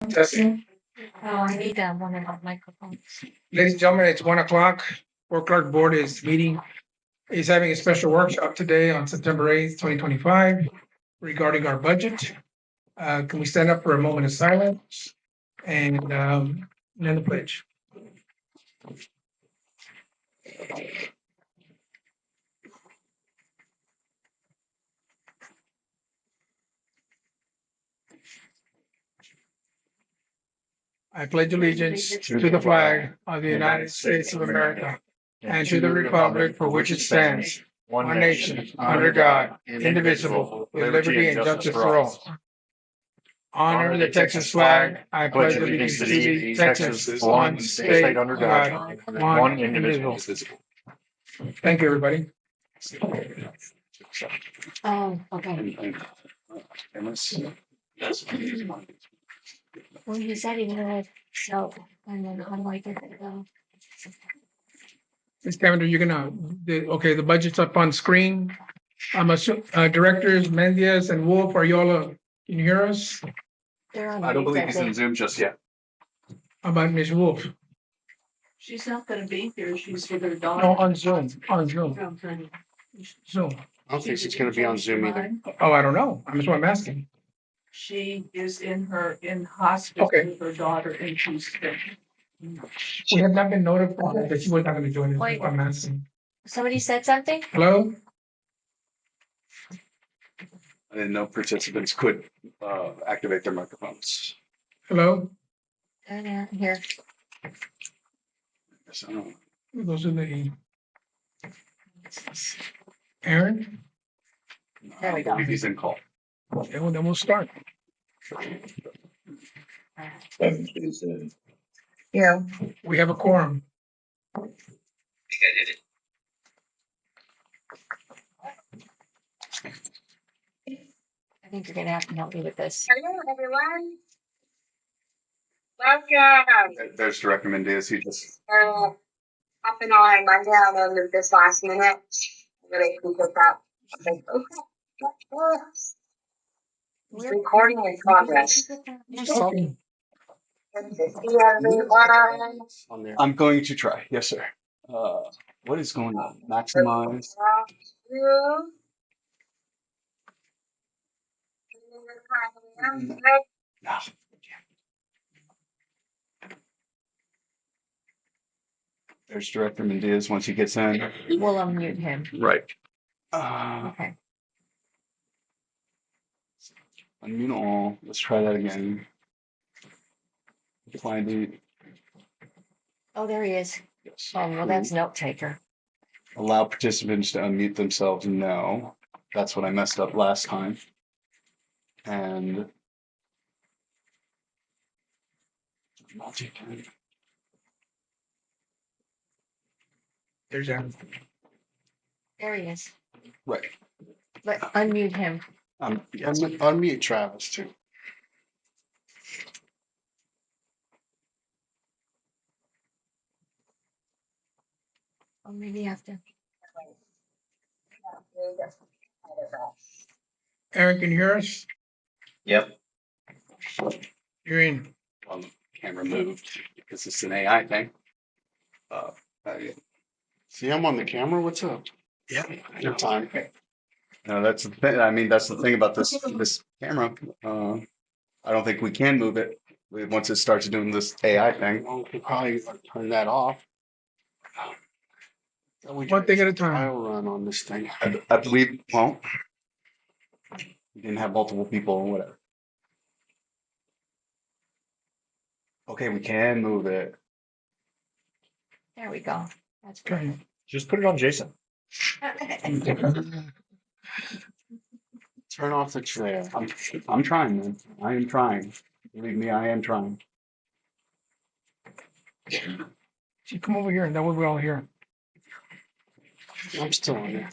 Testing. Oh, I need one of my microphones. Ladies and gentlemen, it's 1 o'clock. Board Clerk Board is having a special workshop today on September 8th, 2025 regarding our budget. Can we stand up for a moment of silence and then the pledge? I pledge allegiance to the flag of the United States of America and to the republic for which it stands, one nation, under God, indivisible, with liberty and justice for all. Honor the Texas flag. I pledge allegiance to thee, Texas, one state under God, one indivisible. Thank you, everybody. Oh, okay. Well, he said he would, so, and then how do I get it though? Ms. Cavender, you're gonna, the budget's up on screen. I'm Directors Mendias and Wolf, are y'all, can you hear us? They're on I don't mute, believe he's in Zoom just yet. How about Ms. Wolf? She's not gonna be here, she's with her daughter. No, on Zoom, Zoom. I don't think she's gonna be on Zoom either. Oh, I don't know. That's what I'm asking. She is in hospital Okay. with her daughter and she's sick. We have not been notified that she was not gonna join us. Wait. I'm asking. Somebody said something? Hello? I didn't know participants could activate their microphones. Hello? Here. So, Those are the. Aaron? There we I go. believe he's in call. Okay, well, then we'll start. Yeah. We have a quorum. I think you're gonna have to help me with this. Hello, everyone. Welcome. There's Director Mendez. He just Hopping on Monday on this last minute. Really appreciate that. Okay. Recording in progress. Okay. Good to see everyone. on there. I'm going to try. Yes, sir. What is going on? Maximize. No. There's Director Mendez once he gets in. We'll unmute him. Right. Okay. Unmute all. Let's try that again. Find it. Oh, there he is. Yes. Oh, well, that's note taker. Allow participants to unmute themselves. No. That's what I messed up last time. And There's Aaron. There he is. right. But unmute him. Unmute Travis too. Or maybe you have to. Aaron, can you hear us? Yep. You're in. Well, the camera moved because it's an AI thing. See, I'm on the camera. What's up? Yeah. Your time. No, that's the thing. I mean, that's the thing about this camera. I don't think we can move it once it starts doing this AI thing. Well, we could probably turn that off. One thing at a time. Trial run on this thing. I believe. Well, we didn't have multiple people or whatever. Okay, we can move it. There we go. That's Okay. good. Just put it on Jason. Turn off the chair. I'm trying, man. I am trying. Believe me, I am trying. See, come over here and that way we're all here. I'm still on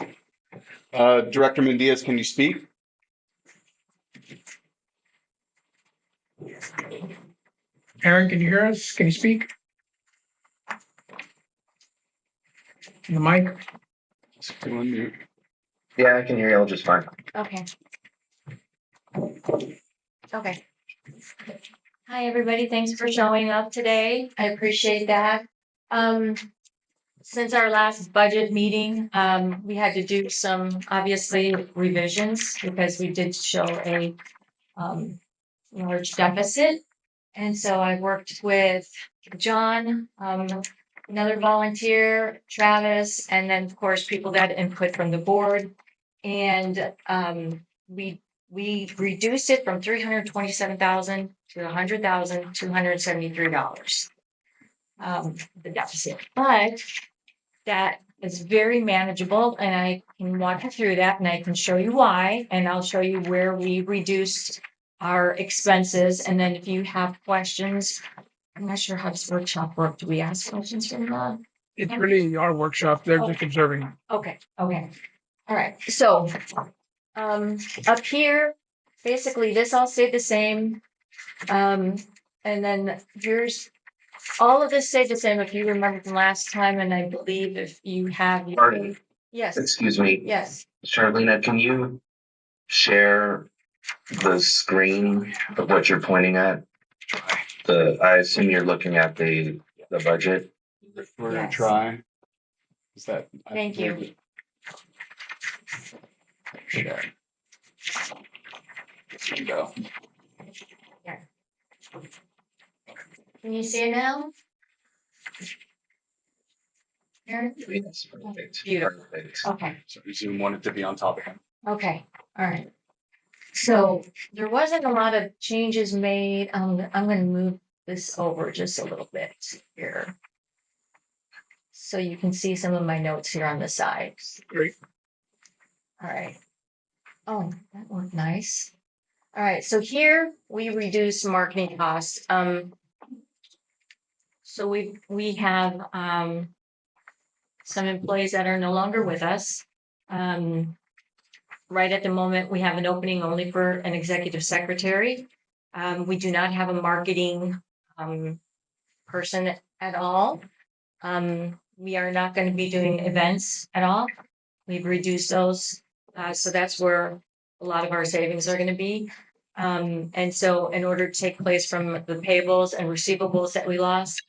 there. Director Mendez, can you speak? Aaron, can you hear us? Can you speak? The mic? Still unmute. Yeah, I can hear you all just fine. Okay. Okay. Hi, everybody. Thanks for showing up today. I appreciate that. Um, since our last budget meeting, we had to do some obviously revisions because we did show a large deficit. And so I worked with John, another volunteer, Travis, and then of course people that had input from the board. And we reduced it from $327,000 to $100,273. The deficit, but that is very manageable, and I can walk you through that, and I can show you why, and I'll show you where we reduced our expenses, and then if you have questions, I'm not sure how this workshop worked. Do we ask questions from that? It's really our workshop. They're just observing. Okay, all right, so, up here, basically this all stayed the same. And then here's, all of this stayed the same if you remember from last time, and I believe if you have. Pardon? Yes, Excuse me, yes, Charlena, can you share the screen of what you're pointing at? I assume you're looking at the budget. We're gonna Yes. try. Is that? Thank you. Share. There you go. Can you see it now? Aaron? Yes, perfect. Beautiful. Perfect. Okay. So Zoom wanted to be on top of him. Okay, all right. So there wasn't a lot of changes made. I'm gonna move this over just a little bit here. So you can see some of my notes here on the side. Great. All right. Oh, that looked nice. All right, so here we reduce marketing costs. So we have some employees that are no longer with us. Right at the moment, we have an opening only for an executive secretary. We do not have a marketing person at all. We are not going to be doing events at all. We've reduced those. So that's where a lot of our savings are going to be. And so in order to take place from the payables and receivables that we lost,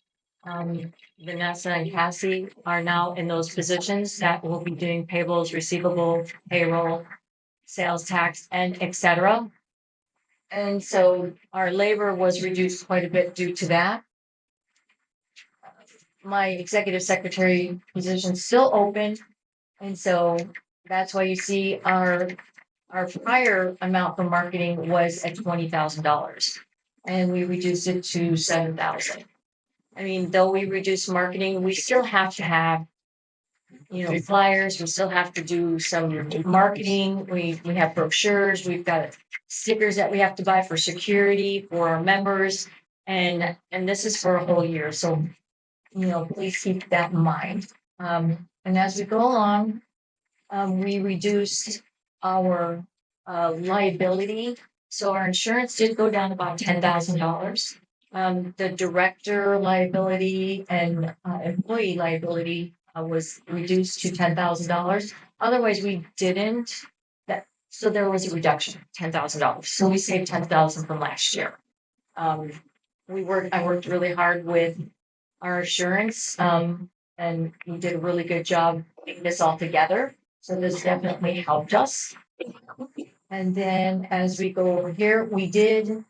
Vanessa and Cassie are now in those positions that will be doing payables, receivable, payroll, sales tax, and et cetera. And so our labor was reduced quite a bit due to that. My executive secretary position is still open. And so that's why you see our prior amount for marketing was at $20,000 and we reduced it to $7,000. I mean, though we reduced marketing, we still have to have, flyers. We still have to do some marketing. We have brochures. We've got stickers that we have to buy for security for our members. And this is for a whole year. So, please keep that in mind. And as we go along, we reduced our liability. So our insurance did go down about $10,000. The director liability and employee liability was reduced to $10,000. Otherwise, we didn't. So there was a reduction, $10,000. So we saved $10,000 from last year. I worked really hard with our insurance, and we did a really good job putting this all together. So this definitely helped us. And then as we go over here, we did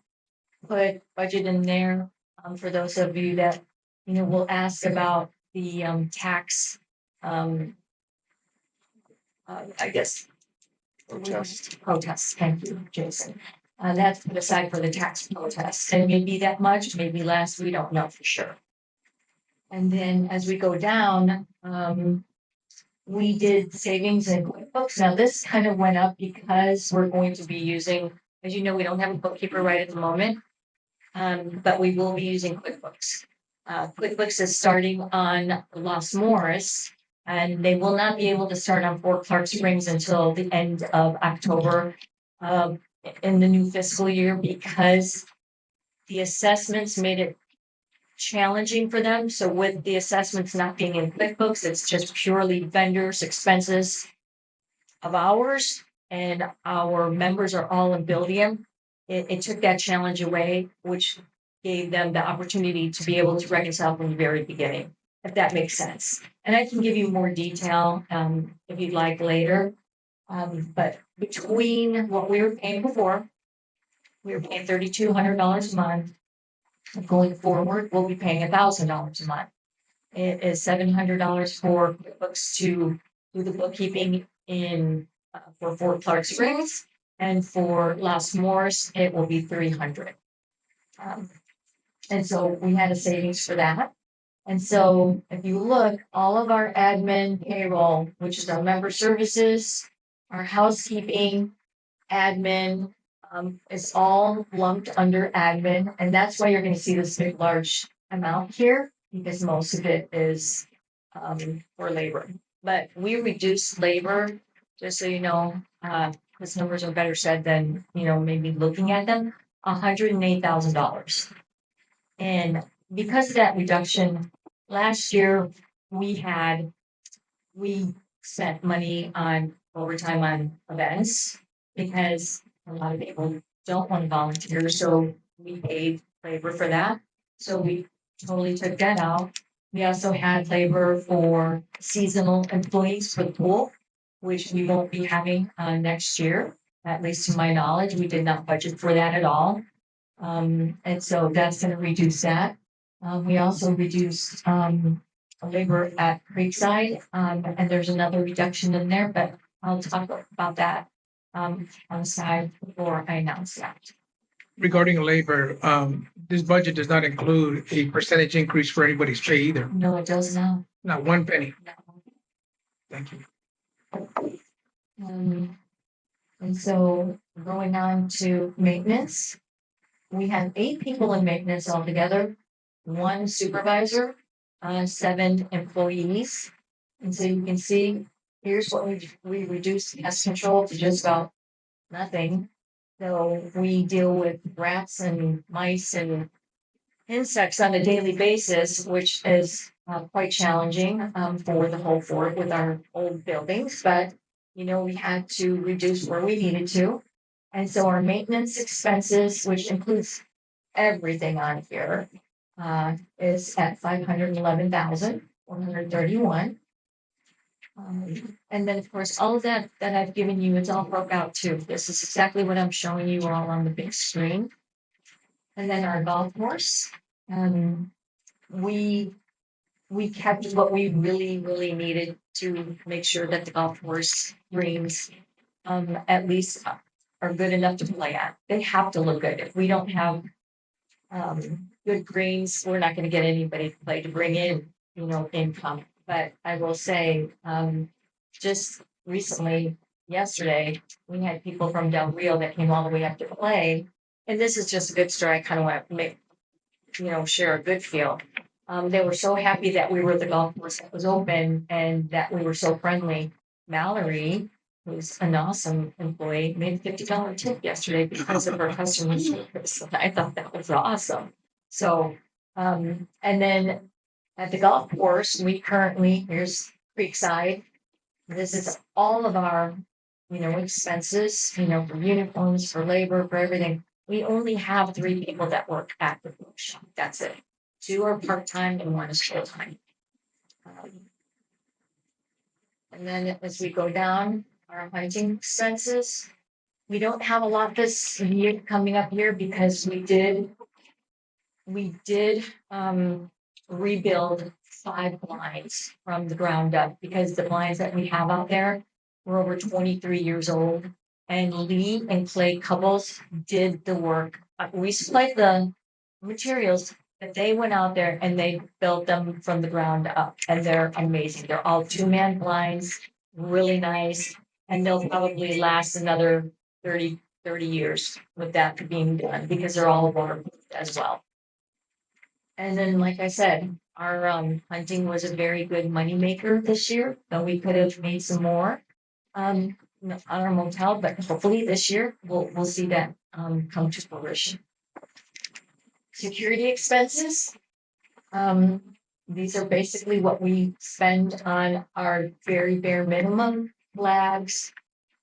put budget in there, for those of you that, will ask about the, tax, I guess. Protests, thank you, Jason. That's put aside for the tax protests, and maybe that much, maybe less, we don't know for sure. And then as we go down, we did savings in QuickBooks. Now this kind of went up because we're going to be using, as you know, we don't have a bookkeeper right at the moment. But we will be using QuickBooks. QuickBooks is starting on Los Morris, and they will not be able to start on Fort Clark Springs until the end of October in the new fiscal year because the assessments made it challenging for them. So with the assessments not being in QuickBooks, it's just purely vendors' expenses of ours, and our members are all in Buildium. It took that challenge away, which gave them the opportunity to be able to reconcile from the very beginning, if that makes sense. And I can give you more detail, if you'd like later. But between what we were paying before, we were paying $3,200 a month. Going forward, we'll be paying $1,000 a month. It is $700 for QuickBooks to do the bookkeeping in for Fort Clark Springs, and for Las Morris, it will be $300. And so we had a savings for that. And so if you look, all of our admin payroll, which is our member services, our housekeeping, admin, is all lumped under admin. And that's why you're going to see this big, large amount here, because most of it is for labor. But we reduced labor, just so you know, because numbers are better said than, maybe looking at them, $108,000. And because of that reduction, last year we spent money on overtime on events because a lot of people don't want to volunteer, so we paid labor for that. So we totally took that out. We also had labor for seasonal employees for the pool, which we won't be having next year. At least to my knowledge, we did not budget for that at all. And so that's going to reduce that. We also reduced labor at Creekside, and there's another reduction in there, but I'll talk about that on the side before I announce that. Regarding labor, this budget does not include a percentage increase for anybody's pay either. No, it does not. Not one penny. Thank you. And so going on to maintenance, we have 8 people in maintenance altogether, 1 supervisor, 7 employees. And so you can see, here's what we reduced pest control to just about nothing. So we deal with rats and mice and insects on a daily basis, which is quite challenging for the whole fort with our old buildings. But, we had to reduce where we needed to. And so our maintenance expenses, which includes everything on here, is at $511,131. And then, of course, all of that I've given you, it's all broke out too. This is exactly what I'm showing you all on the big screen. And then our golf course, we kept what we really, really needed to make sure that the golf course greens at least are good enough to play at. They have to look good. If we don't have good greens, we're not going to get anybody to play to bring in, income. But I will say, just recently, yesterday, we had people from Del Rio that came all the way up to play. And this is just a good story. I kind of want to make, share a good feel. They were so happy that we were at the golf course that was open and that we were so friendly. Mallory, who's an awesome employee, made a $50 tip yesterday because of her customer service. I thought that was awesome. So, and then at the golf course, we currently, here's Creekside. This is all of our, expenses, for uniforms, for labor, for everything. We only have 3 people that work at the workshop. That's it. 2 are part-time and 1 is full-time. And then as we go down, our hunting expenses, we don't have a lot this year coming up here because we did rebuild 5 blinds from the ground up because the blinds that we have out there were over 23 years old. And Lee and Clay Couples did the work. We supplied the materials, but they went out there and they built them from the ground up. And they're amazing. They're all 2-man blinds, really nice. And they'll probably last another 30 years with that being done because they're all waterproof as well. And then, like I said, our hunting was a very good moneymaker this year, though we could have made some more on our motel, but hopefully this year we'll see that come to fruition. Security expenses. These are basically what we spend on our very bare minimum flags,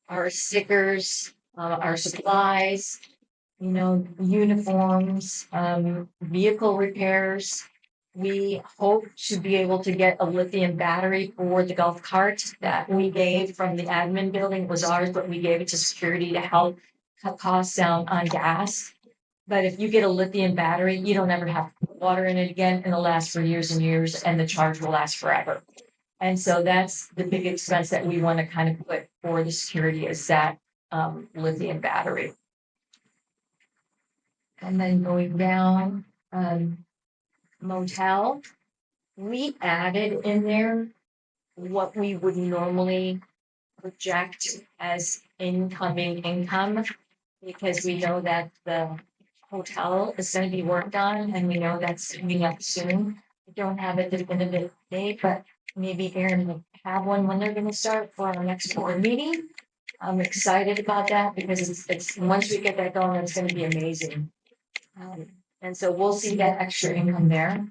our stickers, our supplies. uniforms, vehicle repairs. We hope to be able to get a lithium battery for the golf cart that we gave from the admin building. It was ours, but we gave it to security to help cut costs down on gas. But if you get a lithium battery, you don't ever have to put water in it again, and it'll last for years and years, and the charge will last forever. And so that's the big expense that we want to kind of put for the security is that lithium battery. And then going down, motel, we added in there what we would normally project as incoming income, because we know that the hotel is going to be worked on, and we know that's coming up soon. We don't have a definitive date, but maybe Aaron will have one when they're going to start for our next board meeting. I'm excited about that because it's once we get that going, it's going to be amazing. And so we'll see that extra income there.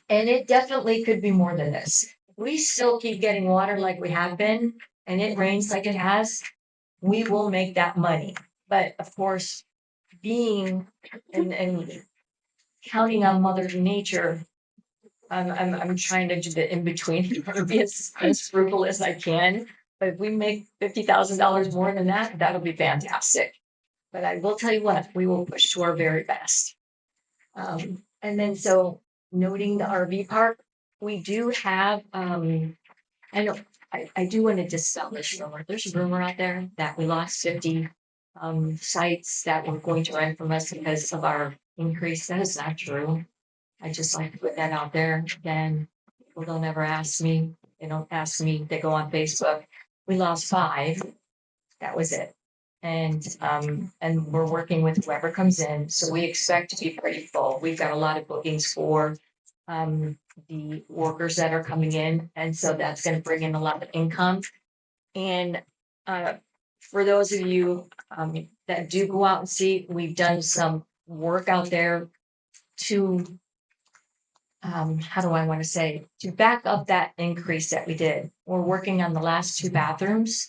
And it definitely could be more than this. We still keep getting water like we have been, and it rains like it has. We will make that money. But of course, being and counting on Mother Nature, I'm trying to do the in between, be as frugal as I can. But if we make $50,000 more than that, that'll be fantastic. But I will tell you what, we will push to our very best. And then so noting the RV park, we do have, I know, I do want to dispel this rumor. There's a rumor out there that we lost 50 sites that were going to rent from us because of our increase. That is not true. I just like to put that out there. Then people don't ever ask me. They don't ask me. They go on Facebook. We lost 5. That was it. And we're working with whoever comes in. So we expect to be pretty full. We've got a lot of bookings for the workers that are coming in. And so that's going to bring in a lot of income. And for those of you that do go out and see, we've done some work out there to, how do I want to say, to back up that increase that we did. We're working on the last 2 bathrooms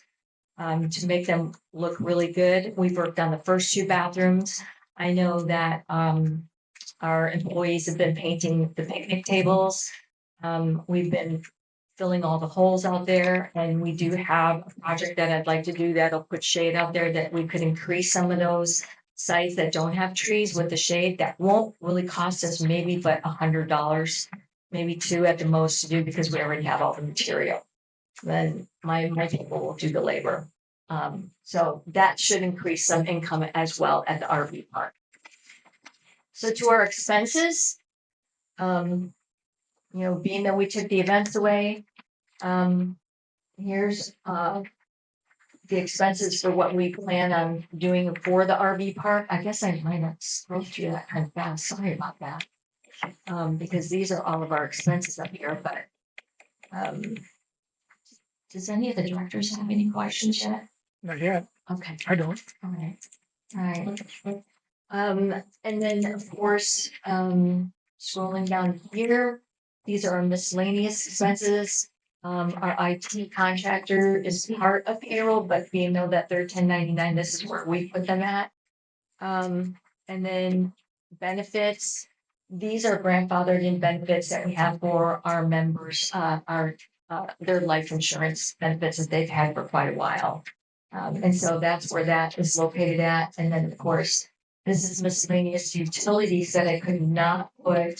to make them look really good. We've worked on the first 2 bathrooms. I know that our employees have been painting the picnic tables. We've been filling all the holes out there, and we do have a project that I'd like to do that'll put shade out there that we could increase some of those sites that don't have trees with the shade. That won't really cost us maybe but $100, maybe $2 at the most to do because we already have all the material. Then my people will do the labor. So that should increase some income as well at the RV park. So to our expenses, being that we took the events away, here's the expenses for what we plan on doing for the RV park. I guess I might have scrolled through that kind of fast. Sorry about that. Because these are all of our expenses up here, but does any of the directors have any questions yet? Not yet. Okay. I don't. All right. All right. And then of course, scrolling down here, these are our miscellaneous expenses. Our IT contractor is part of payroll, but we know that they're 1099, this is where we put them at. And then benefits, these are grandfathered in benefits that we have for our members, their life insurance benefits that they've had for quite a while. And so that's where that is located at. And then of course, this is miscellaneous utilities that I could not put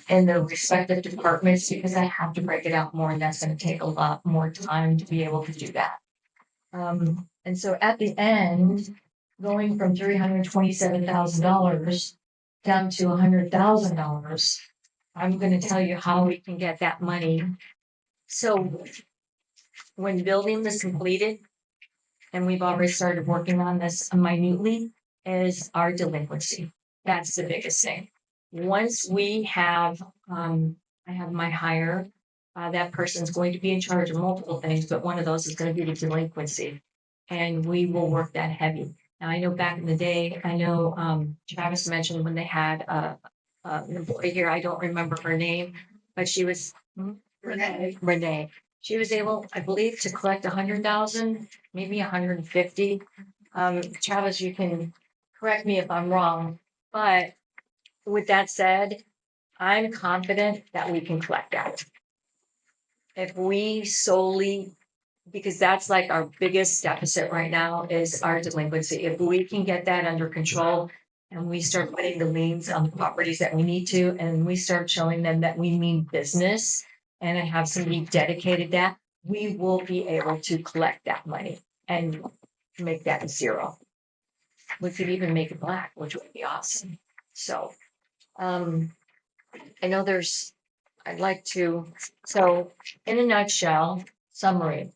in the respective departments because I have to break it out more, and that's going to take a lot more time to be able to do that. And so at the end, going from $327,000 down to $100,000, I'm going to tell you how we can get that money. So when building is completed, and we've already started working on this minutely, is our delinquency. That's the biggest thing. Once we have, I have my hire, that person's going to be in charge of multiple things, but one of those is going to be the delinquency. And we will work that heavy. Now, I know back in the day, Travis mentioned when they had an employee here, I don't remember her name, but she was Renee. She was able, I believe, to collect 100,000, maybe 150. Travis, you can correct me if I'm wrong, but with that said, I'm confident that we can collect that. If we solely, because that's like our biggest deficit right now is our delinquency. If we can get that under control and we start putting the liens on the properties that we need to, and we start showing them that we mean business and I have somebody dedicated that, we will be able to collect that money and make that zero. We could even make it black, which would be awesome. So, I know I'd like to, so in a nutshell, summary.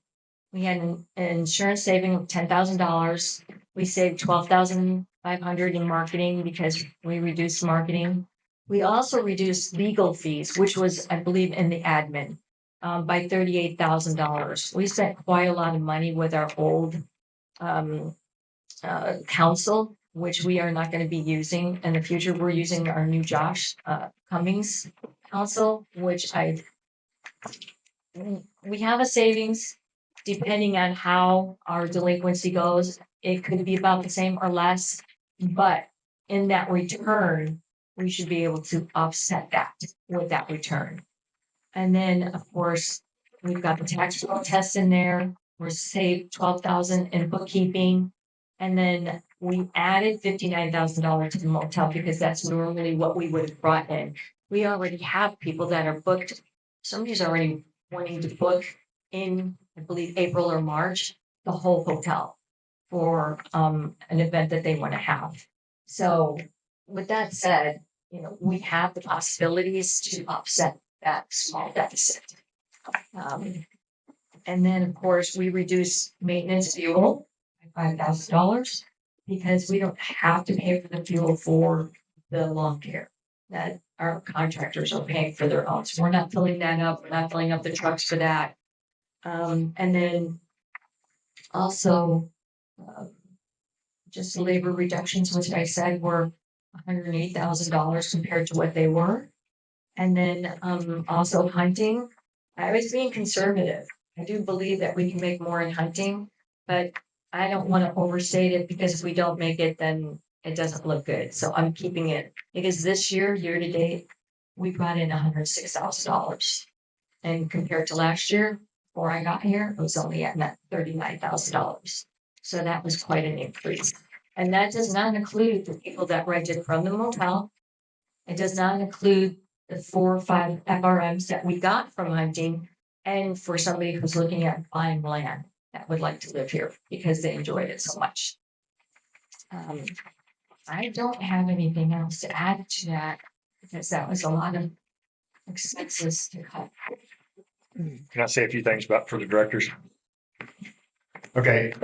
We had an insurance saving of $10,000. We saved $12,500 in marketing because we reduced marketing. We also reduced legal fees, which was, I believe, in the admin, by $38,000. We spent quite a lot of money with our old council, which we are not going to be using in the future. We're using our new Josh Cummings council, which we have a savings depending on how our delinquency goes. It could be about the same or less, but in that return, we should be able to offset that with that return. And then, of course, we've got the tax protest in there. We're saved 12,000 in bookkeeping. And then we added $59,000 to the motel because that's normally what we would have brought in. We already have people that are booked. Somebody's already wanting to book in, I believe, April or March, the whole hotel for an event that they want to have. So with that said, we have the possibilities to offset that small deficit. And then, of course, we reduce maintenance fuel by $5,000 because we don't have to pay for the fuel for the lawn care that our contractors are paying for their own. So we're not filling that up. We're not filling up the trucks for that. And then also just labor reductions, which I said were $108,000 compared to what they were. And then also hunting. I was being conservative. I do believe that we can make more in hunting, but I don't want to overstate it because if we don't make it, then it doesn't look good. So I'm keeping it because this year to date, we brought in $106,000. And compared to last year, before I got here, it was only at $39,000. So that was quite an increase. And that does not include the people that rented from the motel. It does not include the 4 or 5 FRMs that we got from hunting. And for somebody who's looking at buying land that would like to live here because they enjoyed it so much. I don't have anything else to add to that because that was a lot of expenses to cut. Can I say a few things for the directors? Okay,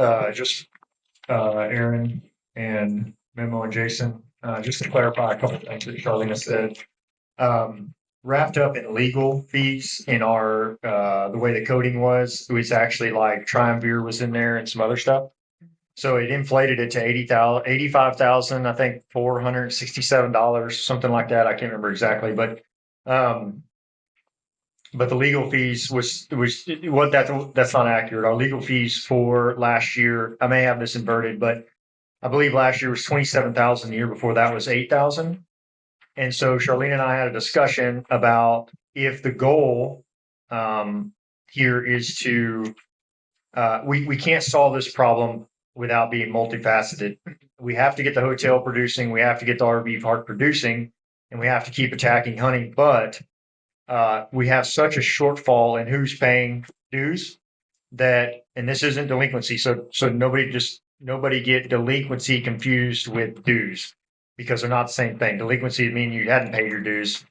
Aaron and Memo and Jason, just to clarify a couple of things that Charlene said. Wrapped up in legal fees in our the way the coding was, it was actually like Triumvir was in there and some other stuff. So it inflated it to $85,000, I think $467, something like that. I can't remember exactly, but the legal fees that's not accurate. Our legal fees for last year, I may have this inverted, but I believe last year was 27,000. The year before that was 8,000. And so Charlene and I had a discussion about if the goal here is to, we can't solve this problem without being multifaceted. We have to get the hotel producing, we have to get the RV park producing, and we have to keep attacking hunting. But we have such a shortfall in who's paying dues that, and this isn't delinquency, so nobody get delinquency confused with dues because they're not the same thing. Delinquency means you hadn't paid your dues,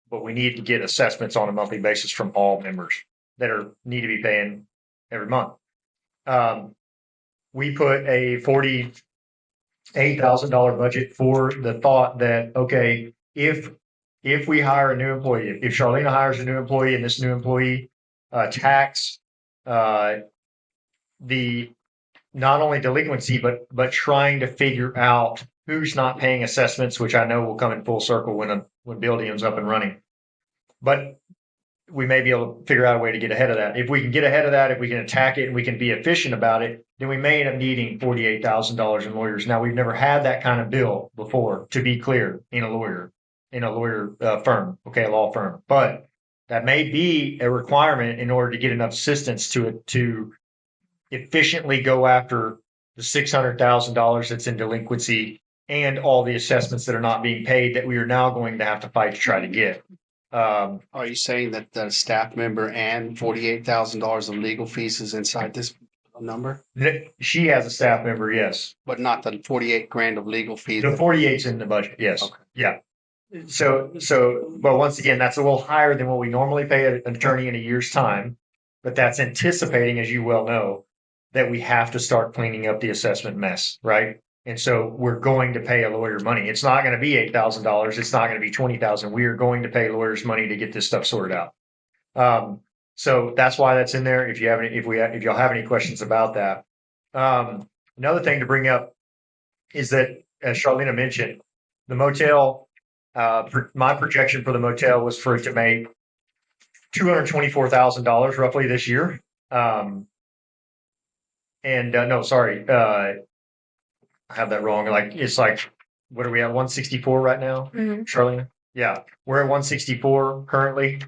but we need to get assessments on a monthly basis from all members that need to be paying every month. We put a $48,000 budget for the thought that, okay, if we hire a new employee, if Charlene hires a new employee and this new employee tax the not only delinquency, but trying to figure out who's not paying assessments, which I know will come in full circle when building's up and running. But we may be able to figure out a way to get ahead of that. If we can get ahead of that, if we can attack it and we can be efficient about it, then we may end up needing $48,000 in lawyers. Now, we've never had that kind of bill before, to be clear, in a lawyer firm, okay, a law firm. But that may be a requirement in order to get enough assistance to efficiently go after the $600,000 that's in delinquency and all the assessments that are not being paid that we are now going to have to fight to try to get. Are you saying that the staff member and $48,000 of legal fees is inside this number, She has a staff member, yes. but not the 48 grand of legal fees? The 48's in the budget, yes. Okay. Yeah. But once again, that's a little higher than what we normally pay an attorney in a year's time. But that's anticipating, as you well know, that we have to start cleaning up the assessment mess, right? And so we're going to pay a lawyer money. It's not going to be $8,000. It's not going to be $20,000. We are going to pay lawyers money to get this stuff sorted out. So that's why that's in there. If y'all have any questions about that, another thing to bring up is that, as Charlena mentioned, the motel. My projection for the motel was for it to make $224,000 roughly this year. No, sorry, I have that wrong. It's like, what are we at? 164 right now, Mhm. Charlene? Yeah, we're at 164 currently.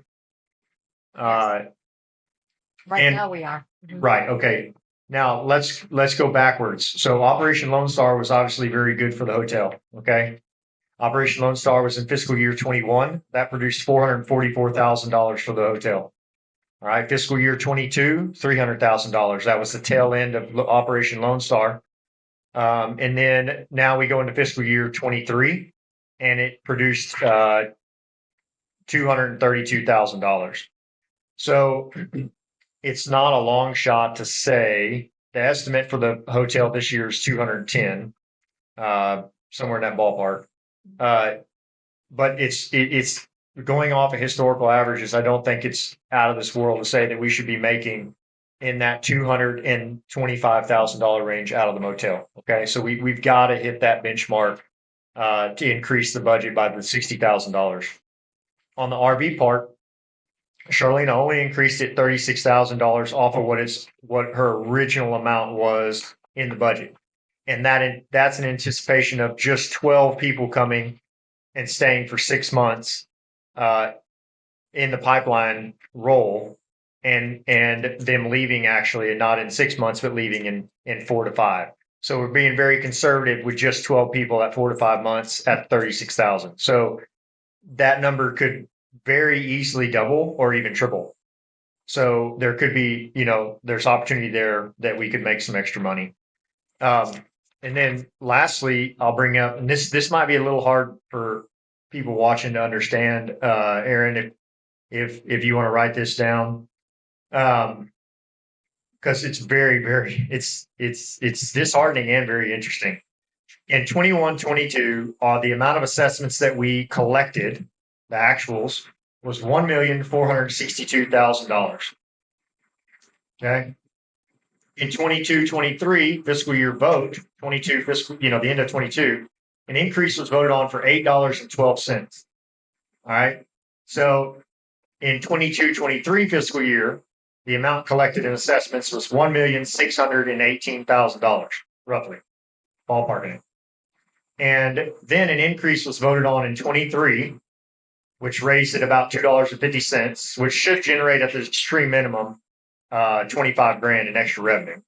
Right and- now we are. Mhm. Right. Okay. Now let's go backwards. So Operation Lone Star was obviously very good for the hotel. Okay. Operation Lone Star was in fiscal year 21. That produced $444,000 for the hotel. All right. Fiscal year 22, $300,000. That was the tail end of Operation Lone Star. And then now we go into fiscal year 23 and it produced $232,000. So it's not a long shot to say the estimate for the hotel this year is 210, somewhere in that ballpark. But it's going off of historical averages. I don't think it's out of this world to say that we should be making in that $225,000 range out of the motel. Okay, so we've got to hit that benchmark to increase the budget by the $60,000. On the RV part, Charlene only increased it $36,000 off of what her original amount was in the budget, and that's an anticipation of just 12 people coming and staying for 6 months in the pipeline role, and them leaving actually, and not in 6 months, but leaving in 4 to 5. So we're being very conservative with just 12 people at 4 to 5 months at 36,000. So that number could very easily double or even triple. So there could be, there's opportunity there that we could make some extra money. And then lastly, I'll bring up, and this might be a little hard for people watching to understand, Aaron, if you want to write this down, because it's very, very, it's disheartening and very interesting. In 21-22, the amount of assessments that we collected, the actuals, was $1,462,000. Okay. In 22-23 fiscal year vote, 22 fiscal, the end of 22, an increase was voted on for $8.12. All right. So in 22-23 fiscal year, the amount collected in assessments was $1,618,000, roughly, ballparking it. And then an increase was voted on in 23, which raised it about $2.50, which should generate at the extreme minimum 25 grand in extra revenue.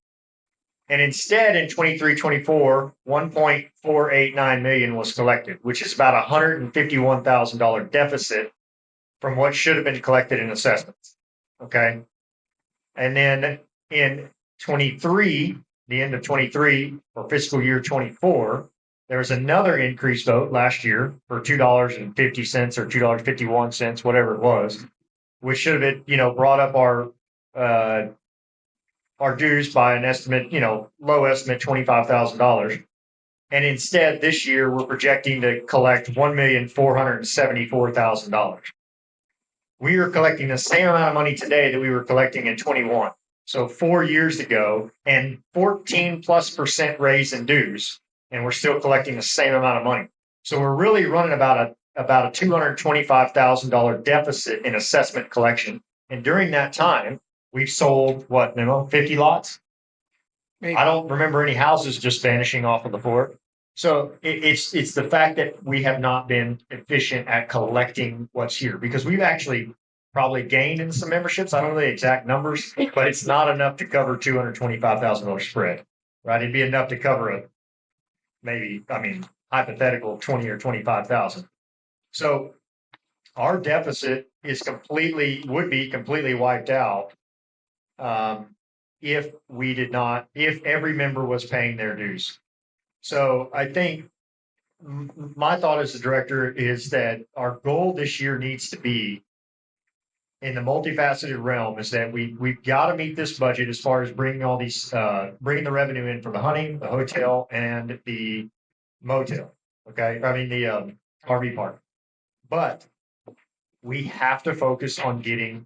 And instead, in 23-24, 1.489 million was collected, which is about $151,000 deficit from what should have been collected in assessments. Okay. And then in 23, the end of 23 for fiscal year 24, there was another increased vote last year for $2.50 or $2.51, whatever it was, which should have been, brought up our dues by an estimate, low estimate, $25,000. And instead, this year, we're projecting to collect $1,474,000. We are collecting the same amount of money today that we were collecting in 21. So 4 years ago, and 14+% raise in dues, and we're still collecting the same amount of money. So we're really running about a $225,000 deficit in assessment collection. And during that time, we've sold 50 lots? I don't remember any houses just vanishing off of the floor. So it's the fact that we have not been efficient at collecting what's here because we've actually probably gained in some memberships. I don't know the exact numbers, but it's not enough to cover $225,000 spread, right? It'd be enough to cover a maybe, I mean, hypothetical 20 or 25,000. So our deficit would be completely wiped out if we did not, if every member was paying their dues. So I think my thought as the director is that our goal this year needs to be in the multifaceted realm is that we've got to meet this budget as far as bringing all these, bringing the revenue in for the hunting, the hotel and the motel. Okay. I mean, the RV park, but we have to focus on getting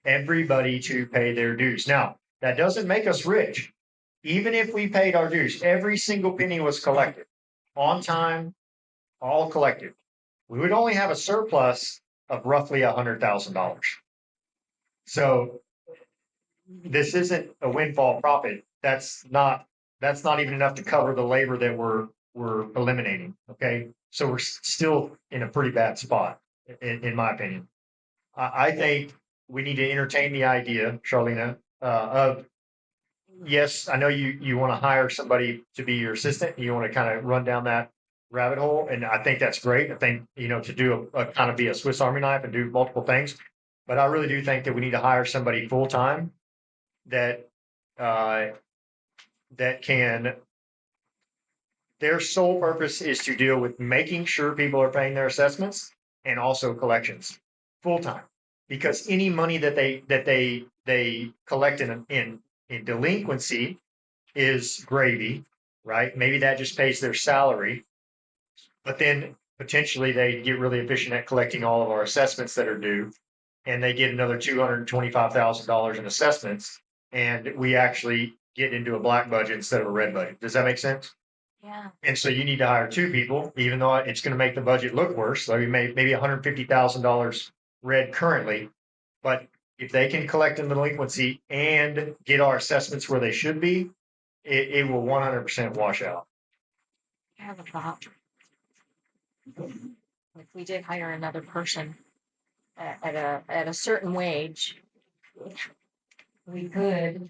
everybody to pay their dues. Now, that doesn't make us rich. Even if we paid our dues, every single penny was collected on time, all collected. We would only have a surplus of roughly $100,000. So this isn't a windfall profit. That's not even enough to cover the labor that we're eliminating. Okay. So we're still in a pretty bad spot, in my opinion. I think we need to entertain the idea, Charlena, of yes, I know you want to hire somebody to be your assistant. You want to kind of run down that rabbit hole. And I think that's great. I think, to do a kind of be a Swiss Army knife and do multiple things. But I really do think that we need to hire somebody full time that can, their sole purpose is to deal with making sure people are paying their assessments and also collections full time. Because any money that they collect in delinquency is gravy, right? Maybe that just pays their salary, but then potentially they get really efficient at collecting all of our assessments that are due, and they get another $225,000 in assessments, and we actually get into a black budget instead of a red budget. Does that make sense? Yeah. And so you need to hire two people, even though it's going to make the budget look worse. So you maybe $150,000 red currently, but if they can collect in delinquency and get our assessments where they should be, it will 100% wash out. I have a thought. If we did hire another person at a certain wage, we could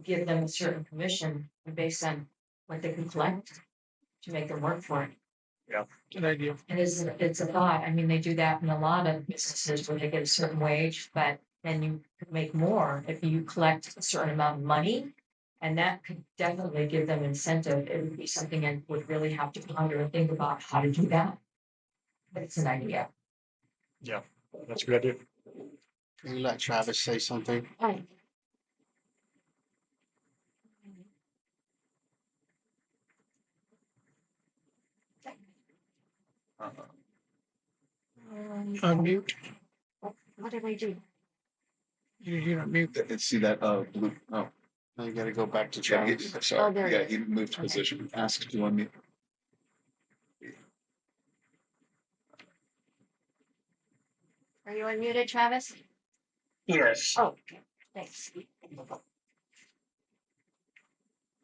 give them a certain commission based on what they can collect to make them work for it. Good idea. It's a thought. I mean, they do that in a lot of businesses where they get a certain wage, but then you could make more if you collect a certain amount of money. And that could definitely give them incentive. It would be something I would really have to ponder and think about how to do that. But it's an idea. Yeah, that's a good idea. Can you let Travis say something? Oh. Unmute. What did I do? You don't mute that. See that, blue, oh, Now you gotta go back to yeah, Travis. Oh, sorry, there yeah, it is. he moved Okay. position, ask to unmute. Are you unmuted, Travis? Yes. Oh, thanks.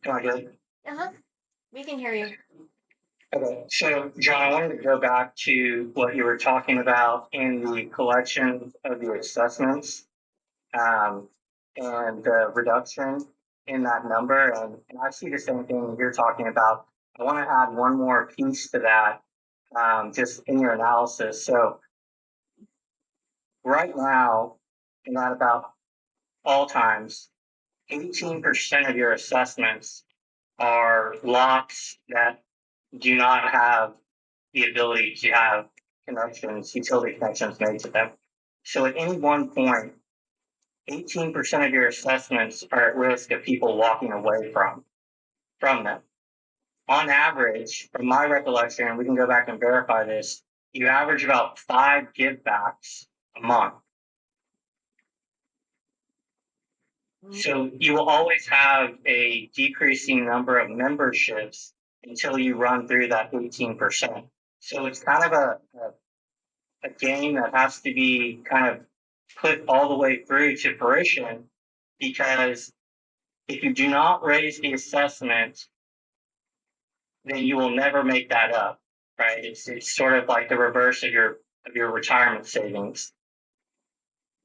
Am I good? Uh-huh. We can hear you. Okay. So, John, I wanted to go back to what you were talking about in the collection of the assessments, and the reduction in that number. And I see the same thing you're talking about. I want to add one more piece to that, just in your analysis. So, right now, and at about all times, 18% of your assessments are lots that do not have the ability to have connections, utility connections made to them. So at any one point, 18% of your assessments are at risk of people walking away from them. On average, from my recollection, and we can go back and verify this, you average about 5 givebacks a month. So you will always have a decreasing number of memberships until you run through that 18%. So it's kind of a game that has to be kind of put all the way through to fruition, because If you do not raise the assessment, then you will never make that up, right? It's sort of like the reverse of your retirement savings.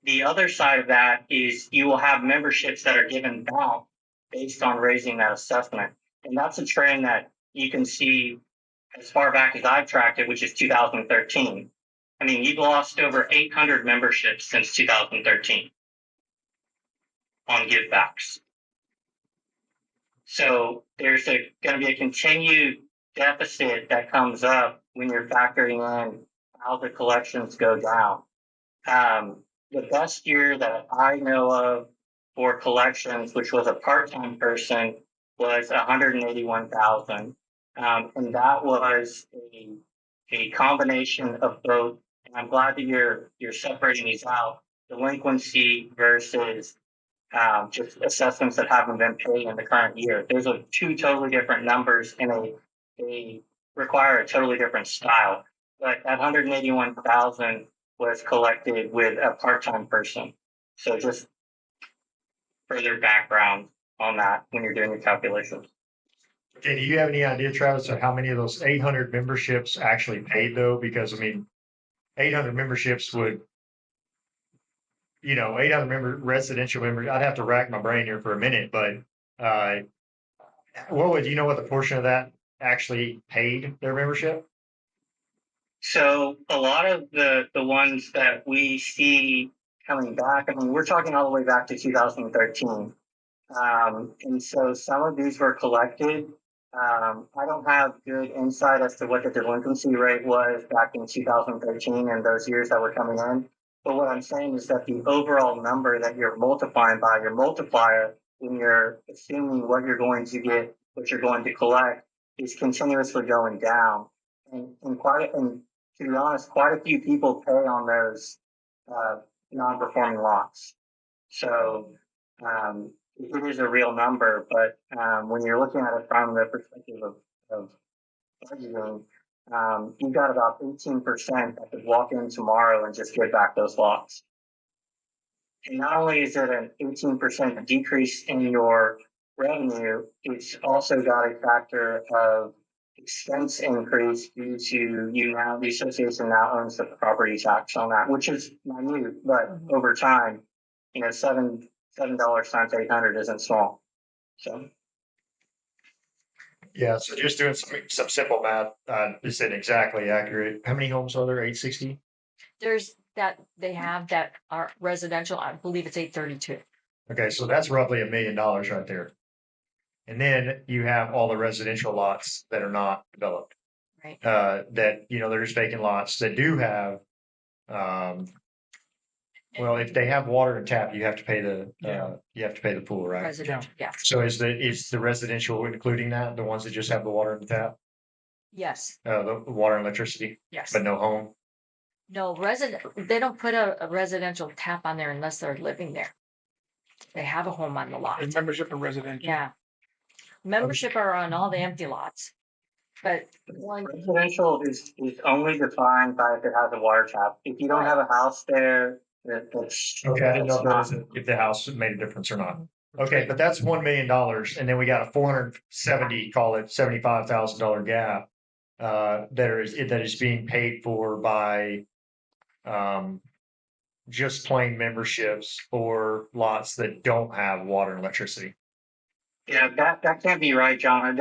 The other side of that is you will have memberships that are given back based on raising that assessment. And that's a trend that you can see as far back as I've tracked it, which is 2013. I mean, you've lost over 800 memberships since 2013 on givebacks. So there's going to be a continued deficit that comes up when you're factoring in how the collections go down. The best year that I know of for collections, which was a part-time person, was 181,000, and that was a combination of both. And I'm glad that you're separating these out: delinquency versus just assessments that haven't been paid in the current year. Those are two totally different numbers, and they require a totally different style. But that 181,000 was collected with a part-time person. So just further background on that when you're doing your calculations. Okay, do you have any idea, Travis, of how many of those 800 memberships actually paid though? Because I mean, 800 memberships would, 800 residential members, I'd have to rack my brain here for a minute, but what the portion of that actually paid their membership? So a lot of the ones that we see coming back, I mean, we're talking all the way back to 2013. And so some of these were collected. I don't have good insight as to what the delinquency rate was back in 2013 and those years that were coming in. But what I'm saying is that the overall number that you're multiplying by your multiplier, when you're assuming what you're going to get, what you're going to collect, is continuously going down. And to be honest, quite a few people pay on those non-performing lots. So it is a real number, but when you're looking at it from the perspective of budgeting, you've got about 18% that could walk in tomorrow and just give back those lots. And not only is it an 18% decrease in your revenue, it's also got a factor of expense increase due to the association now owns the property tax on that, which is minute, but over time, $7 times 800 isn't small. So Yeah, so just doing some simple math, is it exactly accurate? How many homes are there? 860? There's they have that are residential. I believe it's 832. Okay, so that's roughly $1 million right there. And then you have all the residential lots that are not developed. Right. That, they're just vacant lots that do have, well, if they have water and tap, you have to pay the pool, right? Residential, yeah. So is the residential including that, the ones that just have the water and tap, Yes, the water and electricity, yes. but no home? No, they don't put a residential tap on there unless they're living there. They have a home on the lot. There's membership in residential. Yeah. Membership are on all the empty lots. But residential is only defined by if it has a water tap. If you don't have a house there, that's Okay, I didn't know not. if the house made a difference or not. Okay, but that's $1 million, and then we got a 470, call it $75,000 gap that is being paid for by just plain memberships for lots that don't have water and electricity. Yeah, that can't be right, John.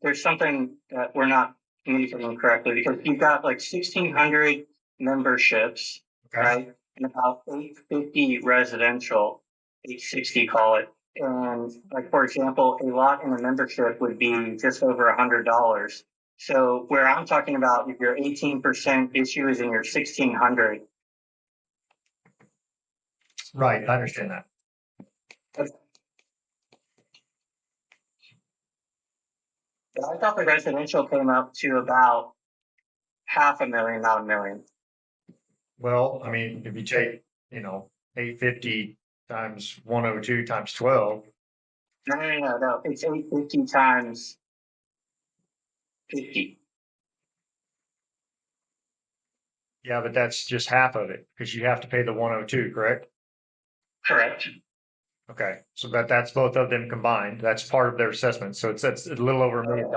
There's something that we're not communicating correctly, because you've got like 1,600 memberships, Okay. right? And about 850 residential, 860 call it. And like, for example, a lot in a membership would be just over $100. So where I'm talking about, if your 18% issue is in your 1,600. Right, I understand that. But I thought the residential came up to about 500,000, not $1 million. Well, I mean, if you take, 850 times 102 times 12. No. It's 850 times 50. Yeah, but that's just half of it because you have to pay the 102, correct? Correct. Okay, so that's both of them combined. That's part of their assessment. So that's a little over $1 million.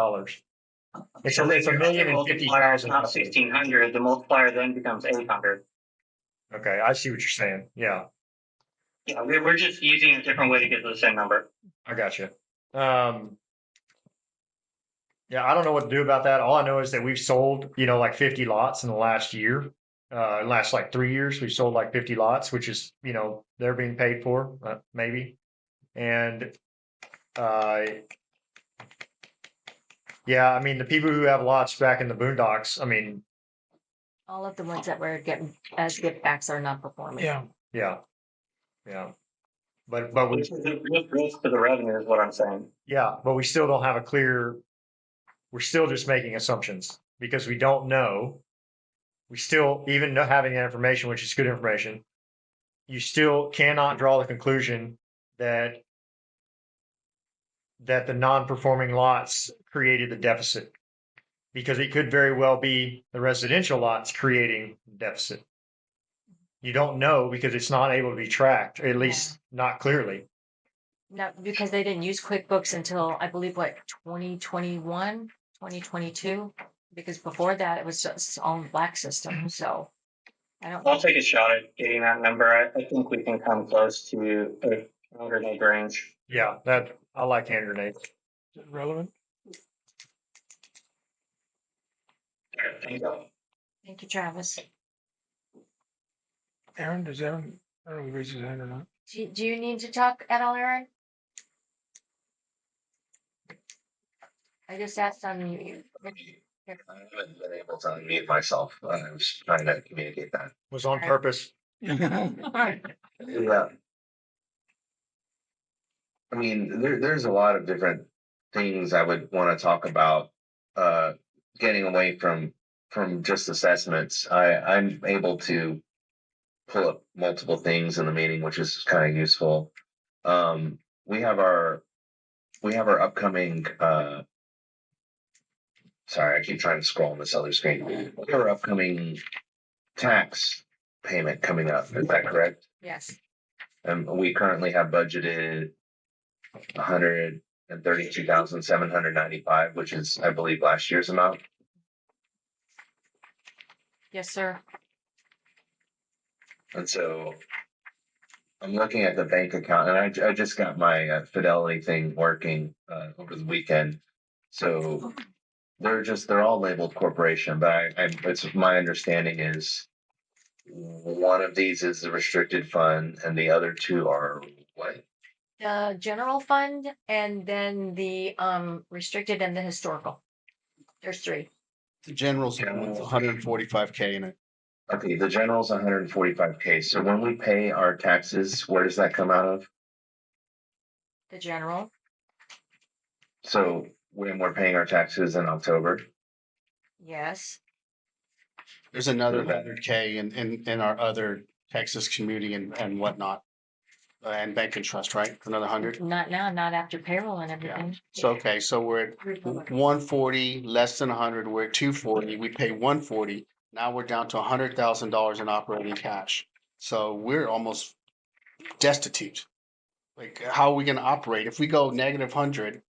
It's So a, it's a your million other and fifty multiplier is thousand. not 1,600, the multiplier then becomes 800. Okay, I see what you're saying. Yeah, Yeah, we're just using a different way to get to the same number. I got you. Yeah, I don't know what to do about that. All I know is that we've sold, like 50 lots in the last year. Last like 3 years, we've sold like 50 lots, which is, they're being paid for, maybe. And yeah, I mean, the people who have lots back in the boondocks, I mean, All of the ones that were getting as gift backs are not performing. Yeah. yeah, yeah. But we, Which is a real risk to the revenue is what I'm saying. yeah, but we still don't have a clear, we're still just making assumptions because we don't know. We still, even not having that information, which is good information, you still cannot draw the conclusion that the non-performing lots created the deficit because it could very well be the residential lots creating the deficit. You don't know because it's not able to be tracked, or at least not clearly. No, because they didn't use QuickBooks until I believe 2021, 2022. Because before that it was just all black system. So I don't I'll know. take a shot at getting that number. I think we can come close to a 100 range. Yeah, that I like hand grenades. Is it relevant? Thank you. Thank you, Travis. Aaron, does Aaron, I don't know if he raised his hand or not. Do you need to talk at all, Aaron? I just asked on you. I haven't been able to unmute myself. I was trying to communicate that. Was on purpose. Yeah. I mean, there's a lot of different things I would want to talk about. Getting away from just assessments. I'm able to pull up multiple things in the meeting, which is kind of useful. We have our upcoming. Sorry, I keep trying to scroll on this other screen. We have our upcoming tax payment coming up. Is that correct? Yes. And we currently have budgeted 132,795, which is, I believe, last year's amount. Yes, sir. And so I'm looking at the bank account, and I just got my Fidelity thing working over the weekend. So they're all labeled corporation, but it's my understanding is one of these is the restricted fund, and the other two are what? The general fund and then the restricted and the historical. There's 3. The general's 145K in it. Okay, the general's 145K. So when we pay our taxes, where does that come out of? The general. So when we're paying our taxes in October, Yes. There's another 100K in our other Texas community and whatnot. And bank and trust, right? Another 100. Not now, not after payroll and everything. So, okay, so we're at 140, less than 100, we're at 240, we pay 140. Now we're down to $100,000 in operating cash. So we're almost destitute. Like, how are we gonna operate? If we go negative 100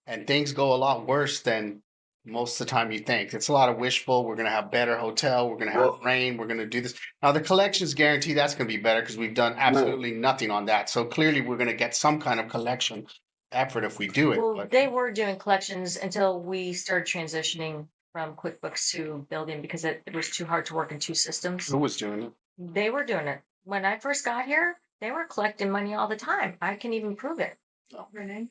and things go a lot worse than most of the time you think, it's a lot of wishful. We're gonna have better hotel, we're gonna have rain, we're gonna do this. Now the collections guarantee that's gonna be better because we've done absolutely nothing on that. So clearly we're gonna get some kind of collection effort if we do it. Well, But they were doing collections until we started transitioning from QuickBooks to building because it was too hard to work in 2 systems. who was doing it? They were doing it. When I first got here, they were collecting money all the time. I can even prove it. Renee?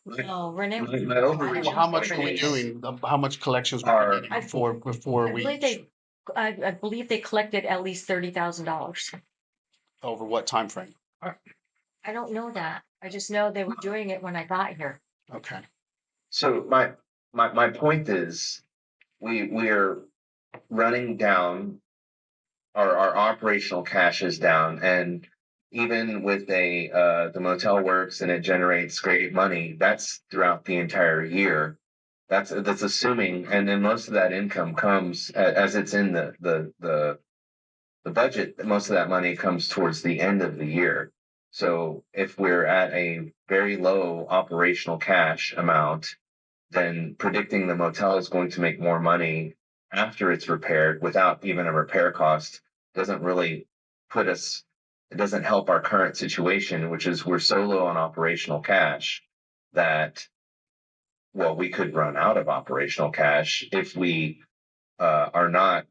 No, Renee. my overreach. Well, how much are we doing? How much collections were Are- we getting before I we, believe they collected at least $30,000. over what time frame? I don't know that. I just know they were doing it when I got here. Okay. So my point is, we're running down. Our operational cash is down, and even with the motel works and it generates great money, that's throughout the entire year. That's assuming, and then most of that income comes as it's in the budget. Most of that money comes towards the end of the year. So if we're at a very low operational cash amount, then predicting the motel is going to make more money after it's repaired without even a repair cost doesn't really it doesn't help our current situation, which is we're so low on operational cash that, well, we could run out of operational cash if we are not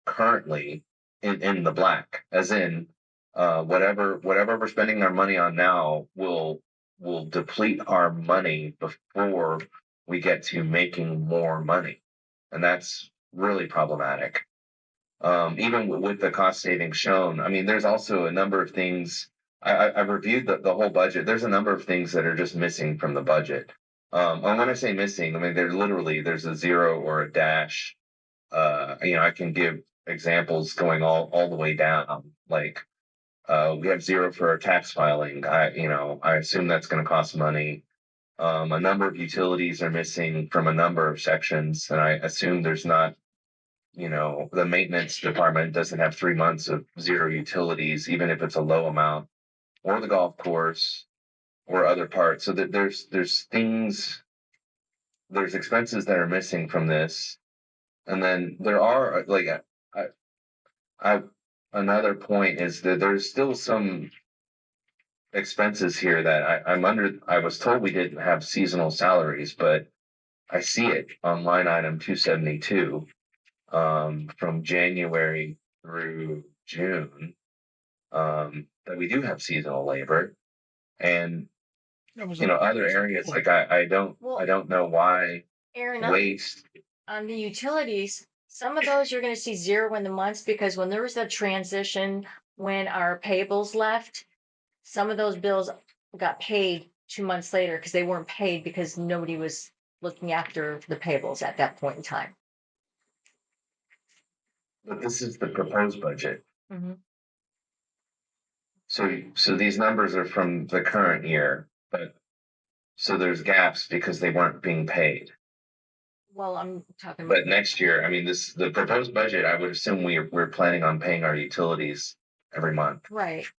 currently in the black, as in whatever we're spending our money on now will deplete our money before we get to making more money, and that's really problematic. Even with the cost savings shown, I mean, there's also a number of things. I've reviewed the whole budget. There's a number of things that are just missing from the budget. And when I say missing, I mean there's a zero or a dash. I can give examples going all the way down. Like we have zero for our tax filing. I assume that's going to cost money. A number of utilities are missing from a number of sections, and I assume there's not, the maintenance department doesn't have 3 months of zero utilities, even if it's a low amount, or the golf course, or other parts. So that there's expenses that are missing from this, and then there are I another point is that there's still some expenses here that I was told we didn't have seasonal salaries, but I see it on line item 272 from January through June, that we do have seasonal labor, and That was other areas like I don't know why Aaron, waste. on the utilities, some of those you're gonna see zero in the months because when there was a transition, when our payables left, some of those bills got paid 2 months later because they weren't paid because nobody was looking after the payables at that point in time. But this is the proposed budget. Mhm. So these numbers are from the current year, but so there's gaps because they weren't being paid. Well, I'm talking But about, next year, I mean, the proposed budget, I would assume we're planning on paying our utilities every month. right,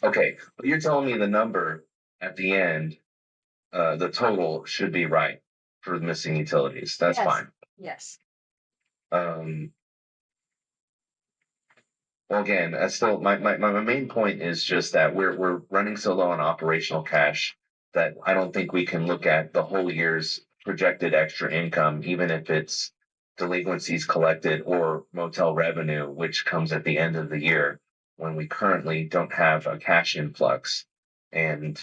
Okay, but you're telling me the number at the end, the total should be right for the missing utilities. That's Yes. fine. yes. Well, again, that's still my main point is just that we're running so low on operational cash that I don't think we can look at the whole year's projected extra income, even if it's delinquencies collected or motel revenue, which comes at the end of the year when we currently don't have a cash influx. And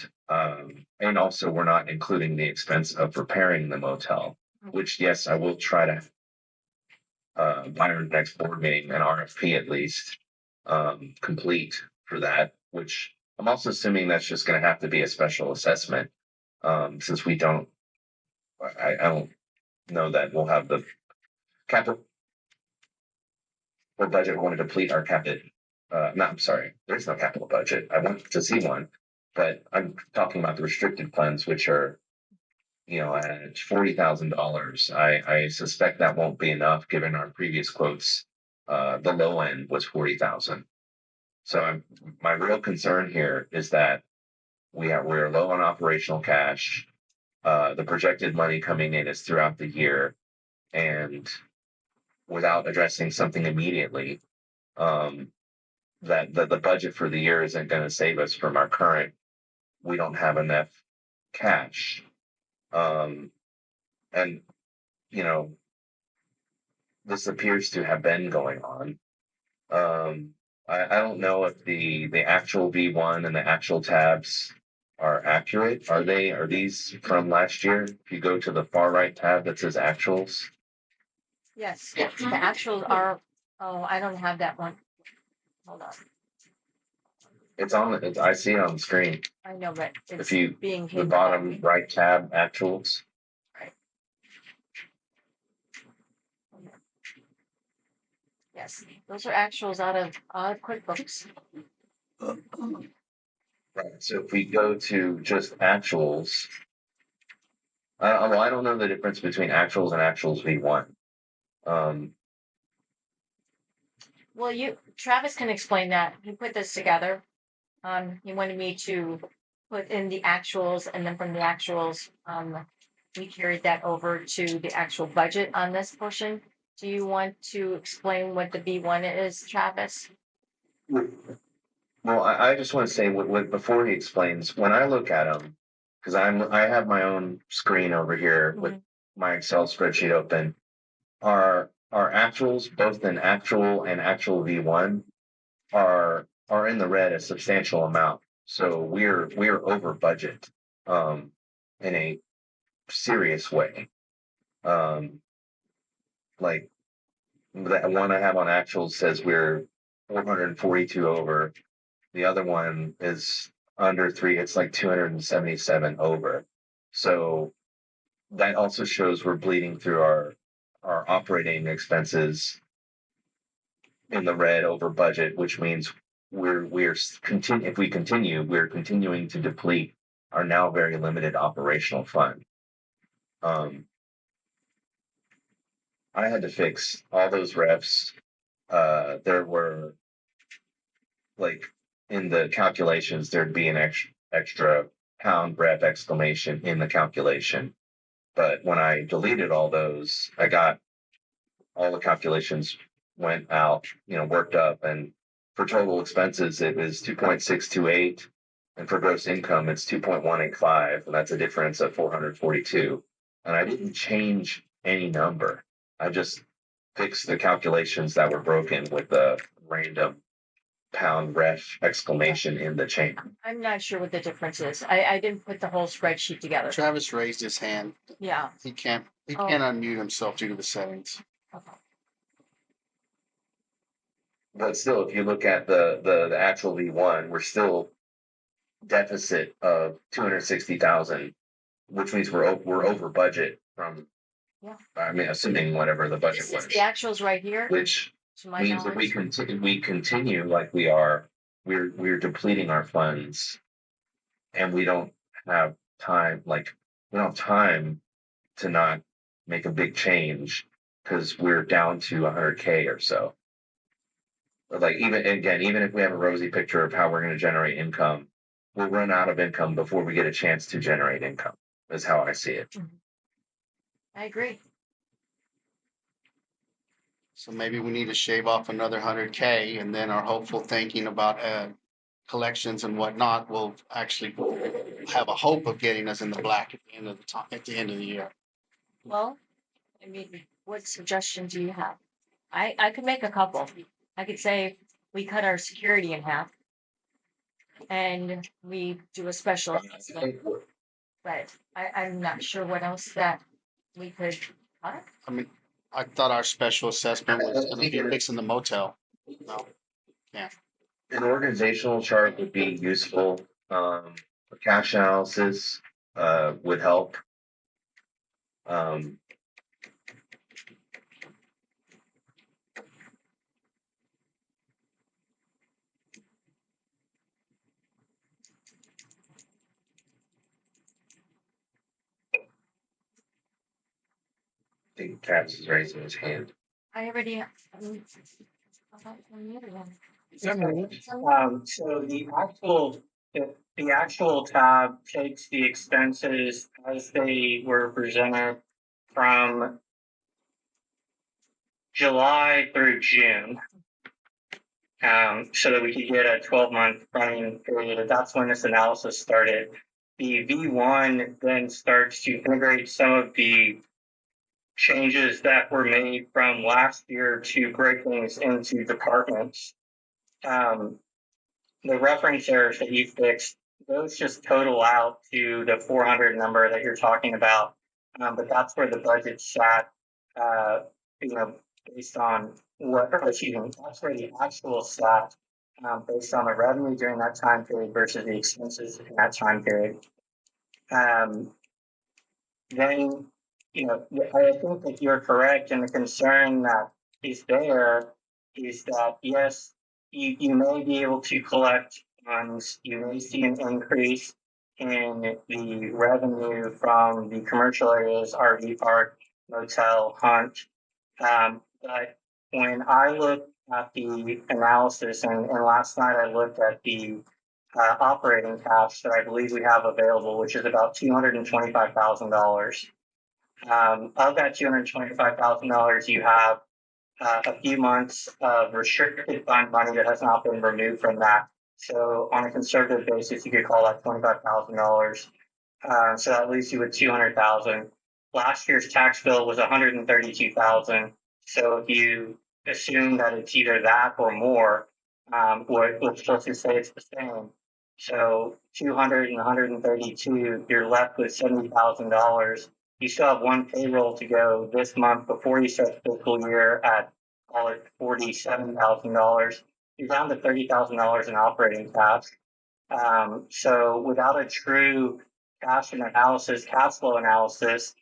also we're not including the expense of repairing the motel, which yes, I will try to by our next board meeting, an RFP at least complete for that, which I'm also assuming that's just going to have to be a special assessment, since I don't know that we'll have the capital or budget. We want to deplete our capital. No, I'm sorry, there's no capital budget. I want to see one, but I'm talking about the restricted funds, which are, at $40,000. I suspect that won't be enough given our previous quotes. The low end was 40,000. So my real concern here is that we're low on operational cash. The projected money coming in is throughout the year, and without addressing something immediately, that the budget for the year isn't going to save us from our current. We don't have enough cash, and this appears to have been going on. I don't know if the actual V1 and the actual tabs are accurate. Are these from last year? If you go to the far right tab that says actuals, Yes, the actual are, oh, I don't have that one. Hold on, I see it on the screen. I know, but it's If you, being the hidden. bottom right tab, actuals. Yes, those are actuals out of QuickBooks. Right. So if we go to just actuals, well, I don't know the difference between actuals and actuals V1. Well, Travis can explain that. He put this together. He wanted me to put in the actuals, and then from the actuals, we carried that over to the actual budget on this portion. Do you want to explain what the B1 is, Travis? Well, I just want to say before he explains, when I look at them, because I have my own screen over here with my Excel spreadsheet open. Our actuals, both in actual and actual V1, are in the red a substantial amount. So we're over budget in a serious way. Like that one I have on actuals says we're 442 over. The other one is under 3. It's like 277 over. So that also shows we're bleeding through our operating expenses in the red over budget, which means if we continue, we're continuing to deplete our now very limited operational fund. I had to fix all those refs. There were like in the calculations, there'd be an extra pound ref exclamation in the calculation. But when I deleted all those, I got all the calculations went out, worked up, and for total expenses, it was 2.628. And for gross income, it's 2.185. And that's a difference of 442. And I didn't change any number. I just fixed the calculations that were broken with the random pound ref exclamation in the chain. I'm not sure what the difference is. I didn't put the whole spreadsheet together. Travis raised his hand. Yeah. He can't unmute himself due to the settings. Okay. But still, if you look at the actual V1, we're still deficit of 260,000, which means we're over budget from. Yeah. I mean, assuming whatever the budget This was. is the actuals right here. Which to my means that knowledge. we continue like we are. We're depleting our funds, and we don't have time. Like we don't have time to not make a big change because we're down to 100K or so. Like even if we have a rosy picture of how we're going to generate income, we'll run out of income before we get a chance to generate income. Is how I see it. I agree. So maybe we need to shave off another 100K, and then our hopeful thinking about collections and whatnot will actually have a hope of getting us in the black at the end of the time, at the end of the year. Well, I mean, what suggestion do you have? I could make a couple. I could say we cut our security in half and we do a special assessment, but I'm not sure what else that we could cut. I mean, I thought our special assessment was going to be fixing the motel. No. Yeah. An organizational chart would be useful. A cash analysis would help. I think Travis is raising his hand. I already. So the actual tab takes the expenses as they were presented from July through June. So that we could get a 12-month running period. That's when this analysis started. The V1 then starts to integrate some of the changes that were made from last year to break things into departments. The reference errors that you fixed, those just total out to the 400 number that you're talking about. But that's where the budget sat, based on that's where the actual sat, based on the revenue during that time period versus the expenses in that time period. Then, I think that you're correct, and the concern that is there is that, yes, you may be able to collect funds, you may see an increase in the revenue from the commercial areas, RV park, motel, hunt. But when I look at the analysis, and last night I looked at the operating cash that I believe we have available, which is about $225,000. Of that $225,000, you have a few months of restricted fund money that has not been removed from that. So on a conservative basis, you could call that $25,000. So that leaves you with 200,000. Last year's tax bill was 132,000. So if you assume that it's either that or more, let's just say it's the same. So 200 and 132, you're left with $70,000. You still have one payroll to go this month before you start the fiscal year at, call it $47,000. You're down to $30,000 in operating cash. So without a true cash flow analysis,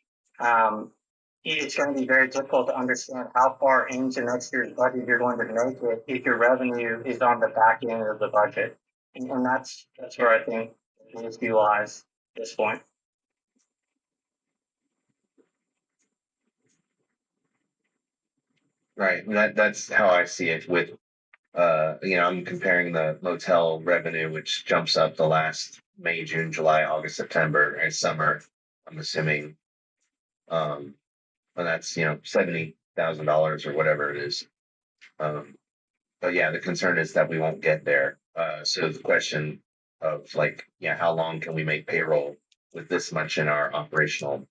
it's going to be very difficult to understand how far into next year's budget you're going to make it if your revenue is on the back end of the budget. And that's where I think the issue lies at this point. Right, that's how I see it with, I'm comparing the motel revenue, which jumps up the last May, June, July, August, September, and summer, I'm assuming. And that's, $70,000 or whatever it is. But yeah, the concern is that we won't get there. So the question of how long can we make payroll with this much in our operational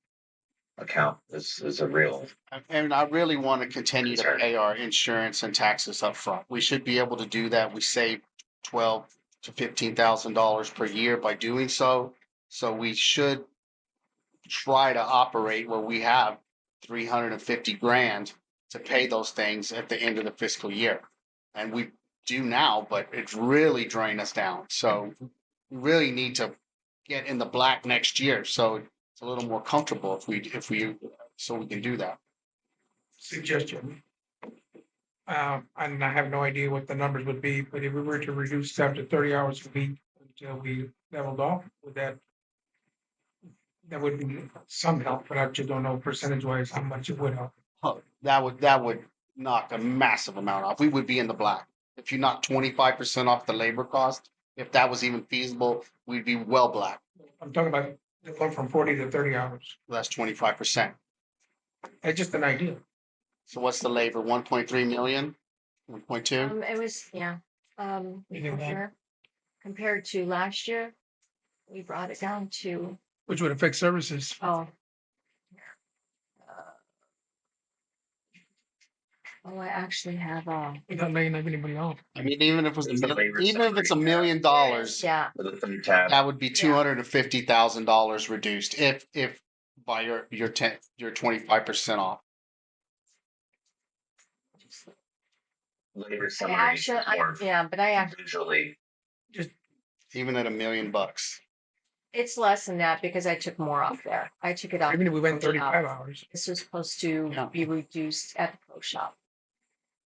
account is a real. And I really want to continue to Concern. pay our insurance and taxes up front. We should be able to do that. We save $12,000 to $15,000 per year by doing so. So we should try to operate where we have 350 grand to pay those things at the end of the fiscal year. And we do now, but it's really drained us down. So we really need to get in the black next year. So it's a little more comfortable so we can do that. Suggestion. And I have no idea what the numbers would be, but if we were to reduce staff to 30 hours a week until we leveled off, that would be some help, but I just don't know percentage wise how much it would help. Oh, that would knock a massive amount off. We would be in the black. If you knock 25% off the labor cost, if that was even feasible, we'd be well black. I'm talking about going from 40 to 30 hours. That's 25%. That's just an idea. So what's the labor? 1.3 million? 1.2? It was, yeah. You think that? Compared to last year, we brought it down to, Which would affect services. oh, I actually have, Without laying anybody off. I mean, even if it was It's the labor even if it's $1 summary, million, yeah, For the third tab. that would be $250,000 reduced if by your 25% off. Labor I summary. actually, more yeah, but I actually, visually. Even at $1 million. it's less than that because I took more off there. I took it off. Even if we went the pro 35 shop. hours. This was supposed to Yeah. be reduced at the pro shop.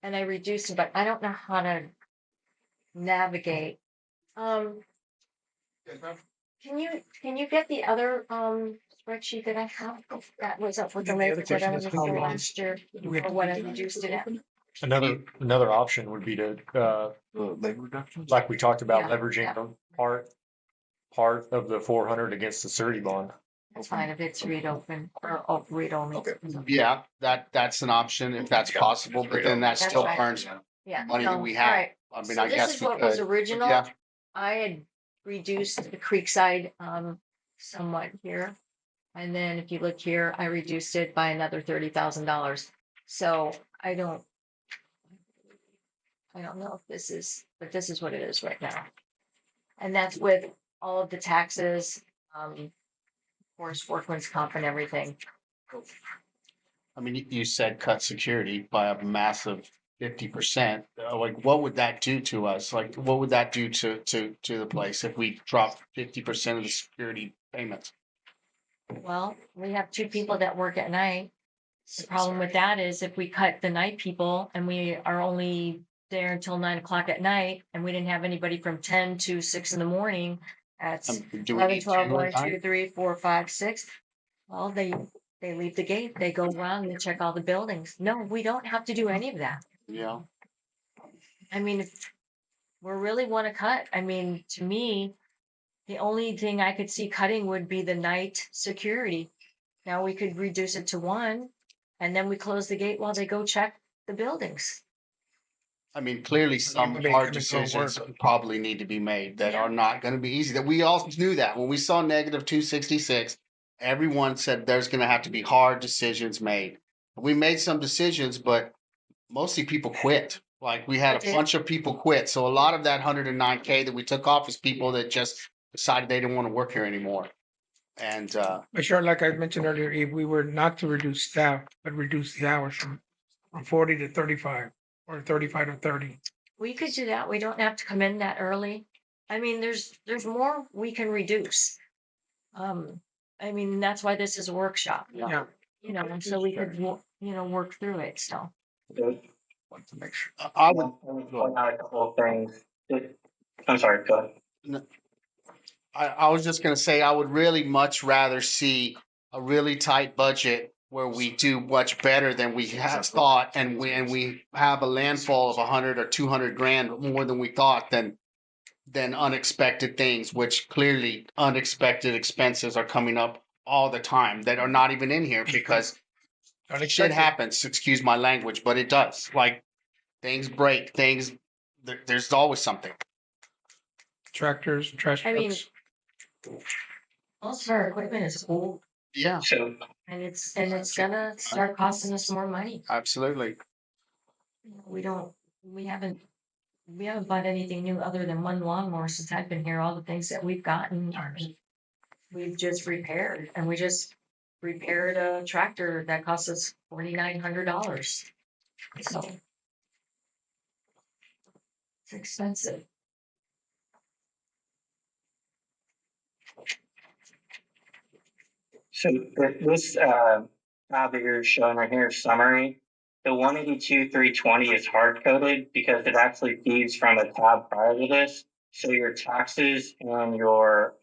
And I reduced it, but I don't know how to navigate. Can you get the other spreadsheet that I have that was up with the The other labor that I question was is how for long last year do we have or to what do I that? reduced it at? Another option would be to, Labor reduction? like we talked about, Yeah, leveraging yeah. part of the 400 against the surety bond. That's fine if it's read open or read only. Okay. Yeah, that's an option if that's possible, but then that That's still right. burns Yeah. money no, that we all have. right. I mean, So I this guess is we what was could. original. Yeah. I had reduced the Creekside somewhat here. And then if you look here, I reduced it by another $30,000. So I don't know if this is, but this is what it is right now. And that's with all of the taxes, of course, workman's comp and everything. I mean, you said cut security by a massive 50%. Like, what would that do to us? Like, what would that do to the place if we dropped 50% of the security payments? Well, we have two people that work at night. The problem with that is if we cut the night people and we are only there until 9 o'clock at night and we didn't have anybody from 10 to 6 in the morning, that's Do we 11, need 12, two 1, at night? 2, 3, 4, 5, 6. Well, they leave the gate, they go around and they check all the buildings. No, we don't have to do any of that. Yeah. I mean, if we really want to cut, I mean, to me, the only thing I could see cutting would be the night security. Now we could reduce it to one, and then we close the gate while they go check the buildings. I mean, clearly some They hard come and go decisions work. probably need to be made that Yeah. are not going to be easy. That we all knew that when we saw negative 266, everyone said there's going to have to be hard decisions made. We made some decisions, but mostly people quit. Like we had a Okay. bunch of people quit. So a lot of that 109K that we took off is people that just decided they didn't want to work here anymore. And But sure, like I mentioned earlier, if we were not to reduce staff, but reduce the hours from 40 to 35 or 35 to 30. We could do that. We don't have to come in that early. I mean, there's more we can reduce. I mean, that's why this is a workshop. Yeah. You know, and so we could, work through it, so. Want to make sure. I would Point out a couple of things. I'm sorry, go ahead. I was just going to say, I would really much rather see a really tight budget where we do much better than we have thought, and we have a landfall of 100 or 200 grand more than we thought, than unexpected things, which clearly unexpected expenses are coming up all the time that are not even in here because shit Unexpected. happens. Excuse my language, but it does. Like things break, there's always something. Tractors, trash I mean, trucks. most of our equipment is old, Yeah, So and it's gonna start costing us more money. absolutely. We haven't bought anything new other than one lawnmower since I've been here. All the things that we've gotten, we've just repaired, and we just repaired a tractor that cost us $4,900. So it's expensive. So this tab that you're showing right here, summary, the 182,320 is hard coded because it actually feeds from a tab prior to this. So your taxes and your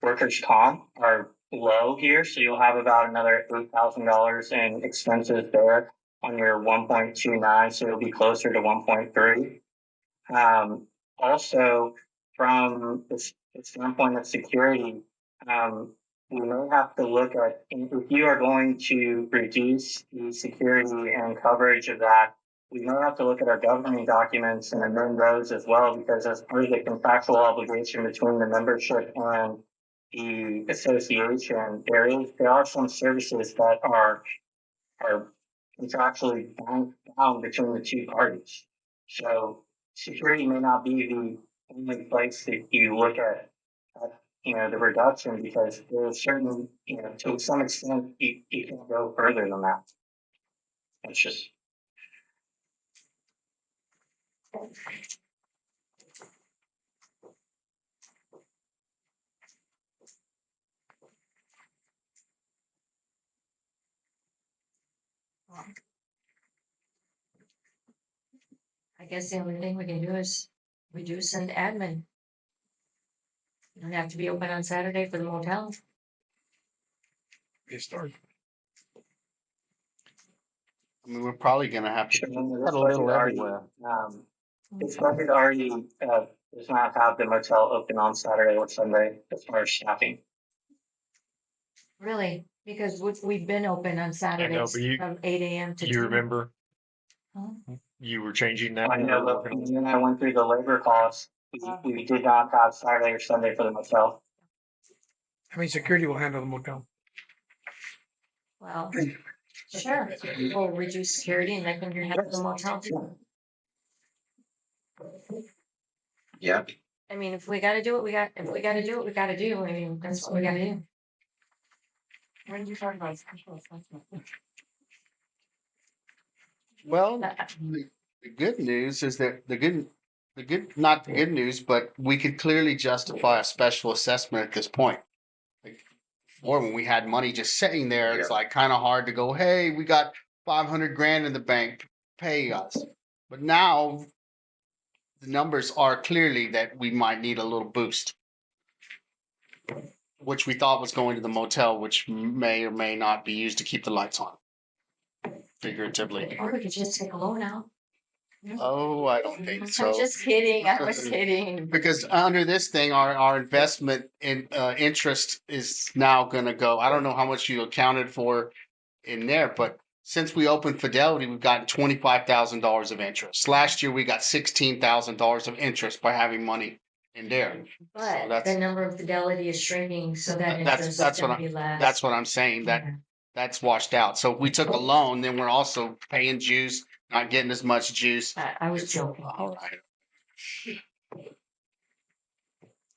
workers' comp are low here. So you'll have about another $8,000 in expenses there on your 1.29. So it'll be closer to 1.3. Also, from the standpoint of security, we may have to look at if you are going to reduce the security and coverage of that, we may have to look at our governing documents and amend those as well, because as part of the contractual obligation between the membership and the association, there are some services that are contractually bound between the two parties. So security may not be the only place that you look at the reduction, because there are certain, to some extent, you can go further than that. It's just. I guess the only thing we can do is reduce an admin. You don't have to be open on Saturday for the motel. They start. I mean, we're probably going to have to Sure, cut a little everywhere. This budget already does not have the motel open on Saturday or Sunday as far as staffing. Really, because we've been open on Saturdays but you- from 8 a.m. to You 2. remember Huh? you were changing that? I know, but when I went through the labor costs, we did not have Saturday or Sunday for the motel. I mean, security will handle the motel. Well, sure, we'll reduce security and they can have the motel too. Yeah. I mean, if we gotta do it, we gotta do it, we gotta do. I mean, that's what we gotta do. When did you talk about special assessment? Well, the good news is that not the good news, but we could clearly justify a special assessment at this point. Like, or when we had money just sitting there, it's Yeah. like kind of hard to go, hey, we got 500 grand in the bank, pay us. But now the numbers are clearly that we might need a little boost, which we thought was going to the motel, which may or may not be used to keep the lights on, figuratively. Or we could just take a loan out. Oh, I don't think I'm so. just kidding. I was kidding. Because under this thing, our investment in interest is now gonna go. I don't know how much you accounted for in there, but since we opened Fidelity, we've gotten $25,000 of interest. Last year, we got $16,000 of interest by having money in there. But that's- the number of Fidelity is shrinking, so that That's interest is that's what gonna be less. that's what I'm saying. Yeah. That's washed out. So if we took a loan, then we're also paying juice, not getting as much juice. I was joking. All right.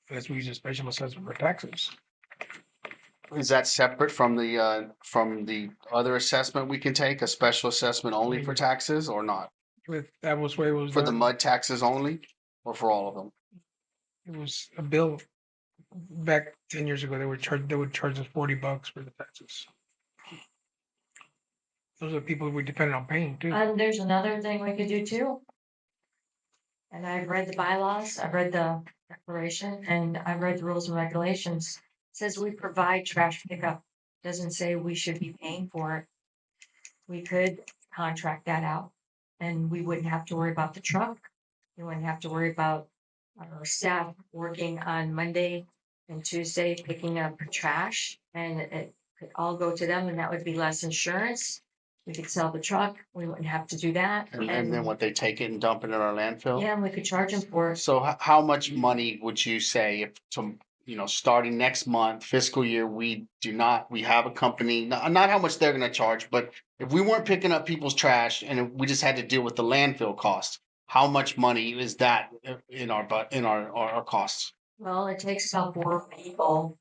Unless we use a special assessment for taxes. Is that separate from the other assessment we can take, a special assessment only for taxes or not? That was the way it was For the done. mud taxes only or for all of them? It was a bill back 10 years ago. They would charge us $40 for the taxes. Those are the people we depended on paying too. There's another thing we could do too. And I've read the bylaws, I've read the declaration, and I've read the rules and regulations. It says we provide trash pickup. Doesn't say we should be paying for it. We could contract that out and we wouldn't have to worry about the truck. We wouldn't have to worry about our staff working on Monday and Tuesday picking up trash, and it could all go to them, and that would be less insurance. We could sell the truck, we wouldn't have to do that. And then what, they take it and dump it in our landfill? Yeah, and we could charge them for it. So how much money would you say if starting next month, fiscal year, we have a company, not how much they're gonna charge, but if we weren't picking up people's trash and we just had to deal with the landfill cost, how much money is that in our costs? Well, it takes about 4 people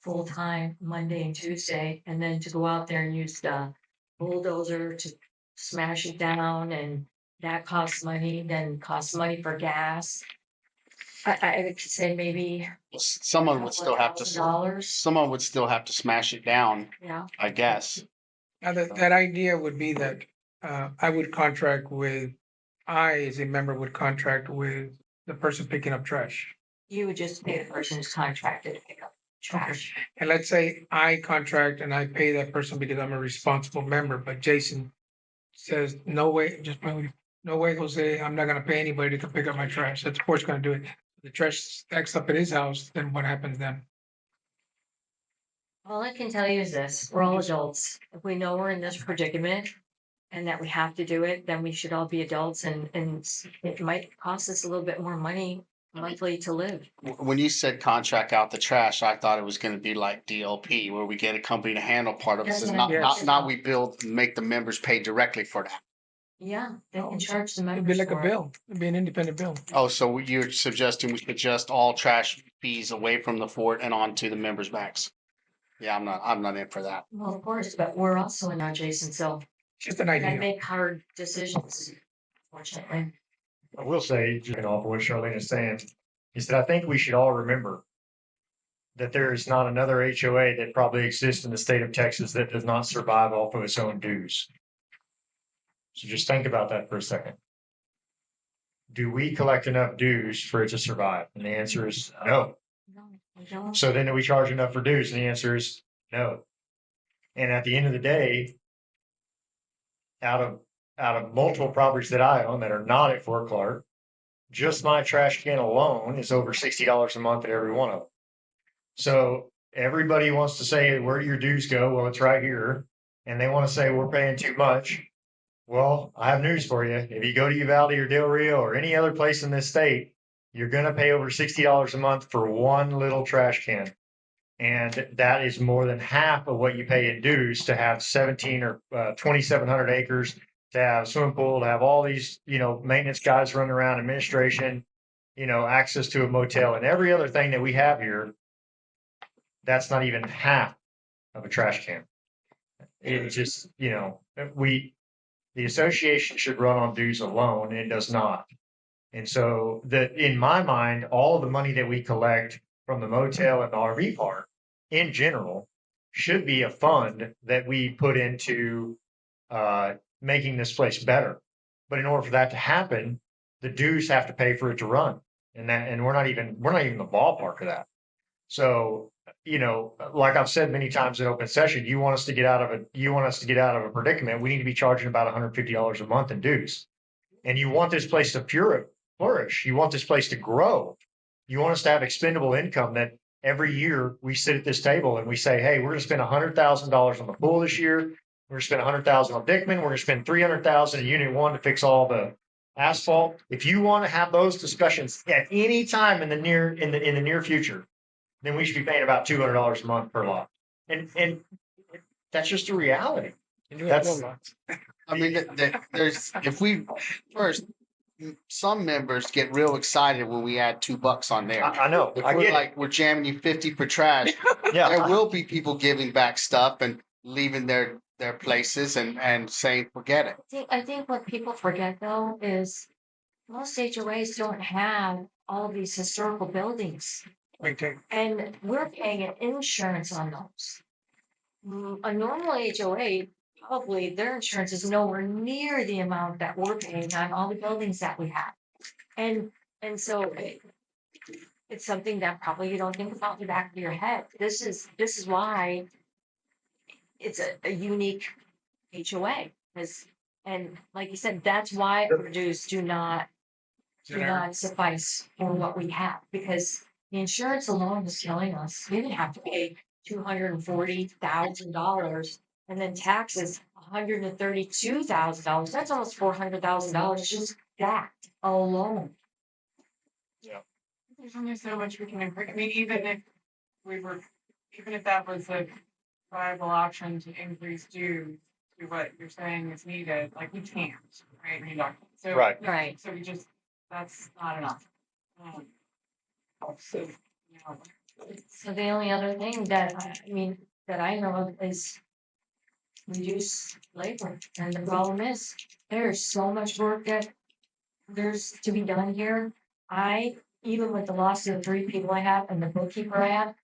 full-time Monday and Tuesday, and then to go out there and use the bulldozer to smash it down, and that costs money, then costs money for gas. I would say maybe Someone would still have to, $2,000. someone would still have to smash it down, Yeah, I guess. Now that idea would be that I would contract with, I as a member would contract with the person picking up trash. you would just pay the person who's contracted to pick up trash. And let's say I contract and I pay that person because I'm a responsible member, but Jason says, no way, no way, Jose, I'm not gonna pay anybody to pick up my trash. That's of course gonna do it. The trash stacks up at his house, then what happens then? All I can tell you is this, we're all adults. If we know we're in this predicament and that we have to do it, then we should all be adults, and it might cost us a little bit more money monthly to live. When you said contract out the trash, I thought it was gonna be like DLP, where we get a company to handle part of it. That's So what I'm saying. not we build and make the members pay directly for that. Yeah, they can charge the It'd members be like a for it. bill, it'd be an independent bill. Oh, so you're suggesting we could adjust all trash fees away from the fort and onto the members' backs? Yeah, I'm not in for that. Well, of course, but we're also in our Jason, so Just an I idea. make hard decisions, fortunately. I will say, just off what Charlene is saying, is that I think we should all remember that there is not another HOA that probably exists in the state of Texas that does not survive off of its own dues. So just think about that for a second. Do we collect enough dues for it to survive? And the answer is no. No, we don't. So then do we charge enough for dues? And the answer is no. And at the end of the day, out of multiple properties that I own that are not at Fort Clark, just my trash can alone is over $60 a month at every one of them. So everybody wants to say, where do your dues go? Well, it's right here. And they want to say we're paying too much. Well, I have news for you. If you go to Uvalde or Del Rio or any other place in this state, you're going to pay over $60 a month for one little trash can. And that is more than half of what you pay in dues to have 17 or 2,700 acres, to have swimming pool, to have all these, maintenance guys running around, administration, access to a motel and every other thing that we have here. That's not even half of a trash can. It's just, the association should run on dues alone. It does not. And so that in my mind, all of the money that we collect from the motel and the RV park in general should be a fund that we put into making this place better. But in order for that to happen, the dues have to pay for it to run. And we're not even the ballpark of that. So, like I've said many times in open session, you want us to get out of a predicament, we need to be charging about $150 a month in dues. And you want this place to flourish. You want this place to grow. You want us to have expendable income that every year we sit at this table and we say, hey, we're going to spend $100,000 on the pool this year. We're going to spend $100,000 on Dickman. We're going to spend $300,000 in Unit 1 to fix all the asphalt. If you want to have those discussions at any time in the near future, then we should be paying about $200 a month per lot. And that's just a reality. And you have That's- lots. I mean, there's, if we, first, some members get real excited when we add $2 on there. I know. If I we're get like, we're jamming you 50 for trash, it. Yeah. there will be people giving back stuff and leaving their places and saying, forget it. I think what people forget though is most HOAs don't have all of these historical buildings. Maintain. And we're paying an insurance on those. A normal HOA, probably their insurance is nowhere near the amount that we're paying on all the buildings that we have. And so it's something that probably you don't think about in the back of your head. This is why it's a unique HOA. And like you said, that's why our dues do not suffice for what we have, because the insurance alone is killing us. We didn't have to pay $240,000, and then taxes $132,000. That's almost $400,000 just that alone. There's only so much we can improve. I mean, even if that was a viable option to increase dues to what you're saying is needed, like we can't, right? I mean, so, Right. Right. So that's not enough. So, you know, So the only other thing that I know of is reduce labor. And the problem is there's so much work that there's to be done here. Even with the loss of the 3 people I have and the bookkeeper I have,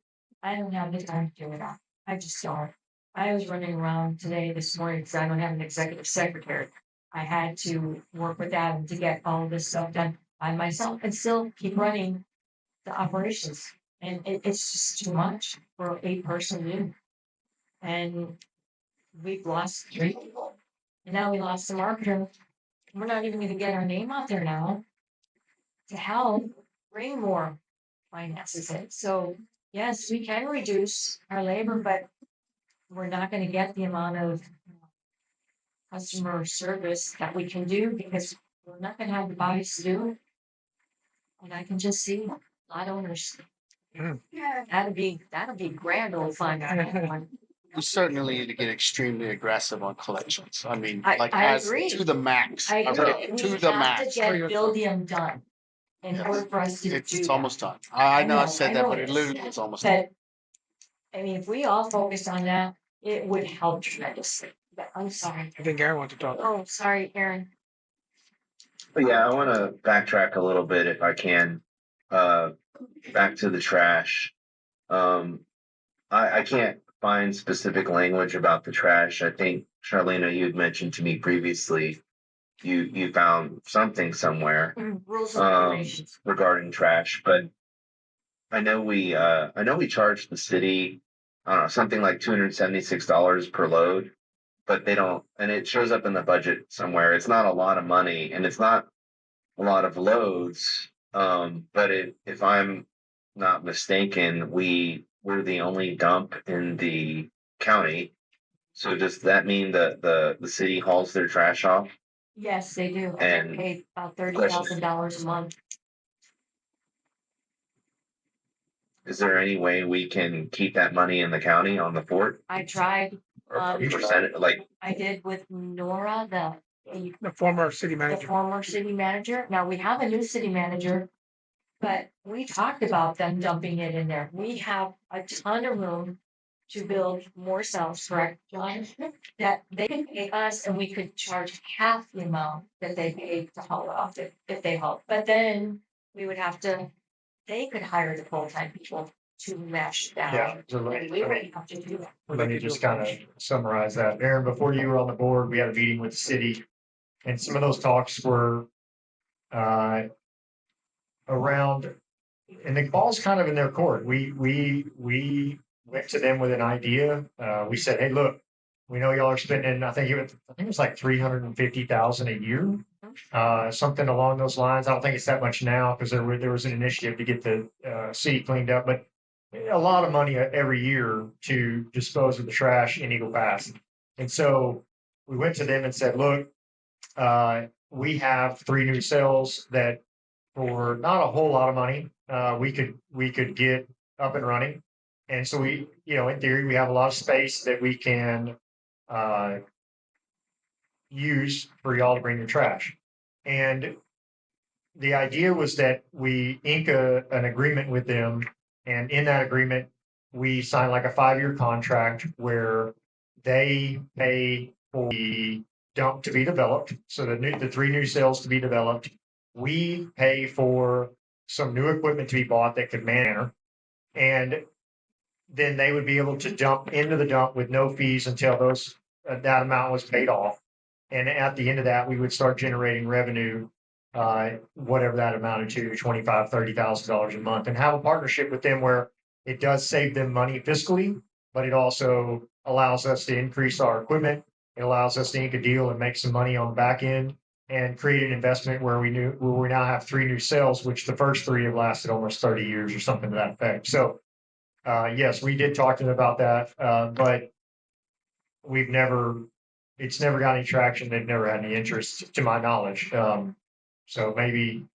I don't have the time to do it all. I just don't. I was running around this morning because I don't have an executive secretary. I had to work with Adam to get all of this stuff done by myself and still keep running the operations. And it's just too much for a person to do. And we've lost 3 people. And now we lost the marketer. We're not even going to get our name out there now to help bring more finances in. So yes, we can reduce our labor, but we're not going to get the amount of customer service that we can do because we're not going to have the bodies to do it. And I can just see lot owners. yeah, That'd be grand old fun. We certainly need to get extremely aggressive on collections. I mean, I as agree. to the max. I agree. Okay, We to have the to max. get Buildium done in Yes. order for us to do It's that. almost done. I know I said that, know but it it is. literally is almost done. But I mean, if we all focus on that, it would help tremendously. But I'm sorry. I think Aaron wants to talk. Oh, sorry, Aaron. But yeah, I want to backtrack a little bit if I can. Back to the trash. I can't find specific language about the trash. I think Charlena, you had mentioned to me previously, you found something somewhere Rules and regulations. regarding trash, but I know we charge the city something like $276 per load, but they don't, and it shows up in the budget somewhere. It's not a lot of money, and it's not a lot of loads. But if I'm not mistaken, we're the only dump in the county. So does that mean that the city hauls their trash off? Yes, they do. And- They pay about $30,000 a month. Is there any way we can keep that money in the county on the fort? I tried. Or percent, like, I did with Nora, the The former city the manager. former city manager. Now we have a new city manager, but we talked about them dumping it in there. We have a ton of room to build more cells, correct, John? That they could pay us and we could charge half the amount that they paid to haul off if they haul. But then we would have to, they could hire the full-time people to mesh Yeah. down. So And we would have to do that. let me just kind of summarize that. Aaron, before you were on the board, we had a meeting with the city. And some of those talks were around, and the ball's kind of in their court. We went to them with an idea. We said, hey, look, we know y'all are spending, I think it was like $350,000 a year something along those lines. I don't think it's that much now because there was an initiative to get the city cleaned up, but a lot of money every year to dispose of the trash in Eagle Pass. And so we went to them and said, look, we have 3 new cells that for not a whole lot of money, we could get up and running. And so we, in theory, we have a lot of space that we can use for y'all to bring your trash. And the idea was that we ink an agreement with them, and in that agreement, we sign like a 5-year contract where they pay for the dump to be developed. So the 3 new cells to be developed. We pay for some new equipment to be bought that could man, and then they would be able to dump into the dump with no fees until that amount was paid off. And at the end of that, we would start generating revenue, whatever that amounted to, $25,000, $30,000 a month, and have a partnership with them where it does save them money fiscally, but it also allows us to increase our equipment. It allows us to ink a deal and make some money on the back end and create an investment where we now have 3 new cells, which the first 3 have lasted almost 30 years or something to that effect. So, yes, we did talk to them about that, but it's never got any traction. They've never had any interest, to my knowledge. So maybe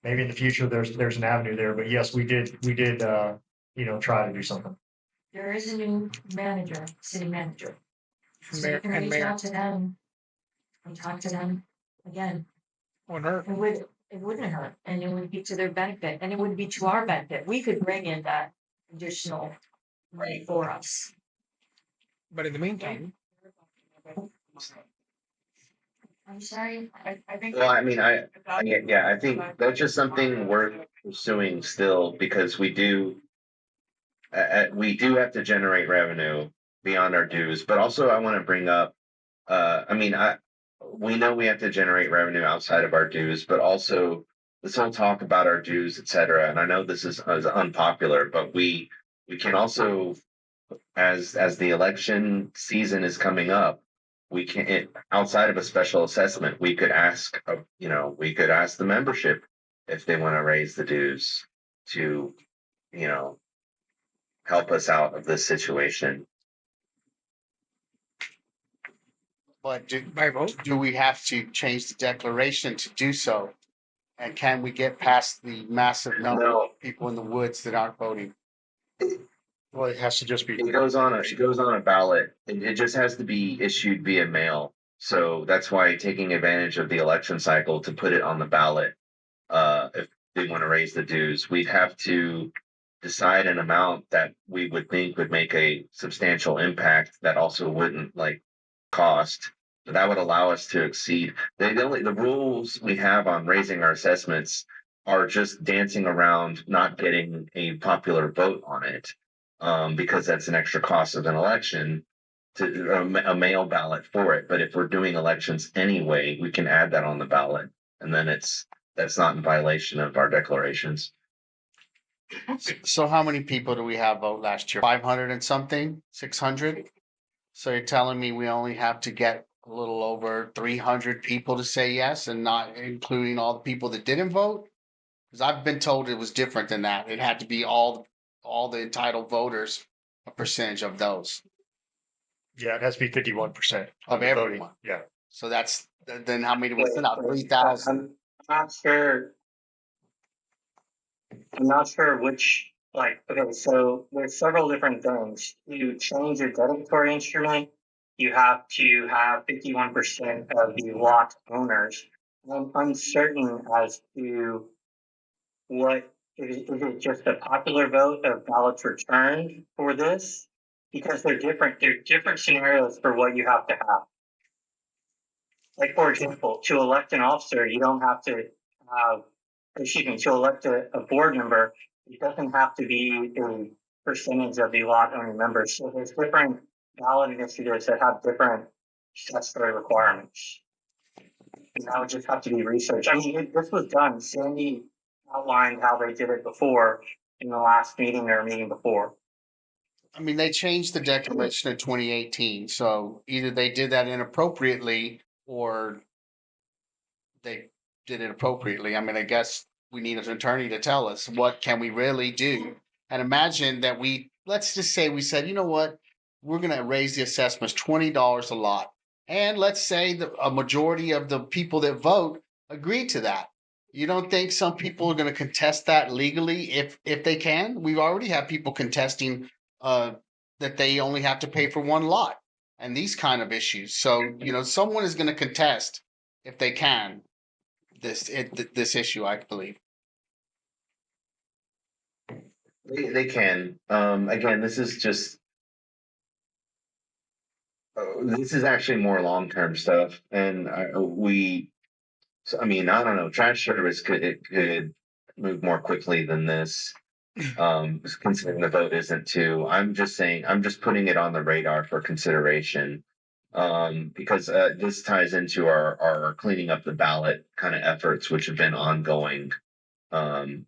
in the future there's an avenue there. But yes, we did try to do something. There is a new manager, city manager. So you can And reach mayor, out to them and talk to them again. on her, It wouldn't hurt, and it would be to their benefit, and it would be to our benefit. We could bring in that additional money for us. but in the meantime, I'm sorry. I think. Well, I mean, I think that's just something worth pursuing still because we do have to generate revenue beyond our dues, but also I want to bring up, we know we have to generate revenue outside of our dues, but also this whole talk about our dues, et cetera. And I know this is unpopular, but we can also, as the election season is coming up, we can, outside of a special assessment, we could ask, the membership if they want to raise the dues to, help us out of this situation. But by vote, do we have to change the declaration to do so? And can we get past the massive number No. of people in the woods that aren't voting? Well, it has to just be. It goes on a ballot. It just has to be issued via mail. So that's why taking advantage of the election cycle to put it on the ballot, if they want to raise the dues, we'd have to decide an amount that we would think would make a substantial impact that also wouldn't cost. So that would allow us to exceed the rules we have on raising our assessments are just dancing around not getting a popular vote on it. Because that's an extra cost of an election to a mail ballot for it. But if we're doing elections anyway, we can add that on the ballot, and then that's not in violation of our declarations. So how many people do we have vote last year? 500 and something, 600? So you're telling me we only have to get a little over 300 people to say yes, and not including all the people that didn't vote? Because I've been told it was different than that. It had to be all the entitled voters, a percentage of those. Yeah, it has to be 51% Of the voting. everyone. Yeah. So that's then how many was sent out? 3,000. I'm not sure which, okay, so there's several different things. You change your dedicatory instrument, you have to have 51% of the lot owners. I'm uncertain as to what, is it just a popular vote of ballots returned for this? Because they're different scenarios for what you have to have. Like, for example, to elect an officer, you don't have to have, to elect a board member, it doesn't have to be a percentage of the lot owning members. So there's different ballot initiatives that have different statutory requirements. And that would just have to be researched. I mean, this was done. Sandy outlined how they did it before in the last meeting or meeting before. I mean, they changed the declaration in 2018. So either they did that inappropriately or they did it appropriately. I mean, I guess we need an attorney to tell us what can we really do. And imagine that let's just say we said, you know what, we're going to raise the assessments $20 a lot. And let's say that a majority of the people that vote agree to that. You don't think some people are going to contest that legally if they can? We've already had people contesting that they only have to pay for one lot and these kind of issues. So, someone is going to contest if they can this issue, I believe. They can. Again, this is actually more long-term stuff, and I mean, I don't know, trash service could move more quickly than this. Considering the vote isn't too, I'm just saying, I'm just putting it on the radar for consideration. Because this ties into our cleaning up the ballot kind of efforts, which have been ongoing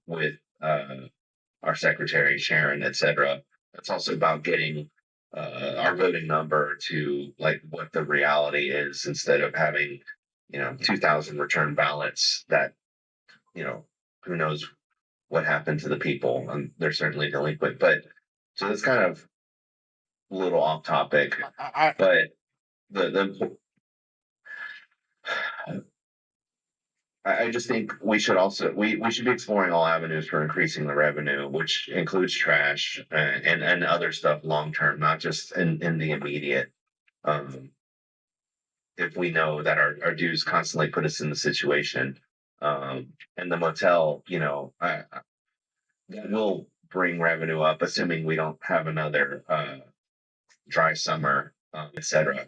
with our secretary Sharon, et cetera. It's also about getting our voting number to like what the reality is, instead of having 2,000 return ballots that who knows what happened to the people, and they're certainly delinquent. But so it's kind of a little off topic, but the I just think we should also we should be exploring all avenues for increasing the revenue, which includes trash and other stuff long term, not just in the immediate. Um, if we know that our dues constantly put us in the situation, and the motel, that will bring revenue up, assuming we don't have another dry summer, etc.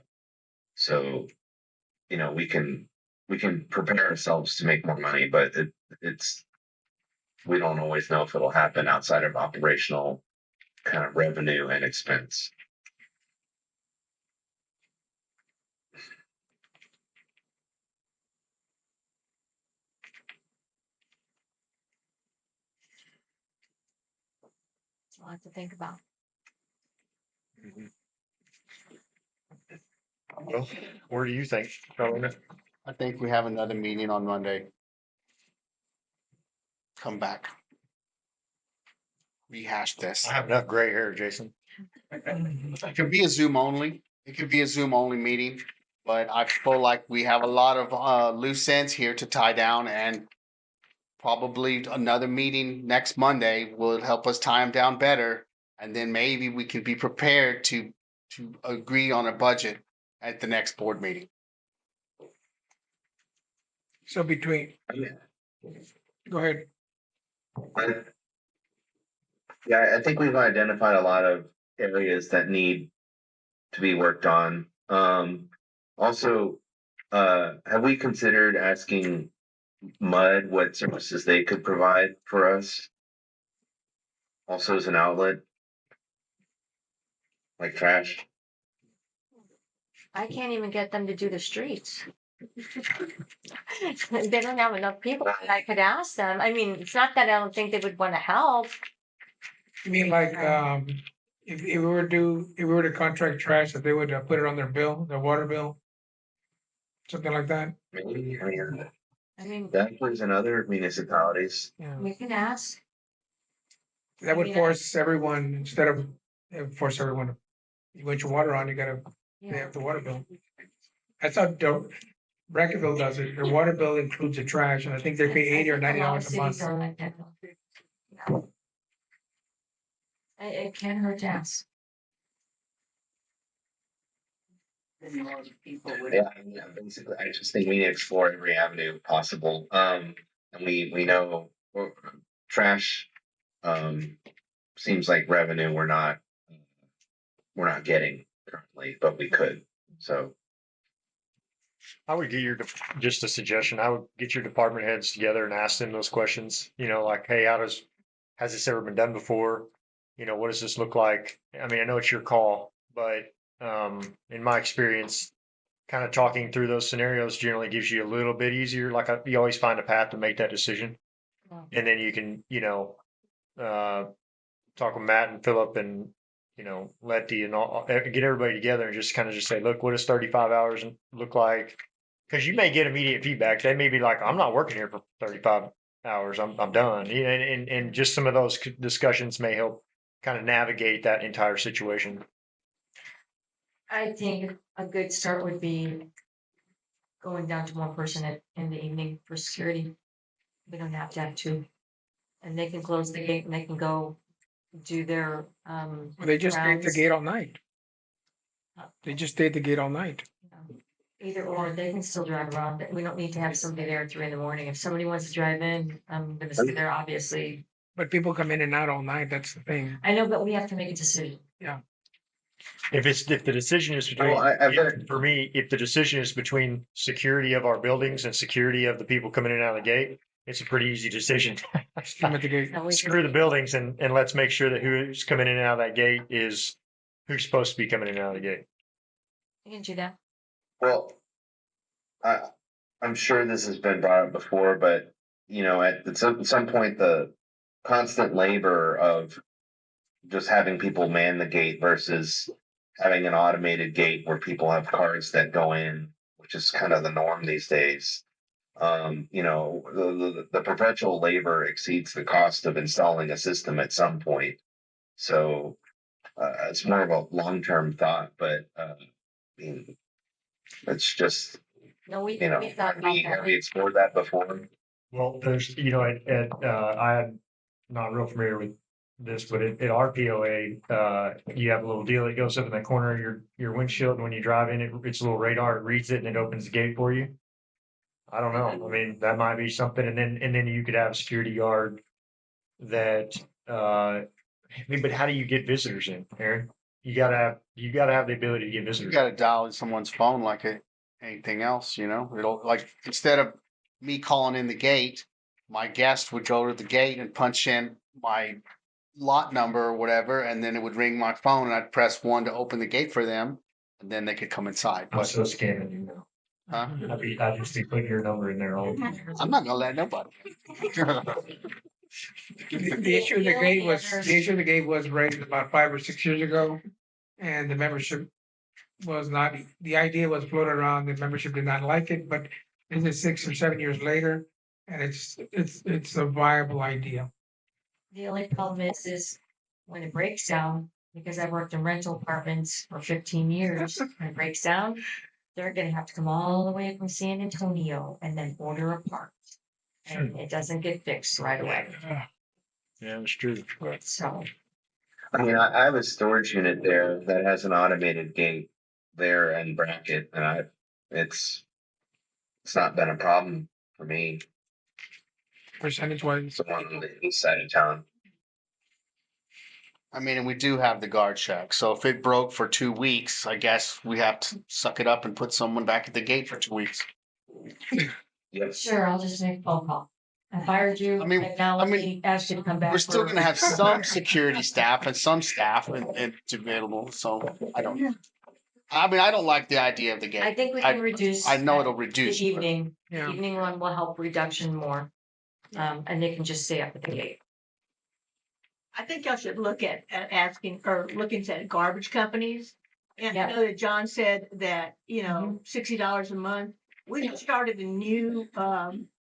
So, we can prepare ourselves to make more money, but it's we don't always know if it'll happen outside of operational kind of revenue and expense. It's a lot to think about. Well, where do you think? Carolina? I think we have another meeting on Monday. Come back. Rehash this. I have enough gray hair, Jason. It could be a Zoom only. It could be a Zoom only meeting, but I feel like we have a lot of loose ends here to tie down, and probably another meeting next Monday will help us tie them down better, and then maybe we can be prepared to agree on a budget at the next board meeting. So between, go ahead. Yeah, I think we've identified a lot of areas that need to be worked on. Also, have we considered asking MUD what services they could provide for us? Also as an outlet, like trash. I can't even get them to do the streets. They don't have enough people. I could ask them. I mean, it's not that I don't think they would want to help. You mean like, if we were to contract trash, that they would put it on their bill, their water bill? Something like that? Maybe, I mean, that includes in other municipalities. Yeah. we can ask. That would force everyone, instead of, force everyone to, you want your water on, you gotta pay Yeah. up the water bill. That's how Brackettville does it. Their water bill includes the trash, and I think they pay $80 or $90 a month. It can hurt to ask. Yeah, basically, I just think we need to explore every avenue possible. And we know trash, seems like revenue we're not getting currently, but we could. So I would get just a suggestion. I would get your department heads together and ask them those questions. Like, hey, has this ever been done before? What does this look like? I mean, I know it's your call, but in my experience, kind of talking through those scenarios generally gives you a little bit easier. Like you always find a path to make that decision, and then you can, talk with Matt and Philip and Letty and all, get everybody together and just say, look, what does 35 hours look like? Because you may get immediate feedback. They may be like, I'm not working here for 35 hours. I'm done. You know, and just some of those discussions may help kind of navigate that entire situation. I think a good start would be going down to one person in the evening for security. We don't have to have two. And they can close the gate and they can go do their, Well, they just stayed at the rounds. gate all night. They just stayed at the gate all night. Either or, they can still drive around. We don't need to have somebody there at 3 a.m. If somebody wants to drive in, I'm gonna stay there, obviously. But people come in and out all night. That's the thing. I know, but we have to make a decision. If the decision is between, Well, I've got for me, if the decision is between security of our buildings and security of the people coming in and out of the gate, it's a pretty easy decision. Come at the gate. Now we Screw the buildings and let's make sure that who's coming in and out of that gate is who's supposed to be coming in and out of the gate. can do that. Well, I'm sure this has been brought up before, but you know, at some point, the constant labor of just having people man the gate versus having an automated gate where people have cards that go in, which is kind of the norm these days. You know, the perpetual labor exceeds the cost of installing a system at some point. So it's more of a long-term thought, but I mean, it's just, No, we you know, thought about have that. we explored that before? Well, there's, you know, I'm not real familiar with this, but at our POA, you have a little deal that goes up in the corner of your windshield. And when you drive in, it's a little radar, it reads it and it opens the gate for you. I don't know. I mean, that might be something. And then you could have a security guard that, I mean, but how do you get visitors in, Aaron? You gotta have the ability to get You visitors. got to dial in someone's phone like anything else, you know. It'll like instead of me calling in the gate, my guest would go to the gate and punch in my lot number or whatever, and then it would ring my phone, and I'd press 1 to open the gate for them, and then they could come inside. I'm But still scamming you now. huh? I'd just be putting your number in there all the time. I'm not gonna let nobody. The issue of the gate was raised about 5 or 6 years ago. And the membership was not, the idea was floated around, the membership did not like it, but this is 6 or 7 years later. And it's a viable idea. The only problem is when it breaks down, because I've worked in rental apartments for 15 years, when it breaks down, they're gonna have to come all the way from San Antonio and then order a part. And it doesn't get fixed right away. Yeah, it's true. So, I mean, I have a storage unit there that has an automated gate there and bracket, and it's not been a problem for me. Percentage wise. It's the one on the east side of town. I mean, and we do have the guard check. So if it broke for 2 weeks, I guess we have to suck it up and put someone back at the gate for 2 weeks. Yes. sure, I'll just make a phone call. I fired you, I mean- and now I let mean, me ask you to come back. We're still for- gonna have some security staff and some staff and it's available, so I mean, I don't like the idea of the I gate. think we can reduce. I know it'll the reduce. but- evening, Yeah. evening one will help reduction more. And they can just stay up at the gate. I think y'all should look at asking or looking at garbage companies. And Yeah. I know that John said that, you know, $60 a month. We just started a new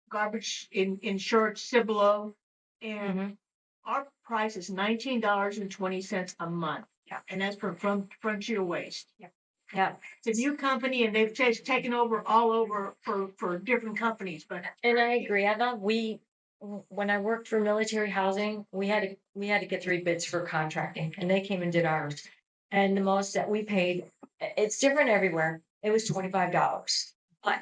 garbage insurance Cibolo, and our price is $19.20 a month. Yeah. And that's from Frontier Waste. Yeah, It's a new company and they've taken over all over for different companies, but and I agree. I thought when I worked for military housing, we had to get 3 bids for contracting, and they came and did ours. And the most that we paid, it's different everywhere. It was $25, but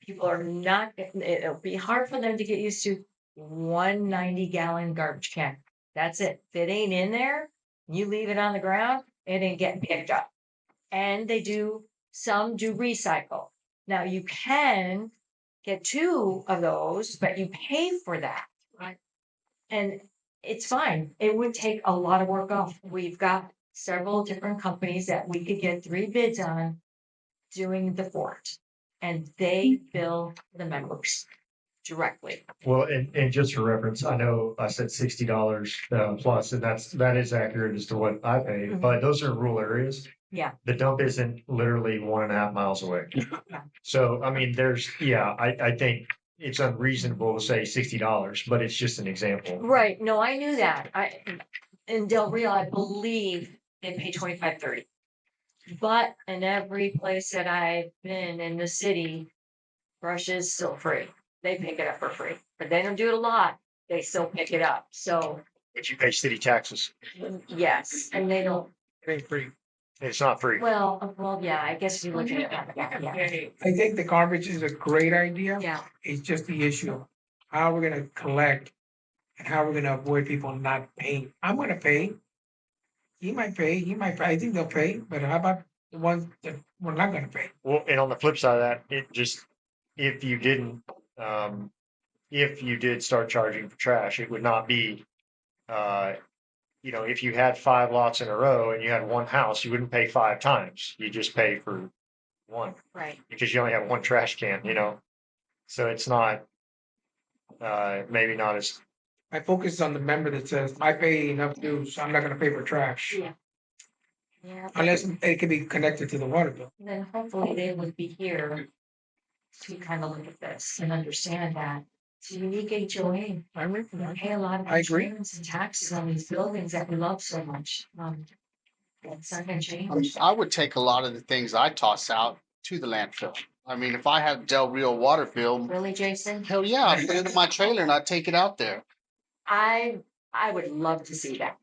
people are not. It'll be hard for them to get used to 190-gallon garbage can. That's it. If it ain't in there, you leave it on the ground, it ain't getting picked up. And some do recycle. Now you can get 2 of those, but you pay for that. Right. And it's fine. It would take a lot of work off. We've got several different companies that we could get 3 bids on doing the fort. And they bill the members directly. Well, and just for reference, I know I said $60 plus, and that is accurate as to what I pay, but those are rural areas. Yeah. The dump isn't literally 1.5 miles away. So, I mean, I think it's unreasonable to say $60, but it's just an example. Right, no, I knew that. In Del Rio, I believe they pay 25-30. But in every place that I've been in the city, brush is still free. They pick it up for free, but they don't do it a lot. They still pick it up. So But you pay city taxes. yes, and they don't, Ain't free. It's not free. well, yeah, I guess you look at it that way, yeah. I think the garbage is a great idea. Yeah, It's just the issue of how we're gonna collect and how we're gonna avoid people not paying. I'm gonna pay. He might pay, I think they'll pay, but how about the ones that we're not gonna pay? Well, and on the flip side of that, if you didn't, if you did start charging for trash, it would not be, if you had 5 lots in a row and you had one house, you wouldn't pay 5 times. You just pay for one right. because you only have one trash can, So it's not, maybe not as, I focus on the member that says, I pay enough dues, so I'm not gonna pay for trash. Yeah. Yeah, Unless it can be connected to the water bill. then hopefully they would be here to kind of look at this and understand that it's a unique HOA. I agree. We pay a lot of I agree. insurance and taxes on these buildings that we love so much. It's not gonna change. I would take a lot of the things I toss out to the landfill. I mean, if I had Del Rio water bill, Really, Jason? hell yeah, I'd put it in my trailer and I'd take it out there. I would love to see that.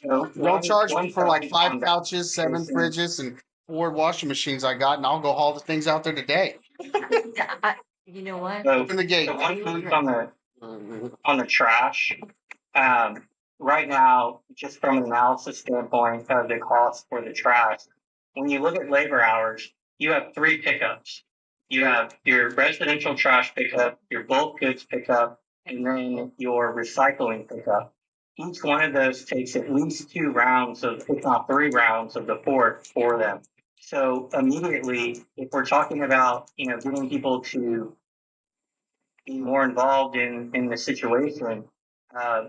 They'll charge me for like 5 couches, 7 fridges, and 4 washing machines I got, and I'll go haul the things out there today. You know what? So, Open the gate. the one thing on the trash, right now, just from an analysis standpoint of the cost for the trash, when you look at labor hours, you have 3 pickups. You have your residential trash pickup, your bulk goods pickup, and then your recycling pickup. Each one of those takes at least 2 rounds of, if not 3 rounds of the port for them. So immediately, if we're talking about, getting people to be more involved in the situation,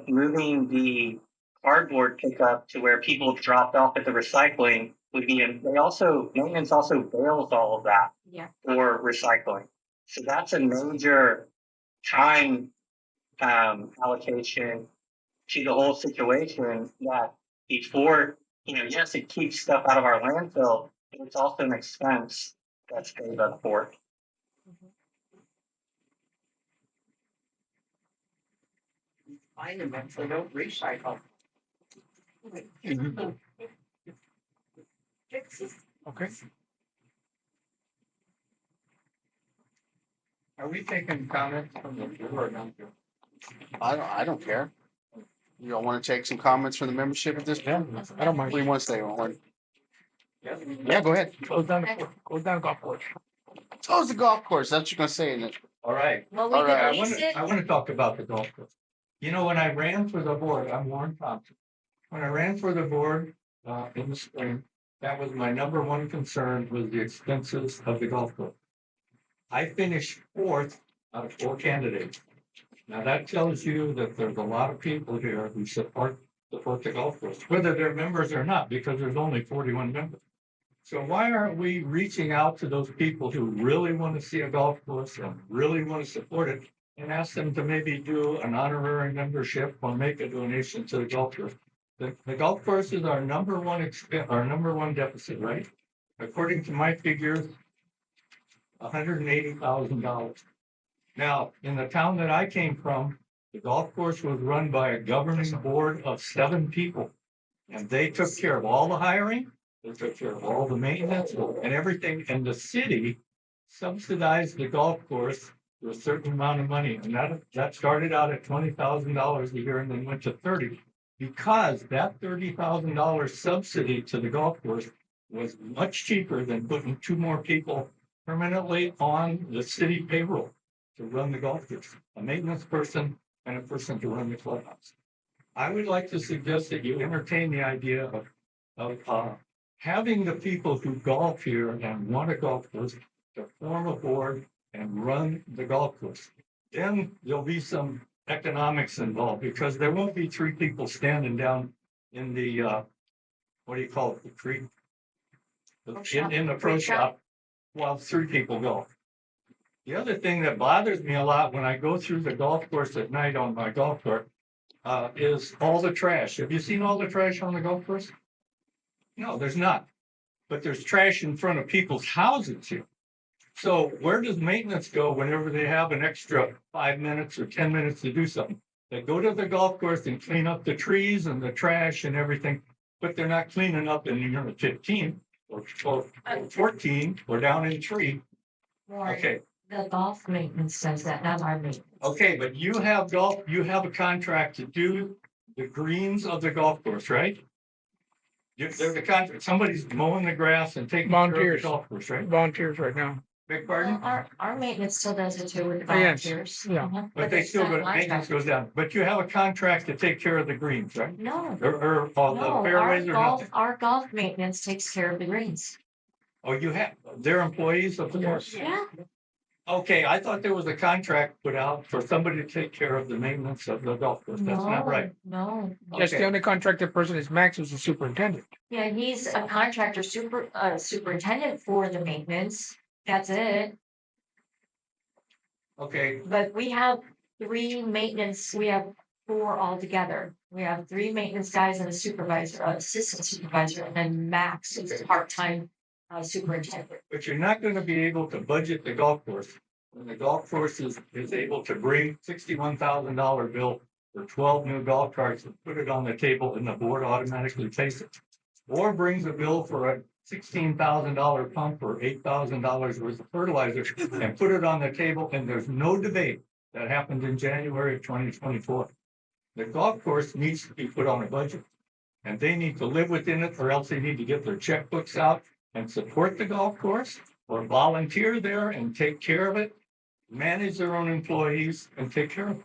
moving the cardboard pickup to where people dropped off at the recycling would be, maintenance also bails all of that Yeah. for recycling. So that's a major time allocation to the whole situation that before, yes, it keeps stuff out of our landfill, but it's also an expense that's paid by the port. Find them, if they don't recycle. Okay. Are we taking comments from the floor or not? I don't care. You all want to take some comments from the membership at this point? I don't What do mind. you want to say? Yeah, go ahead. Goes down golf course. So it's the golf course. That's what you're gonna say, isn't it? All right, Well, we All right. could lease it. I want to talk about the golf course. When I ran for the board, I'm Warren Thompson. When I ran for the board in the spring, that was my number one concern was the expenses of the golf course. I finished 4th out of 4 candidates. Now that tells you that there's a lot of people here who support the golf course, whether they're members or not, because there's only 41 members. So why aren't we reaching out to those people who really want to see a golf course and really want to support it and ask them to maybe do an honorary membership or make a donation to the golf course? The golf course is our number one deficit, right? According to my figures, $180,000. Now, in the town that I came from, the golf course was run by a governing board of 7 people. And they took care of all the hiring, they took care of all the maintenance and everything. And the city subsidized the golf course to a certain amount of money. And that started out at $20,000 a year and then went to 30. Because that $30,000 subsidy to the golf course was much cheaper than putting 2 more people permanently on the city payroll to run the golf course, a maintenance person and a person to run the clubhouse. I would like to suggest that you entertain the idea of having the people who golf here and want a golf course to form a board and run the golf course. Then there'll be some economics involved because there won't be 3 people standing down in the what do you call it, the creek? in the pro Pro shop. shop while 3 people go. The other thing that bothers me a lot when I go through the golf course at night on my golf cart is all the trash. Have you seen all the trash on the golf course? No, there's not. But there's trash in front of people's houses here. So where does maintenance go whenever they have an extra 5 minutes or 10 minutes to do something? They go to the golf course and clean up the trees and the trash and everything, but they're not cleaning up in unit 15 or 14 or down in 3. Warren, Okay, the golf maintenance does that, not our maintenance. okay, but you have a contract to do the greens of the golf course, right? There's a contract, somebody's mowing the grass and taking care of the Volunteers. golf course, right? Volunteers right now. Beg Well, pardon? our maintenance still does it too with the Oh, yes, volunteers. yeah. Uh-huh. But they it's still not go, my maintenance job. goes down, but you have a contract to take care of the greens, right? No, Or all the no, fairways or nothing? our golf maintenance takes care of the greens. Oh, you have, they're employees of the course? Yeah, Okay, I thought there was a contract put out for somebody to take care of the maintenance of the golf course. That's not right. No, Yes, the Okay. only contracted person is Max, who's the superintendent. yeah, he's a contractor superintendent for the maintenance. That's it. Okay, But we have 4 altogether. We have 3 maintenance guys and a supervisor, assistant supervisor, and then Max is a part-time superintendent. but you're not gonna be able to budget the golf course. When the golf course is able to bring $61,000 bill for 12 new golf carts and put it on the table and the board automatically pays it. Or brings a bill for a $16,000 pump or $8,000 worth of fertilizer and put it on the table, and there's no debate. That happened in January of 2024. The golf course needs to be put on a budget. And they need to live within it, or else they need to get their checkbooks out and support the golf course, or volunteer there and take care of it, manage their own employees and take care of it.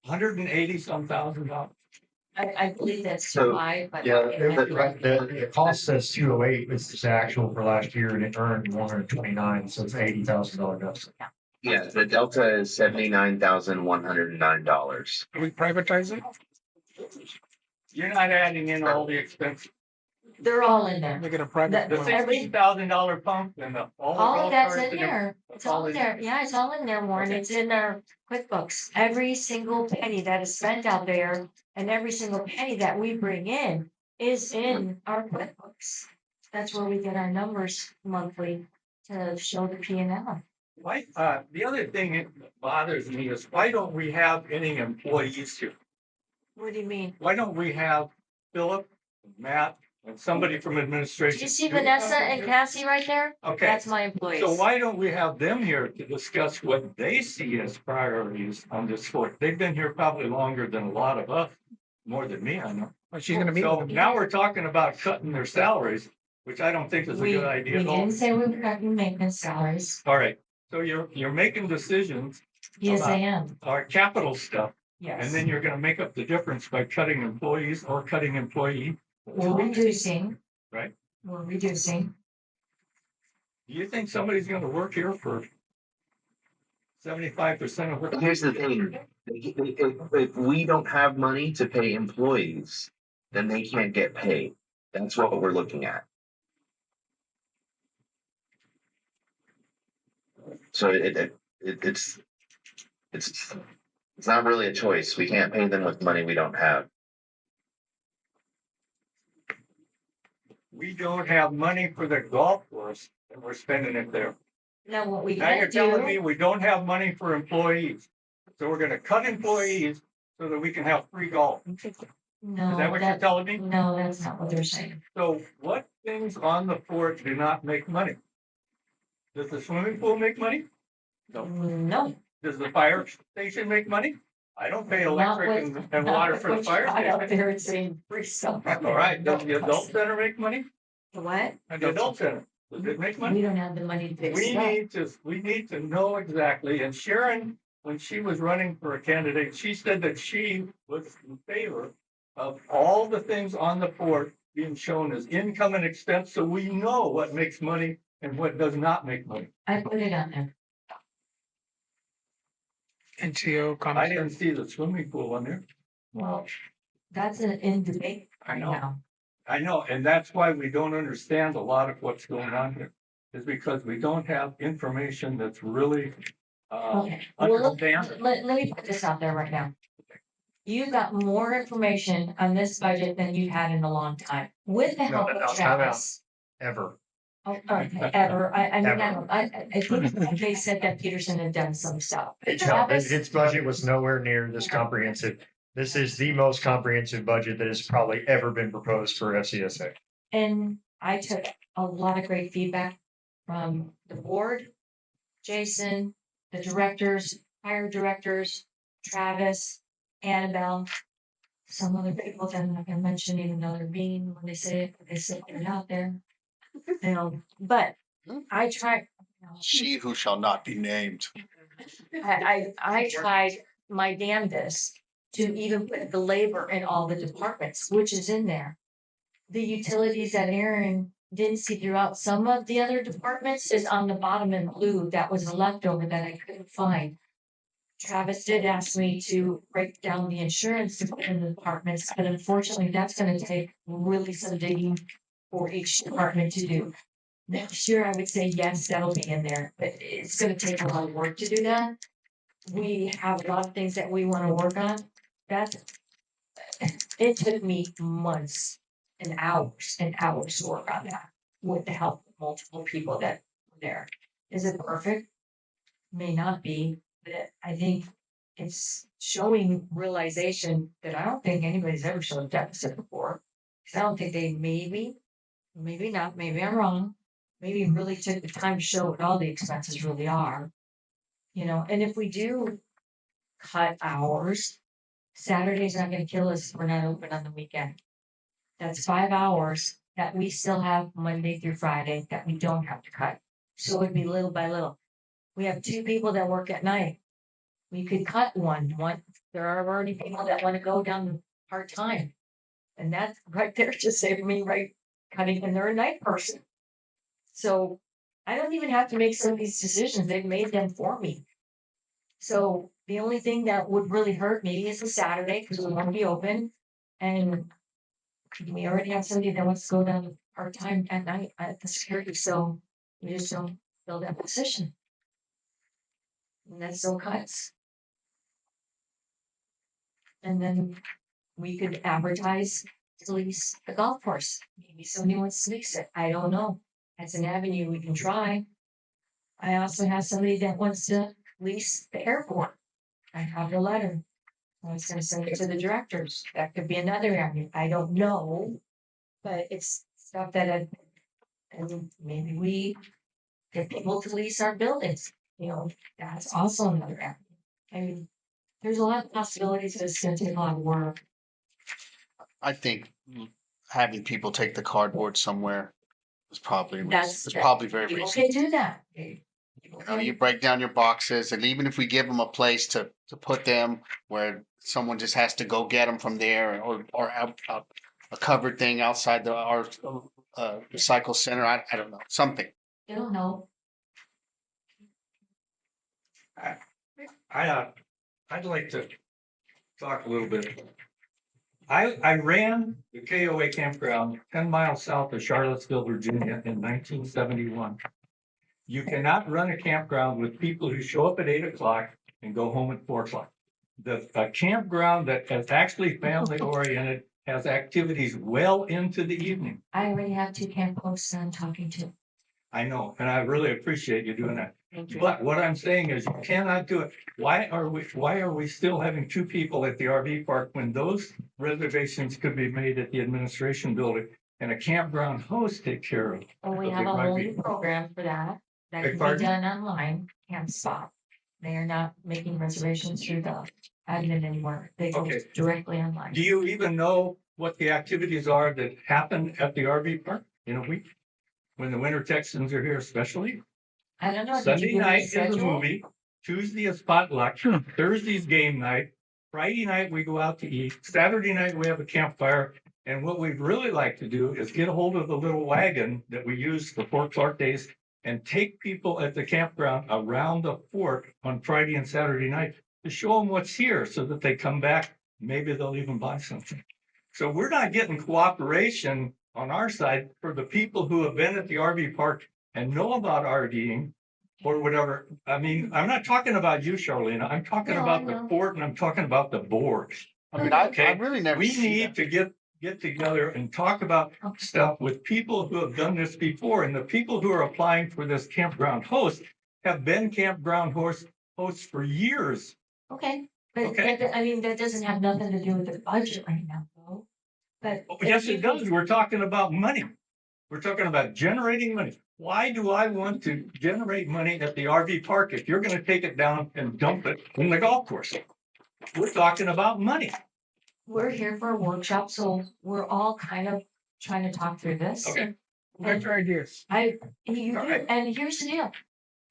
$180-some thousand. I believe that's So, July, but. yeah, The cost says 208, it's the actual for last year and it earned 129, so it's $80,000 deficit. Yeah, the delta is $79,109. Can we privatize it? You're not adding in all the expenses. They're all in there. Make it a private. The The- $16,000 pump and all the All golf of that's carts in and there. It's all in in there. Yeah, it's all in there, Warren. Okay. It's in our QuickBooks. Every single penny that is spent out there and every single penny that we bring in is in our QuickBooks. That's where we get our numbers monthly to show the P and L. Why, the other thing that bothers me is why don't we have any employees here? What do you mean? Why don't we have Philip, Matt, and somebody from Do administration? you see Vanessa and Cassie right there? Okay, That's my employees. so why don't we have them here to discuss what they see as priorities on this sport? They've been here probably longer than a lot of us, more than me, I know. But she's gonna meet So with them. now we're talking about cutting their salaries, which I don't think is a We good idea we at all. didn't say we were cutting maintenance salaries. All right, so you're making decisions, Yes, I am. our capital stuff, and Yes. then you're gonna make up the difference by cutting employees or cutting employee. We're reducing. Right. We're reducing. Do you think somebody's gonna work here for 75% of what? Here's the thing, if we don't have money to pay employees, then they can't get paid. That's what we're looking at. So it's not really a choice. We can't pay them with money we don't have. We don't have money for the golf course and we're spending it there. Now, what we Now you're can telling me do, we don't have money for employees. So we're gonna cut employees so that we can have free golf. Is that no, what you're telling me? no, that's not what they're saying. So what things on the fort do not make money? Does the swimming pool make money? No. No. Does the fire station make money? I don't pay Not electric with- and not water with for the what you fire got Out station. there and saying free stuff. All right, does the adult center make money? The what? The adult center, does it make money? We don't have the money to fix We that. need to know exactly, and Sharon, when she was running for a candidate, she said that she was in favor of all the things on the fort being shown as income and expense, so we know what makes money and what does not make money. I put it on there. NCO I commissary. didn't see the swimming pool on there. Well, that's in debate I right know. now. I know, and that's why we don't understand a lot of what's going on here, is because we don't have information that's really Okay, well, understandable. let me put this out there right now. You got more information on this budget than you've had in a long time, with the help No, of time out. Travis. Ever. Oh, okay, ever, I mean, Ever. I think they said that Peterson had done some stuff. No, Travis, its budget was nowhere near this comprehensive. This is the most comprehensive budget that has probably ever been proposed for FCSA. and I took a lot of great feedback from the board, Jason, the directors, fire directors, Travis, Annabelle, some other people that I'm not gonna mention, even though they're mean when they say it, but they say it out there. You know, but I tried. She who shall not be named. I tried my damnedest to even put the labor in all the departments, which is in there. The utilities that Aaron didn't see throughout some of the other departments is on the bottom in blue. That was a leftover that I couldn't find. Travis did ask me to break down the insurance in the departments, but unfortunately, that's gonna take really some digging for each department to do. Next year, I would say yes, that'll be in there, but it's gonna take a lot of work to do that. We have a lot of things that we wanna work on. That's, it took me months and hours to work on that with the help of multiple people that were there. Is it perfect? May not be, but I think it's showing realization that I don't think anybody's ever shown a deficit before. 'Cause I don't think they maybe not, maybe I'm wrong. Maybe really took the time to show what all the expenses really are. You know, and if we do cut hours, Saturday's not gonna kill us if we're not open on the weekend. That's 5 hours that we still have Monday through Friday that we don't have to cut. So it'd be little by little. We have 2 people that work at night. We could cut one. There are already people that wanna go down to part-time. And that's right there just saving me right cutting, and they're a night person. So I don't even have to make some of these decisions. They've made them for me. So the only thing that would really hurt me is the Saturday, because we won't be open. And we already have somebody that wants to go down to part-time at night at the security, so we just don't fill that position. And that's still cuts. And then we could advertise to lease the golf course. Maybe somebody wants to lease it. I don't know. That's an avenue we can try. I also have somebody that wants to lease the airport. I have the letter. I was gonna send it to the directors. That could be another avenue. I don't know. But it's stuff that and maybe we get people to lease our buildings. You know, that's also another avenue. I mean, there's a lot of possibilities, but it's gonna take a lot of work. I think having people take the cardboard somewhere is probably That's- is probably very People reasonable. can do that. You know, you break down your boxes, and even if we give them a place to put them where someone just has to go get them from there, or a covered thing outside our recycle center. I don't know, something. It'll help. I'd like to talk a little bit. I ran the KOA campground 10 miles south of Charlottesville, Virginia in 1971. You cannot run a campground with people who show up at 8 o'clock and go home at 4 o'clock. A campground that is actually family oriented has activities well into the evening. I already have 2 camp hosts I'm talking to. I know, and I really appreciate you doing that. Thank you. But what I'm saying is you cannot do it. Why are we still having 2 people at the RV park when those reservations could be made at the administration building and a campground host take care of? Well, we of have the a whole RV? new program for that. That Beg can be pardon? done online, Camp Spot. They are not making reservations through the admin anymore. They go Okay. directly online. Do you even know what the activities are that happen at the RV park in a week? When the winter Texans are here especially? I don't know. Did you Sunday give me a night is a schedule? movie, Tuesday is potluck, Thursday's game night, Friday night we go out to eat, Saturday night we have a campfire. And what we'd really like to do is get a hold of the little wagon that we use for Fort Clark days and take people at the campground around the fort on Friday and Saturday night to show them what's here so that they come back. Maybe they'll even buy something. So we're not getting cooperation on our side for the people who have been at the RV park and know about RVing or whatever. I mean, I'm not talking about you, Charlene. I'm talking No, I about the know. fort and I'm talking about the board. I mean, I Okay, really never We see need that. to get together and talk about stuff with people who have done this before. And the people who are applying for this campground host have been campground hosts for years. Okay, but Okay. I mean, that doesn't have nothing to do with the budget right now, though. But. Oh, yes, it does. We're talking about money. We're talking about generating money. Why do I want to generate money at the RV park if you're gonna take it down and dump it in the golf course? We're talking about money. We're here for a workshop, so we're all kind of trying to talk through this. Okay. Get your ideas. You do, All right. and here's the deal.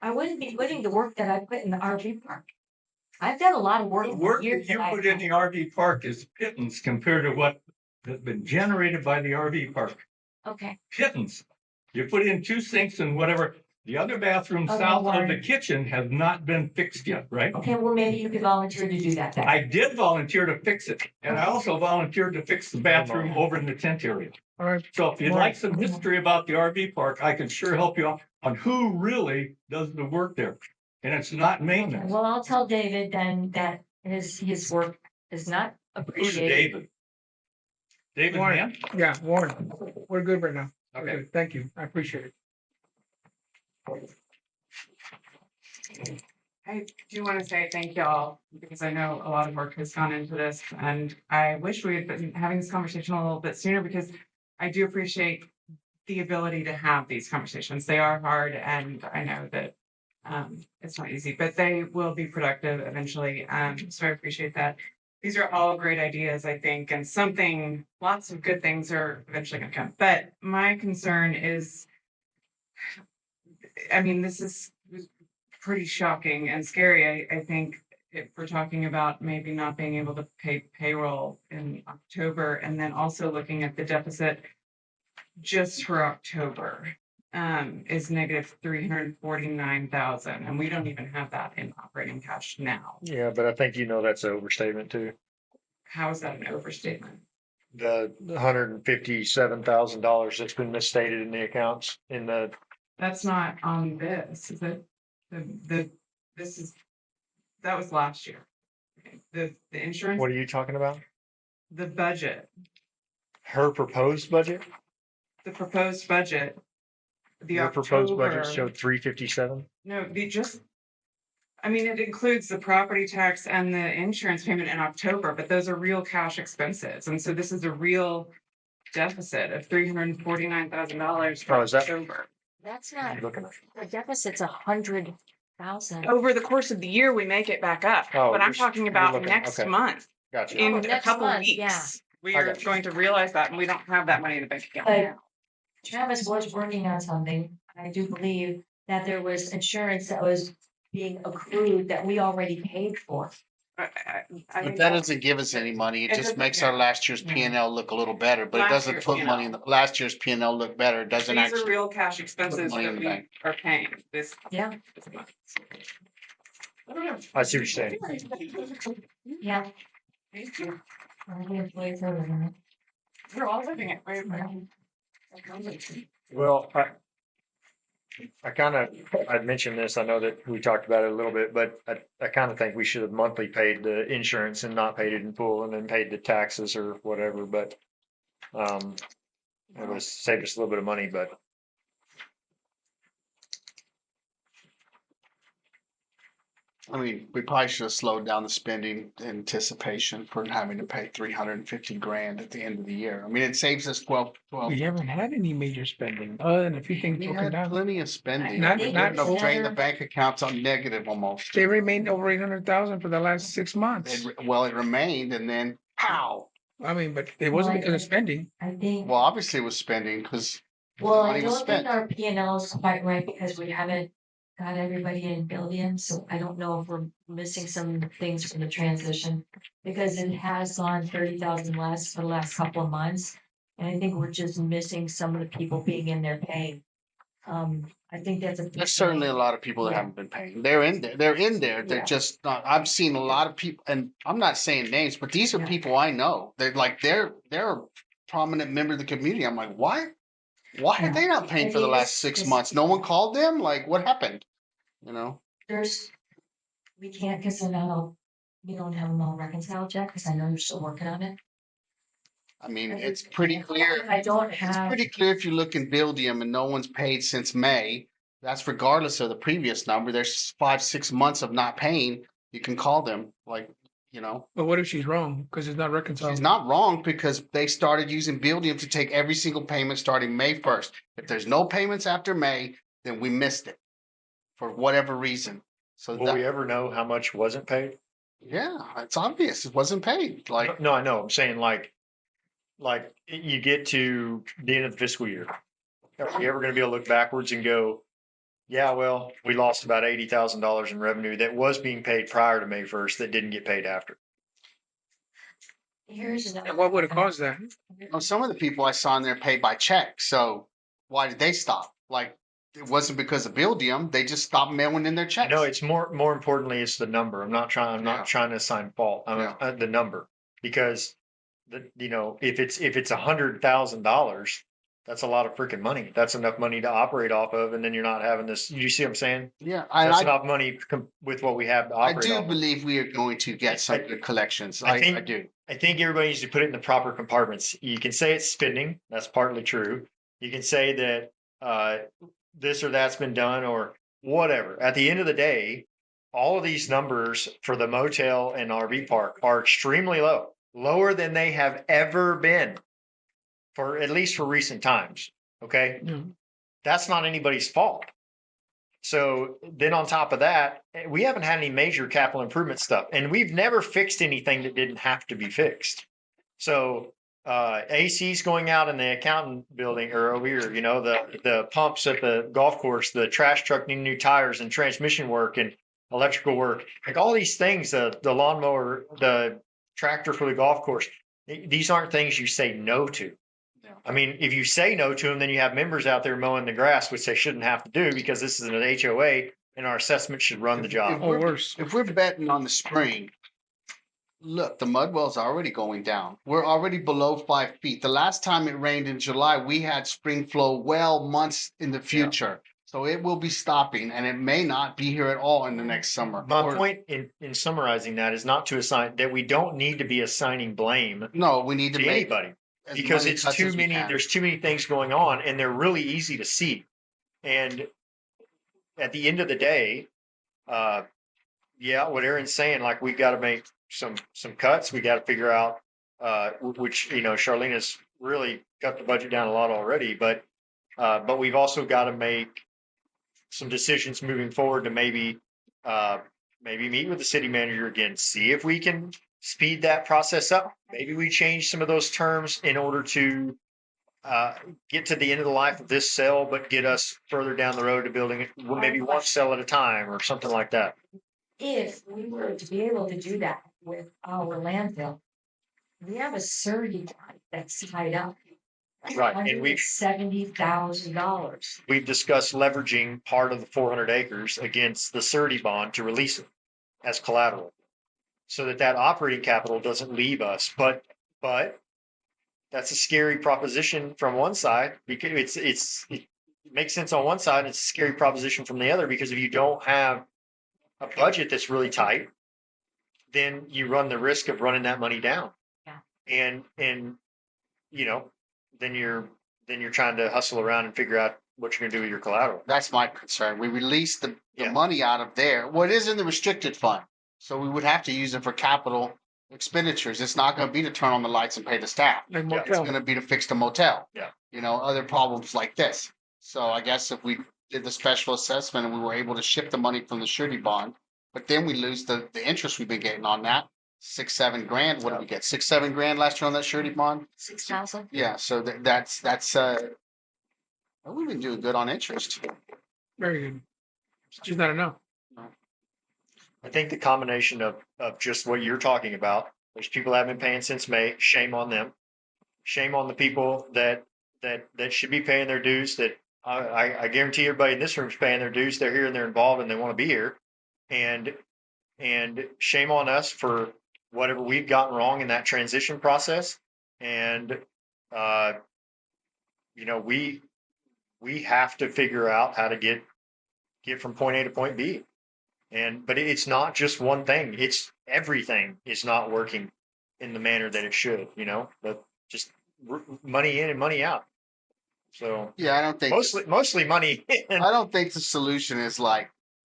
I wouldn't be putting the work that I put in the RV park. I've done a lot of work The in work the years that you that put in the RV park is pittance compared to what has been generated by the RV park. Okay, Pittance. You put in 2 sinks and whatever. The other bathroom Okay, south of the Warren. kitchen has not been fixed yet, right? okay, well, maybe you could volunteer to do that then. I did volunteer to fix it, and I also volunteered to fix the bathroom over in the tent area. All right. So if you'd like some history about the RV park, I can sure help you out on who really does the work there. And it's not maintenance. Well, I'll tell David then that his work is not Who's appreciated. David? David Warren. Mann? Yeah, Warren, we're good right now. We're Okay. good. Thank you. I appreciate it. I do want to say thank y'all because I know a lot of work has gone into this and I wish we had been having this conversation a little bit sooner because I do appreciate the ability to have these conversations. They are hard and I know that it's not easy, but they will be productive eventually. So I appreciate that. These are all great ideas, I think, and lots of good things are eventually going to come. But my concern is, I mean, this is pretty shocking and scary. I think if we're talking about maybe not being able to pay payroll in October and then also looking at the deficit just for October is negative 349,000 and we don't even have that in operating cash now. Yeah, but I think that's an overstatement too. How is that an overstatement? The $157,000 that's been misstated in the accounts That's not on this, is it? That was last year. The insurance, what are you talking about? the budget, Her proposed budget? the proposed budget. Your proposed budget showed 357? No, I mean, it includes the property tax and the insurance payment in October, but those are real cash expenses. And so this is a real deficit of $349,000 for Oh, is that- October. That's What are not, you looking at? the deficit's 100,000. Over the course of the year, we make it back up, Oh, but I'm you're talking about looking- next okay. month. Gotcha. In Oh, a next couple month, weeks, yeah. we I are got you. going to realize that, and we don't have that money in the bank account But- now. Travis was working on something. I do believe that there was insurance that was being accrued that we already paid for. I But think that doesn't give us any money. It It just doesn't, makes yeah. our last year's Yeah. P and L look a little better, but it Last doesn't year's put money in the, last year's P and L look better. It doesn't these are actually. real cash expenses money in that the we bank. are paying this Yeah, month. I see what you're saying. yeah. Thank you. The employees are living it. We're all living it. Well, I'd mentioned this, I know that we talked about it a little bit, but I kind of think we should have monthly paid the insurance and not paid it in full and then paid the taxes or whatever, but it would have saved us a little bit of money, but I mean, we probably should have slowed down the spending in anticipation for having to pay 350 grand at the end of the year. I mean, it saves us 12. We haven't had any major spending other than a few things We broken had down. plenty of spending. Not- We not didn't have drain the over- bank accounts on negative almost. They remained over 800,000 for the last 6 months. Well, it remained and then pow. I mean, but it wasn't because of spending. I think, Well, obviously it was spending because well, I money was don't think spent. our P and L is quite right because we haven't got everybody in billion, so I don't know if we're missing some things from the transition. Because it has gone 30,000 less for the last couple of months, and I think we're just missing some of the people being in there paying. I think that's a. There's certainly a lot of people that Yeah. haven't been paying. They're in there. They're in there. They're Yeah. just not. I've seen a lot of people, and I'm not saying names, but these are Yeah. people I know. They're a prominent member of the community. I'm like, why? Why Yeah. are they not paying I for the think last 6 it's- months? No one called them. Like, what happened? You know. We can't, because I know we don't have them all reconciled yet, because I know you're still working on it. I mean, it's pretty clear. I don't It's have, pretty clear if you look in Buildium and no one's paid since May. That's regardless of the previous number. There's 5, 6 months of not paying. You can call them, like, you know. But what if she's wrong? Because it's not reconciled. She's not wrong because they started using Buildium to take every single payment starting May 1st. If there's no payments after May, then we missed it for whatever reason. So Will we ever know how much wasn't paid? yeah, it's obvious it wasn't paid. Like, No, I know. I'm saying like you get to the end of the fiscal year. Are we ever going to be able to look backwards and go, yeah, well, we lost about $80,000 in revenue that was being paid prior to May 1st that didn't get paid after? here's another. And what would have caused that? some of the people I saw in there paid by check. So why did they stop? Like, it wasn't because of Buildium. They just stopped mailing in their checks. No, it's more importantly, it's the number. I'm not Yeah. trying to assign fault. The number, because if it's $100,000, that's a lot of freaking money. That's enough money to operate off of, and then you're not having this. You see what I'm saying? Yeah, That's I enough money with what we have to I operate do off of. believe we are going to get some good collections. I I think- do. I think everybody needs to put it in the proper compartments. You can say it's spending. That's partly true. You can say that this or that's been done or whatever. At the end of the day, all of these numbers for the motel and RV park are extremely low, lower than they have ever been for at least for recent times. Okay. Yeah. That's not anybody's fault. So then on top of that, we haven't had any major capital improvement stuff, and we've never fixed anything that didn't have to be fixed. So AC's going out in the accountant building or over here, the pumps at the golf course, the trash truck needing new tires and transmission work and electrical work, like all these things, the lawnmower, the tractor for the golf course. These aren't things you say no to. I mean, if you say no to them, then you have members out there mowing the grass, which they shouldn't have to do because this is an HOA and our assessment should run the job. Or worse. If we're betting on the spring, look, the mud well's already going down. We're already below 5 feet. The last time it rained in July, we had spring flow well months in the future. So it will be stopping, and it may not be here at all in the next summer. My point in summarizing that is not to assign that we don't need to be assigning blame No, we need to to make anybody. as Because many it's cuts too as we many, can. there's too many things going on and they're really easy to see. And at the end of the day, what Aaron's saying, like we got to make some cuts. We got to figure out, which, Charlene has really cut the budget down a lot already, but we've also got to make some decisions moving forward to maybe meet with the city manager again, see if we can speed that process up. Maybe we change some of those terms in order to get to the end of the life of this cell, but get us further down the road to building it, maybe one cell at a time or something like that. If we were to be able to do that with our landfill, we have a surety bond that's tied up. Right, and $170,000. we've discussed leveraging part of the 400 acres against the surety bond to release it as collateral, so that operating capital doesn't leave us. But that's a scary proposition from one side because it makes sense on one side. It's a scary proposition from the other because if you don't have a budget that's really tight, then you run the risk of running that money down. Yeah. And then you're trying to hustle around and figure out what you're going to do with your collateral. That's my concern. We release the Yeah. money out of there. Well, it is in the restricted fund. So we would have to use it for capital expenditures. It's not going to be to turn on the lights and pay the staff. Like Yeah, It's motel. going to be to fix the motel. Yeah. Other problems like this. So I guess if we did the special assessment and we were able to shift the money from the surety bond, but then we lose the interest we've been getting on that, 6-7 grand. What did we get? 6-7 grand last year on that surety bond? 6,000. Yeah. So that's we've been doing good on interest. Very good. It's just not enough. I think the combination of just what you're talking about, there's people that have been paying since May. Shame on them. Shame on the people that should be paying their dues that I guarantee everybody in this room is paying their dues. They're here and they're involved and they want to be here. And shame on us for whatever we've gotten wrong in that transition process. And, we have to figure out how to get from point A to point B. But it's not just one thing. It's everything is not working in the manner that it should, but just money in and money out. So Yeah, I don't think mostly money in. I don't think the solution is like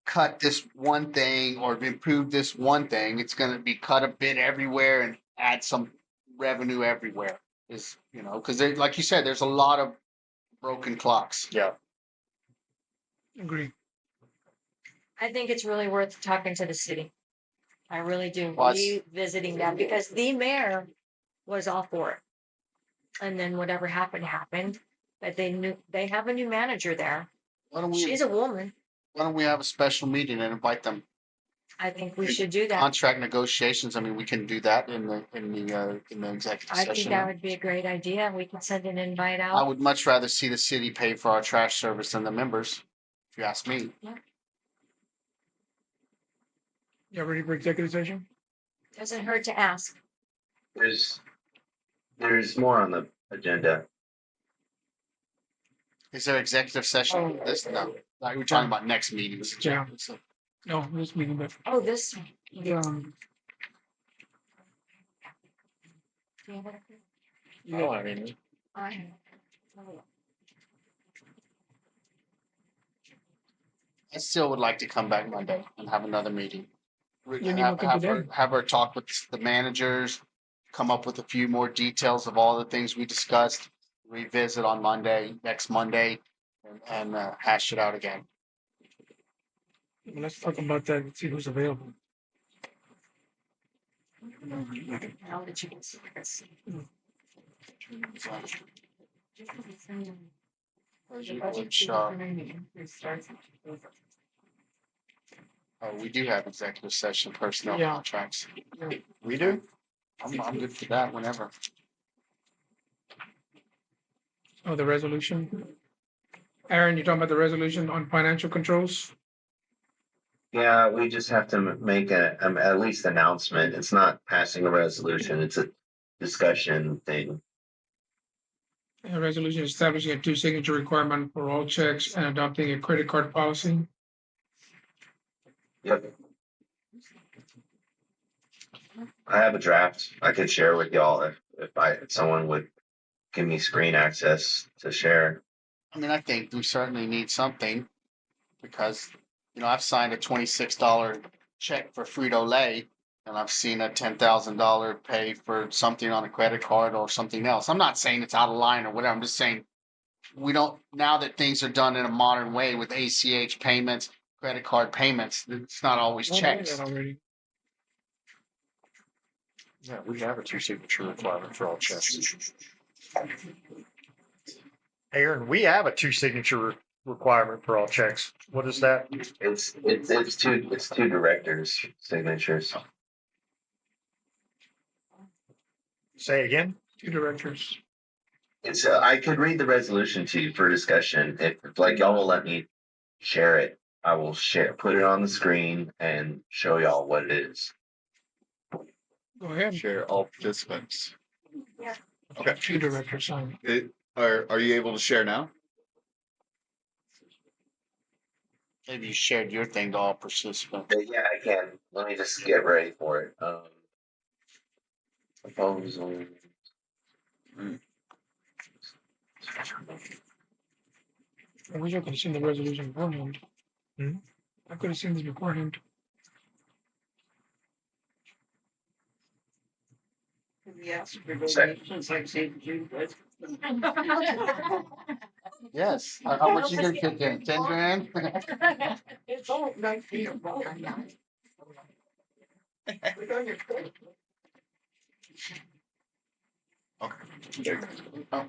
cut this one thing or improve this one thing. It's going to be cut a bit everywhere and add some revenue everywhere. Is because like you said, there's a lot of broken clocks. Yeah. Agree. I think it's really worth talking to the city. I really do, Well, revisiting that because the mayor was all for it. And then whatever happened, but they have a new manager there. Why don't She's a woman. Why don't we have a special meeting and invite them? I think we should do that. Contract negotiations. I mean, we can do that in the executive I session. think that would be a great idea. We can send an invite I out. would much rather see the city pay for our trash service than the members, if you ask me. You ready for executive session? Doesn't hurt to ask. There's more on the agenda. Is there executive session? No. Like we're talking about next meetings. Yeah. No, this meeting, but Oh, this. I mean, I still would like to come back Monday and have another meeting. You need to come today. Have her talk with the managers, come up with a few more details of all the things we discussed, revisit on next Monday, and hash it out again. Let's talk about that and see who's available. Now that you can see this. Oh, we do have executive session personnel Yeah. contracts. we do. I'm good for that whenever. Oh, the resolution. Aaron, you talking about the resolution on financial controls? Yeah, we just have to make at least announcement. It's not passing a resolution. It's a discussion thing. A resolution establishing a two-signature requirement for all checks and adopting a credit card policy. Yep. I have a draft I could share with y'all if someone would give me screen access to share. I mean, I think we certainly need something because, I've signed a $26 check for Frito-Lay and I've seen a $10,000 pay for something on a credit card or something else. I'm not saying it's out of line or whatever. I'm just saying now that things are done in a modern way with ACH payments, credit card payments, it's not always checks. Already. Yeah, we have a 2-signature requirement for all checks. Aaron, we have a 2-signature requirement for all checks. What is that? It's two directors' signatures. Say again? 2 directors. It's I could read the resolution to you for discussion. If like y'all will let me share it, I will put it on the screen and show y'all what it is. Go ahead. Share all participants. Yeah. Okay. 2 directors sign. Are you able to share now? Maybe you shared your thing to all participants. Yeah, I can. Let me just get ready for it. Proposal. I wish I could have seen the resolution beforehand. I could have seen this beforehand. Yes. Yes. How much you gonna kick in? 10 grand? It's all nice for you. Okay. All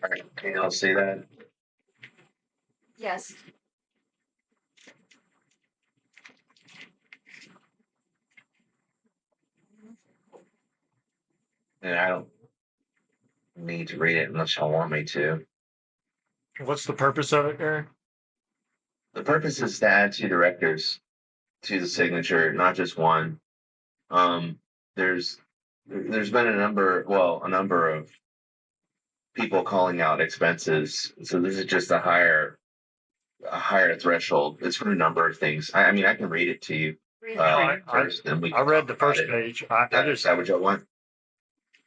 right, can y'all see that? Yes. And I don't need to read it unless y'all want me to. What's the purpose of it, Aaron? The purpose is to add two directors to the signature, not just one. Um, there's been a number of people calling out expenses. So this is just a higher threshold. It's for a number of things. I mean, I can read it to you. First, then we I can read talk the about first it. page. I Is that what y'all want?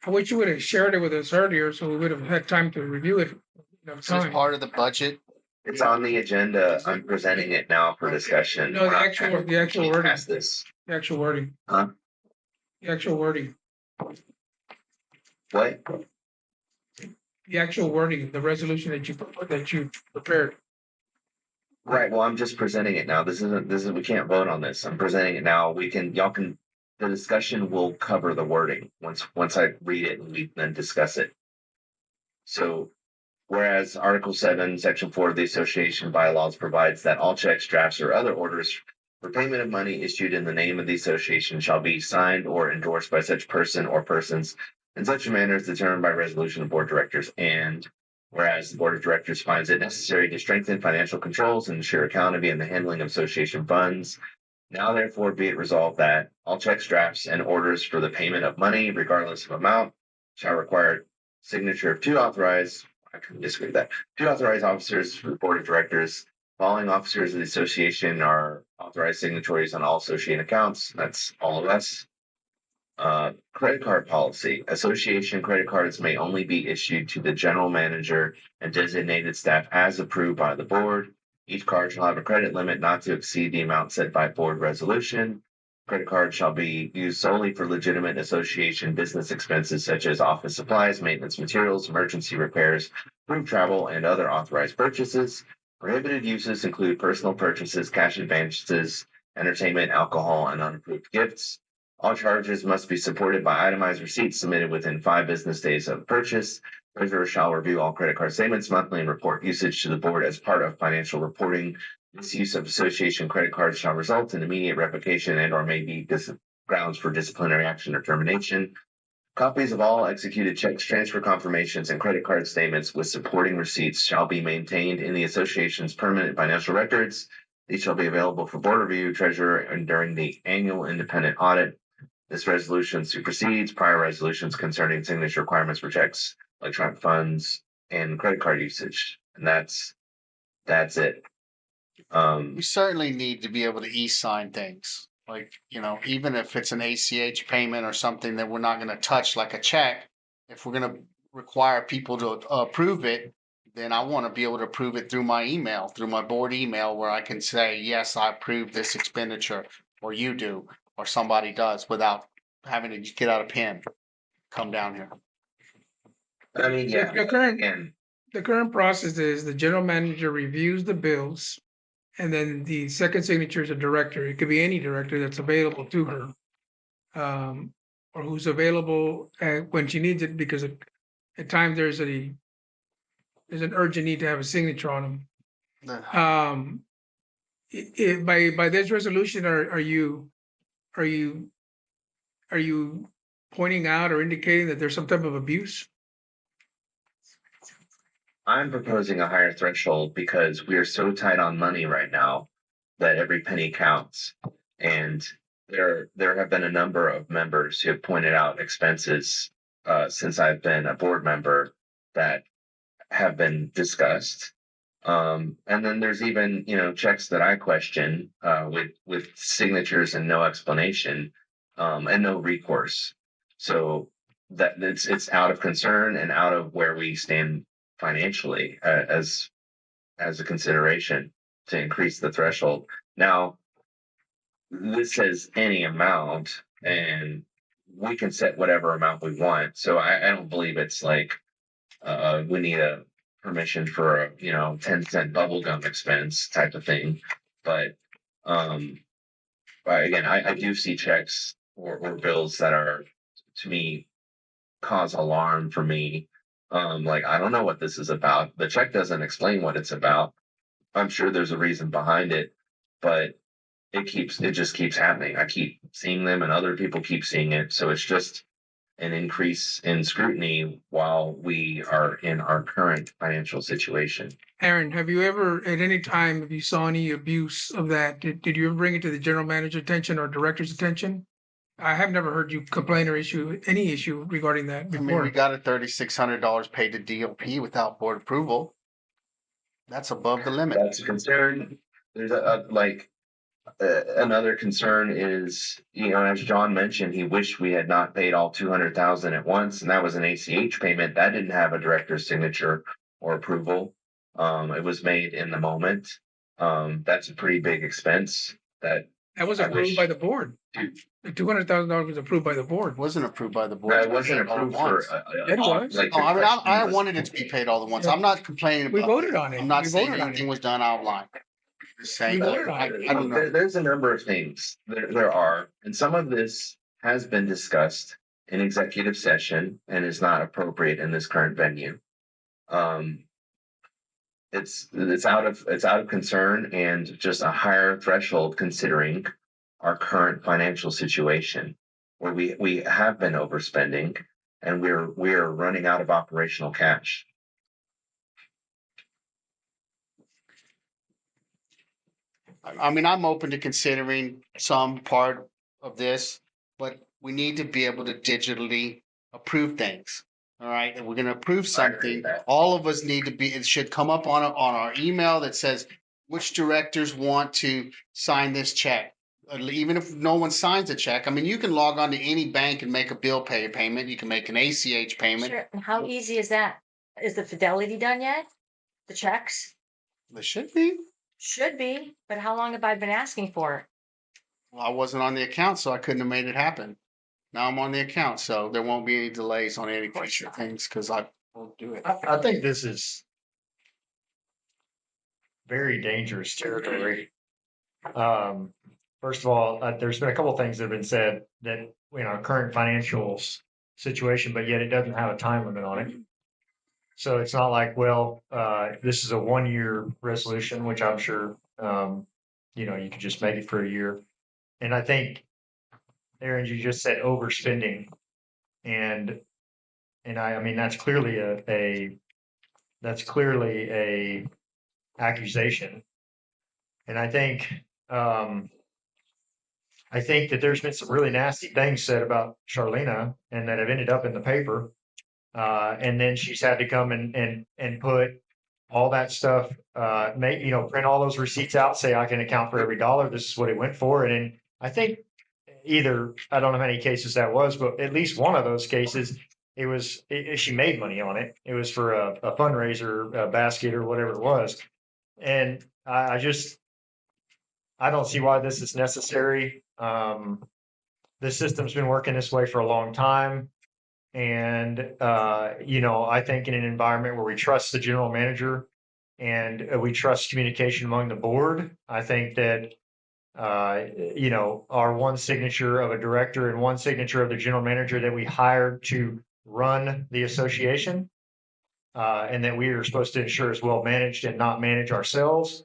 I wish you would have shared it with us earlier so we would have had time to review it. This is part of the budget. It's on the agenda. I'm presenting it now for discussion. No, the actual wording. Past this. The actual wording. Huh? The actual wording. What? The actual wording, the resolution that you prepared. Right. Well, I'm just presenting it now. We can't vote on this. I'm presenting it now. The discussion will cover the wording once I read it and we then discuss it. So, whereas Article 7, Section 4 of the Association bylaws provides that all checks, drafts, or other orders for payment of money issued in the name of the association shall be signed or endorsed by such person or persons in such a manner as determined by resolution of board directors. And whereas the board of directors finds it necessary to strengthen financial controls and ensure accountability in the handling of association funds, now therefore be it resolved that all checks, drafts, and orders for the payment of money, regardless of amount, shall require signature of two authorized officers for the board of directors. Following officers of the association are authorized signatories on all associate accounts. That's all of us. Credit card policy. Association credit cards may only be issued to the general manager and designated staff as approved by the board. Each card shall have a credit limit not to exceed the amount set by board resolution. Credit cards shall be used solely for legitimate association business expenses such as office supplies, maintenance materials, emergency repairs, group travel, and other authorized purchases. Prohibited uses include personal purchases, cash advances, entertainment, alcohol, and unapproved gifts. All charges must be supported by itemized receipts submitted within 5 business days of purchase. Treasurer shall review all credit card statements monthly and report usage to the board as part of financial reporting. Misuse of association credit cards shall result in immediate revocation and or may be grounds for disciplinary action or termination. Copies of all executed checks, transfer confirmations, and credit card statements with supporting receipts shall be maintained in the association's permanent financial records. These shall be available for board review, treasurer, and during the annual independent audit. This resolution supersedes prior resolutions concerning signature requirements for checks, electronic funds, and credit card usage. And that's it. We certainly need to be able to e-sign things. Like, even if it's an ACH payment or something that we're not going to touch like a check, if we're going to require people to approve it, then I want to be able to approve it through my email, through my board email, where I can say, yes, I approve this expenditure, or you do, or somebody does, without having to get out a pen, come down here. I mean, yeah. The current process is the general manager reviews the bills, and then the second signature is a director. It could be any director that's available to her, or who's available when she needs it, because at times there's an urgent need to have a signature on them. By this resolution, are you pointing out or indicating that there's some type of abuse? I'm proposing a higher threshold because we are so tight on money right now that every penny counts. And there have been a number of members who have pointed out expenses since I've been a board member that have been discussed. And then there's even, checks that I question with signatures and no explanation and no recourse. So that it's out of concern and out of where we stand financially as a consideration to increase the threshold. Now, this says any amount, and we can set whatever amount we want. So I don't believe it's like we need a permission for a 10-cent bubblegum expense type of thing. But again, I do see checks or bills that are, to me, cause alarm for me. Like, I don't know what this is about. The check doesn't explain what it's about. I'm sure there's a reason behind it, but it just keeps happening. I keep seeing them and other people keep seeing it. So it's just an increase in scrutiny while we are in our current financial situation. Aaron, have you ever, at any time, if you saw any abuse of that, did you ever bring it to the general manager's attention or director's attention? I have never heard you complain or issue any issue regarding that I mean, we before. got a $3,600 paid to DOP without board approval. That's above the limit. That's a concern. There's another concern is, as John mentioned, he wished we had not paid all 200,000 at once, and that was an ACH payment that didn't have a director's signature or approval. It was made in the moment. That's a pretty big expense that That was I approved wish- by the board. The $200,000 was approved by the board. It wasn't approved by the board. that wasn't approved for. It was. like, Oh, I mean, the question I was- wanted it to be paid all at once. I'm not complaining. We about voted on it. I'm not We saying voted on anything it. was done out of line. Just saying, We voted on I it. don't know. There's a number of things there are, and some of this has been discussed in executive session and is not appropriate in this current venue. It's out of concern and just a higher threshold considering our current financial situation where we have been overspending and we're running out of operational cash. I mean, I'm open to considering some part of this, but we need to be able to digitally approve things. All right, and we're gonna approve I agree something. with that. All of us need to be, it should come up on our email that says which directors want to sign this check. Even if no one signs a check, I mean, you can log on to any bank and make a bill pay payment. You can make an ACH payment. Sure. And how easy is that? Is the fidelity done yet? The checks? There should be. Should be, but how long have I been asking for it? Well, I wasn't on the account, so I couldn't have made it happen. Now I'm on the account, so there won't be any delays on any future things because I won't do it. I think this is very dangerous territory. First of all, there's been a couple of things that have been said that our current financial situation, but yet it doesn't have a time limit on it. So it's not like, well, this is a 1-year resolution, which I'm sure, you could just make it for a year. And I think, Aaron, you just said overspending, and I mean that's clearly a accusation, and I think that there's been some really nasty things said about Charlena and that have ended up in the paper. And then she's had to come and put all that stuff, print all those receipts out, say I can account for every dollar. This is what it went for. And then I think I don't know how many cases that was, but at least one of those cases, she made money on it. It was for a fundraiser, a basket or whatever it was. And I don't see why this is necessary. The system's been working this way for a long time. And, I think in an environment where we trust the general manager and we trust communication among the board, I think that, our one signature of a director and one signature of the general manager that we hired to run the association, and that we are supposed to ensure is well managed and not manage ourselves.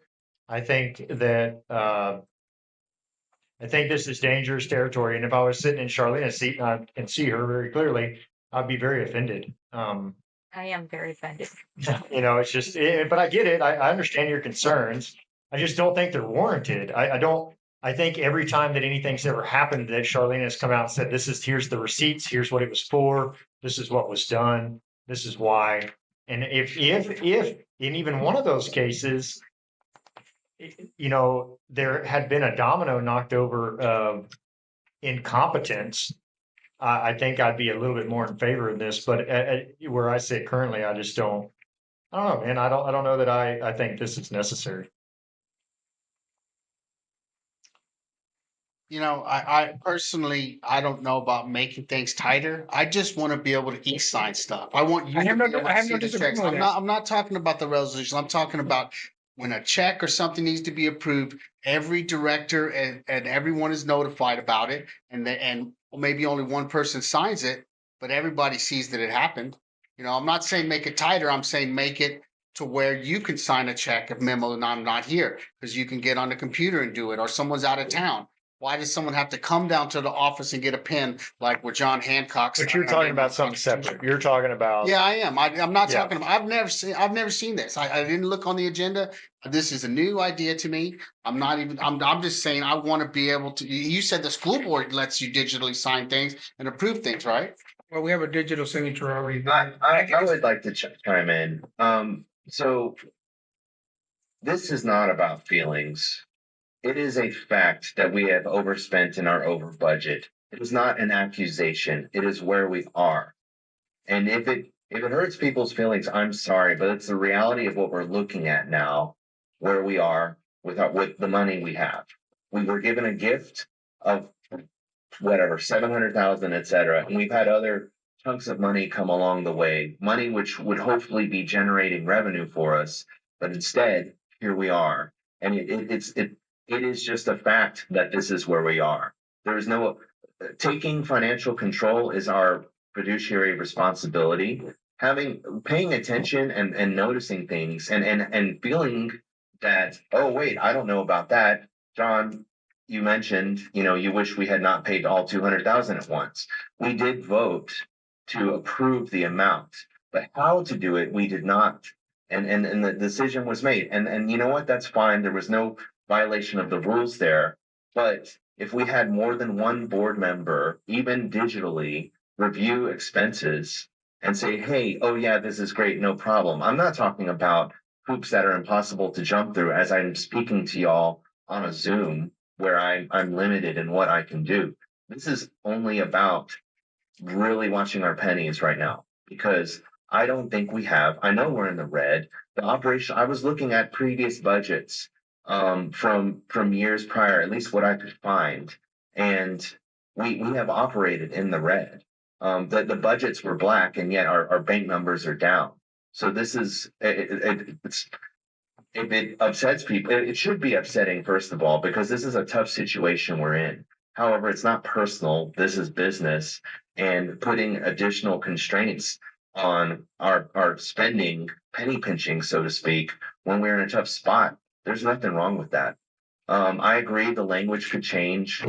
I think that, this is dangerous territory. And if I was sitting in Charlena's seat and I can see her very clearly, I'd be very offended. I am very offended. It's just, but I get it. I understand your concerns. I just don't think they're warranted. I think every time that anything's ever happened that Charlena has come out and said, here's the receipts, here's what it was for, this is what was done, this is why. And if in even one of those cases, there had been a domino knocked over of incompetence, I think I'd be a little bit more in favor of this. But where I sit currently, I don't know, man. I don't know that I think this is necessary. I personally, I don't know about making things tighter. I just want to be able to e-sign stuff. I want you I have to no- be able I to have see no the checks. disagreement with that. I'm not talking about the resolution. I'm talking about when a check or something needs to be approved, every director and everyone is notified about it, and maybe only one person signs it, but everybody sees that it happened. I'm not saying make it tighter. I'm saying make it to where you can sign a check, a memo, and I'm not here, because you can get on the computer and do it, or someone's out of town. Why does someone have to come down to the office and get a pen like with John Hancock's? But you're talking about something separate. You're talking about. Yeah, I am. I'm not Yeah. talking about, I've never seen this. I didn't look on the agenda. This is a new idea to me. I'm just saying, I want to be able to, you said the school board lets you digitally sign things and approve things, right? Well, we have a digital signature already. I would like to chime in. So this is not about feelings. It is a fact that we have overspent and are over budget. It is not an accusation. It is where we are. And if it hurts people's feelings, I'm sorry, but it's the reality of what we're looking at now, where we are with the money we have. We were given a gift of whatever, 700,000, et cetera. And we've had other chunks of money come along the way, money which would hopefully be generating revenue for us. But instead, here we are. And it is just a fact that this is where we are. There is no taking financial control is our fiduciary responsibility. Paying attention and noticing things and feeling that, oh wait, I don't know about that. John, you mentioned, you wish we had not paid all 200,000 at once. We did vote to approve the amount, but how to do it, we did not. And the decision was made. And you know what? That's fine. There was no violation of the rules there. But if we had more than one board member, even digitally, review expenses and say, hey, oh yeah, this is great, no problem. I'm not talking about hoops that are impossible to jump through as I'm speaking to y'all on a Zoom where I'm limited in what I can do. This is only about really watching our pennies right now, because I don't think we have. I know we're in the red. The operation. I was looking at previous budgets from years prior, at least what I could find, and we have operated in the red. The budgets were black, and yet our bank numbers are down. So this is it's. If it upsets people, it should be upsetting, first of all, because this is a tough situation we're in. However, it's not personal. This is business, and putting additional constraints on our spending, penny pinching, so to speak, when we're in a tough spot. There's nothing wrong with that. I agree the language could change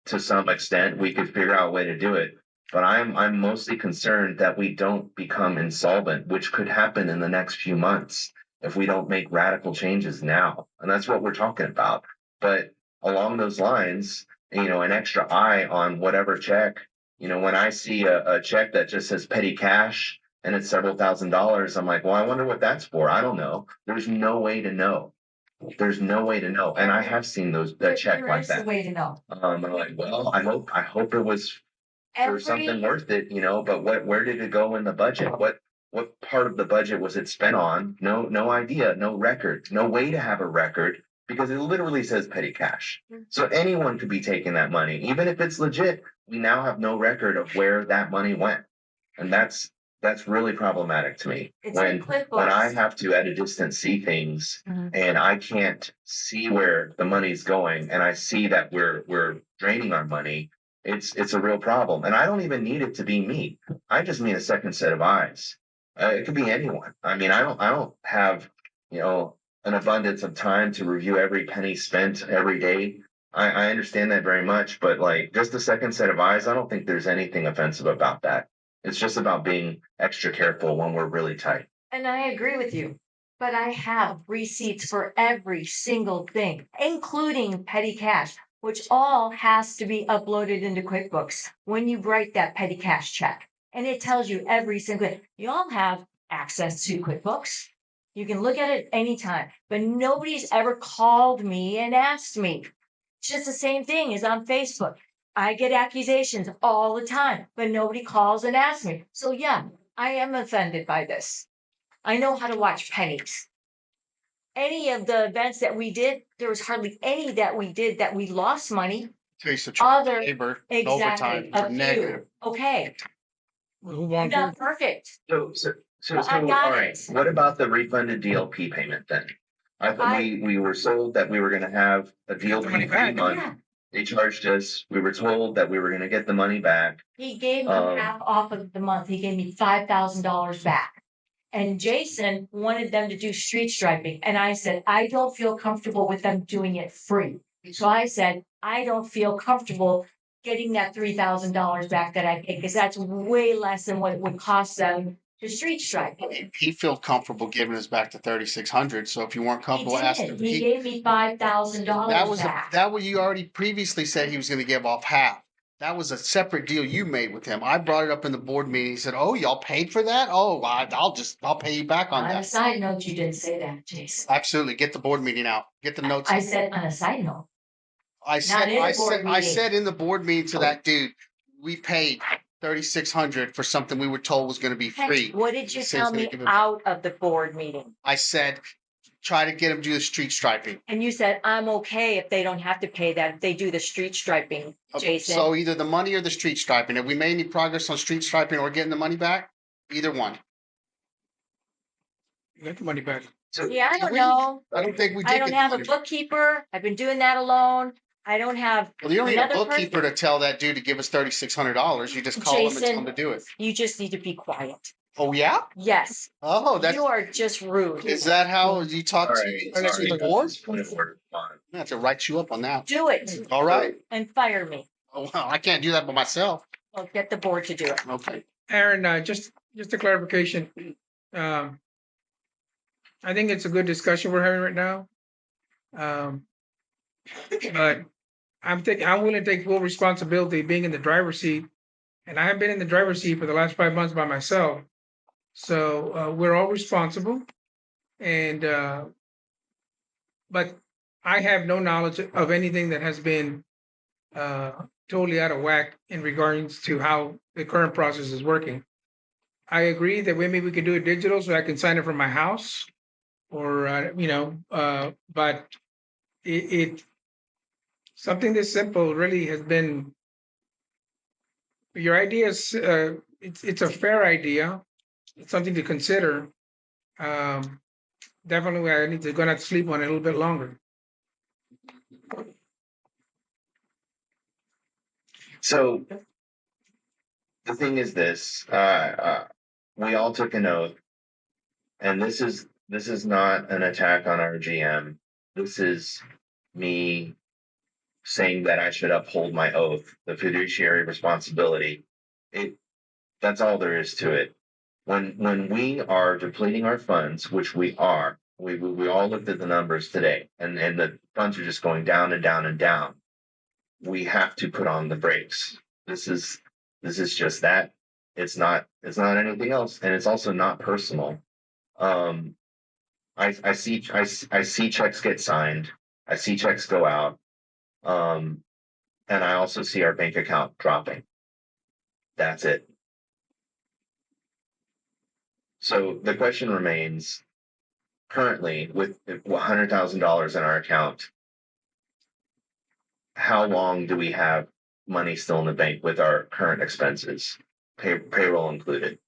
to some extent. We could figure out a way to do it. But I'm mostly concerned that we don't become insolvent, which could happen in the next few months if we don't make radical changes now. And that's what we're talking about. But along those lines, an extra eye on whatever check, when I see a check that just says petty cash and it's several $1,000s, I'm like, well, I wonder what that's for. I don't know. There's no way to know. There's no way to know. And I have seen that check like that. There is a way to know. I'm like, well, I hope it was for something worth it, but where did it go in the budget? What part of the budget was it spent on? No idea, no record, no way to have a record, because it literally says petty cash. So anyone could be taking that money. Even if it's legit, we now have no record of where that money went. And that's really problematic to me. It's When in QuickBooks. I have to at a distance see things and I can't see where the money's going, and I see that we're draining our money, it's a real problem. And I don't even need it to be me. I just need a second set of eyes. It could be anyone. I mean, I don't have, an abundance of time to review every penny spent every day. I understand that very much, but like just a second set of eyes, I don't think there's anything offensive about that. It's just about being extra careful when we're really tight. And I agree with you, but I have receipts for every single thing, including petty cash, which all has to be uploaded into QuickBooks when you write that petty cash check. And it tells you every single, you all have access to QuickBooks. You can look at it anytime, but nobody's ever called me and asked me. It's just the same thing as on Facebook. I get accusations all the time, but nobody calls and asks me. So yeah, I am offended by this. I know how to watch pennies. Any of the events that we did, there was hardly any that we did that we lost money. Case of Other, labor, exactly, overtime, a negative. few. Okay, Move on not to, perfect. So I got all right. it. What about the refunded DLP payment then? I thought we were sold that we were going to have a money DLP back. month. Yeah, They charged us. We were told that we were going to get the money back. he gave me half off of the month. He gave me $5,000 back. And Jason wanted them to do street striping. And I said, I don't feel comfortable with them doing it free. So I said, I don't feel comfortable getting that $3,000 back that I paid, because that's way less than what it would cost them to street stripe. He felt comfortable giving us back to 3,600. So if you weren't He comfortable asking, did. He gave me $5,000 that was back. that what you already previously said he was going to give off half. That was a separate deal you made with him. I brought it up in the board meeting. He said, "Oh, y'all paid for that? Oh, I'll pay you back on On a that." side note, you didn't say that, Jason. Absolutely. Get the board meeting out. Get the notes. I said on a side note. I said, in the I board said, I meeting. said in the board meeting to that dude, we paid 3,600 for something we were told was going to be free. Heck, what did you He said tell he's gonna me give it- out of the board meeting? I said, try to get him to do the street striping. And you said, I'm okay if they don't have to pay that, if they do the street striping, Jason. So either the money or the street striping. Have we made any progress on street striping or getting the money back? Either one. You got the money back. Yeah, I don't we- know. I don't think we did. I don't get the have a money. bookkeeper. I've been doing that alone. I don't have Well, you don't need a another bookkeeper person. to tell that dude to give us $3,600. You just call him and tell him Jason, to do it. You just need to be quiet. Oh yeah? Yes, Oh, that's you are just rude. is that how you talk All to right, to sorry, the at board? this point, we're fine. I have to write you up on that. Do it All right. and fire me. Oh, well, I can't do that by myself. Well, get the board to do it. Okay. Aaron, just a clarification. I think it's a good discussion we're having right now. But I'm willing to take full responsibility being in the driver's seat. And I have been in the driver's seat for the last 5 months by myself. So we're all responsible. And but I have no knowledge of anything that has been totally out of whack in regards to how the current process is working. I agree that maybe we could do it digital so I can sign it from my house, or but it something this simple really has been. Your idea is it's a fair idea. It's something to consider. Definitely, I need to go to sleep on it a little bit longer. So the thing is this, we all took an oath, and this is not an attack on our GM. This is me saying that I should uphold my oath, the fiduciary responsibility. That's all there is to it. When we are depleting our funds, which we are, we all looked at the numbers today, and the funds are just going down and down and down. We have to put on the brakes. This is just that. It's not anything else, and it's also not personal. I see checks get signed. I see checks go out. And I also see our bank account dropping. That's it. So the question remains, currently with $100,000 in our account, how long do we have money still in the bank with our current expenses, payroll included?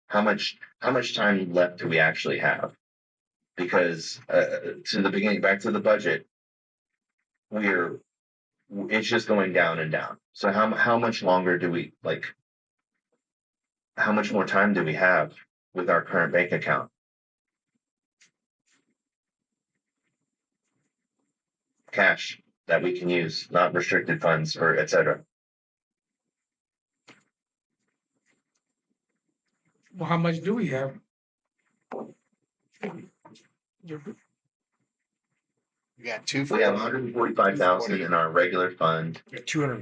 How much time left do we actually have? Because to the beginning, back to the budget, it's just going down and down. So how much longer do we how much more time do we have with our current bank account? Cash that we can use, not restricted funds or et cetera. Well, how much do we have? We got We have 145,000 in our regular fund,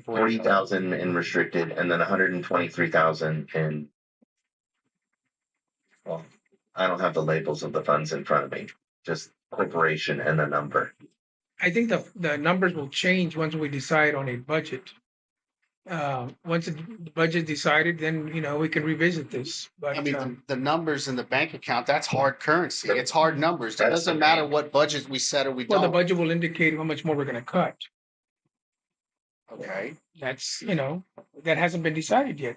40,000 in restricted, and then 123,000 in. Well, I don't have the labels of the funds in front of me, just corporation and the number. I think the numbers will change once we decide on a budget. Once the budget decided, then we can revisit this. But I mean, the numbers in the bank account, that's hard currency. It's hard numbers. It That's doesn't the matter thing. what budget we set or we well, the don't. budget will indicate how much more we're going to cut. Okay. That's that hasn't been decided yet.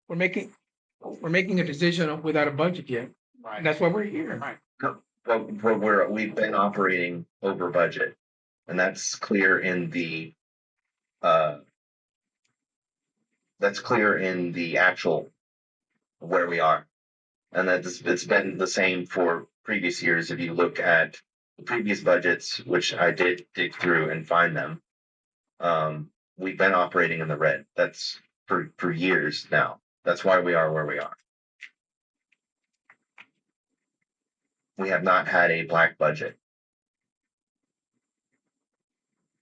We're making a decision without a budget yet. Right. And that's why we're here. Right. But we've been operating over budget, and that's clear in the actual where we are, and it's been the same for previous years. If you look at the previous budgets, which I did dig through and find them, We've been operating in the red. That's for years now. That's why we are where we are. We have not had a black budget.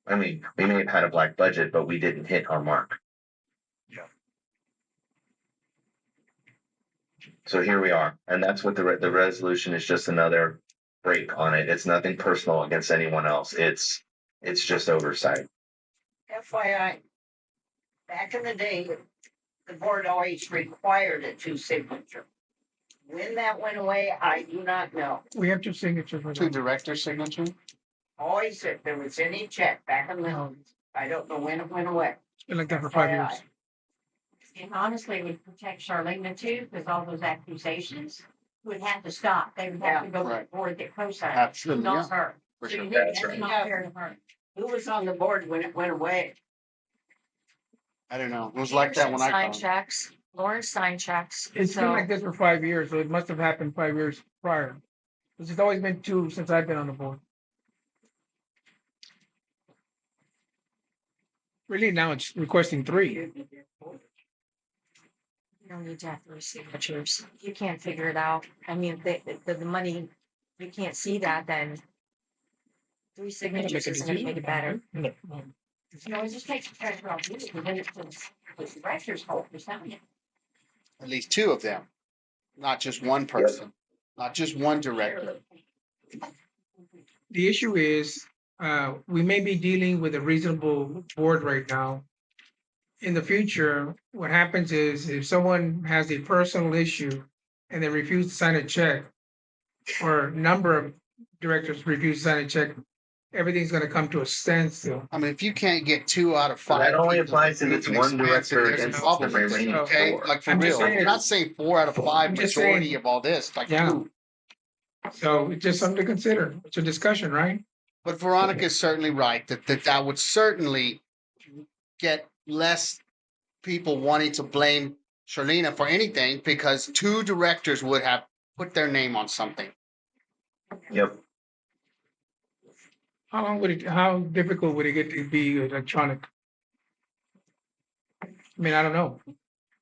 I mean, we may have had a black budget, but we didn't hit our mark. So here we are, and that's what the resolution is, just another break on it. It's nothing personal against anyone else. It's just oversight. FYI, back in the day, the board always required a two signature. When that went away, I do not know. We have two signatures. for Two that. director signature. Always if there was any check back in the, I don't know when it went away. It's been like that for 5 years. FYI. And honestly, it would protect Charlene too, because all those accusations would have to stop. They would have to go to the Right. board, get co-signed, Absolutely, not yeah, her. for So you sure. need- That's that's right. not fair to her. Who was on the board when it went away? I don't know. It was like that when I Signed called. checks, Lauren signed checks. It's been So like this for 5 years, so it must have happened 5 years prior. Because it's always been two since I've been on the board. Really, now it's requesting three. you don't need to have three signatures. You can't figure it out. I mean, the money, you can't see that, then three signatures isn't gonna make it better. No. No, it just takes the pressure off you, because then it's the director's fault for signing it. At least two of them, not just one person, not just one director. The issue is, we may be dealing with a reasonable board right now. In the future, what happens is if someone has a personal issue and they refuse to sign a check, or a number of directors refuse to sign a check, everything's gonna come to a standstill. I mean, if you can't get 2 out of 5. That only people applies to if it's approve an one expense, director there's a against problem the with it, remaining okay? four. Like for I'm just real, saying- I'm not saying 4 out of 5 I'm just majority saying- of all this, like, Yeah. ooh. So it's just something to consider. It's a discussion, right? But Veronica is certainly right that would certainly get less people wanting to blame Charlena for anything because 2 directors would have put their name on something. Yep. How difficult would it get to be electronic? I mean, I don't know.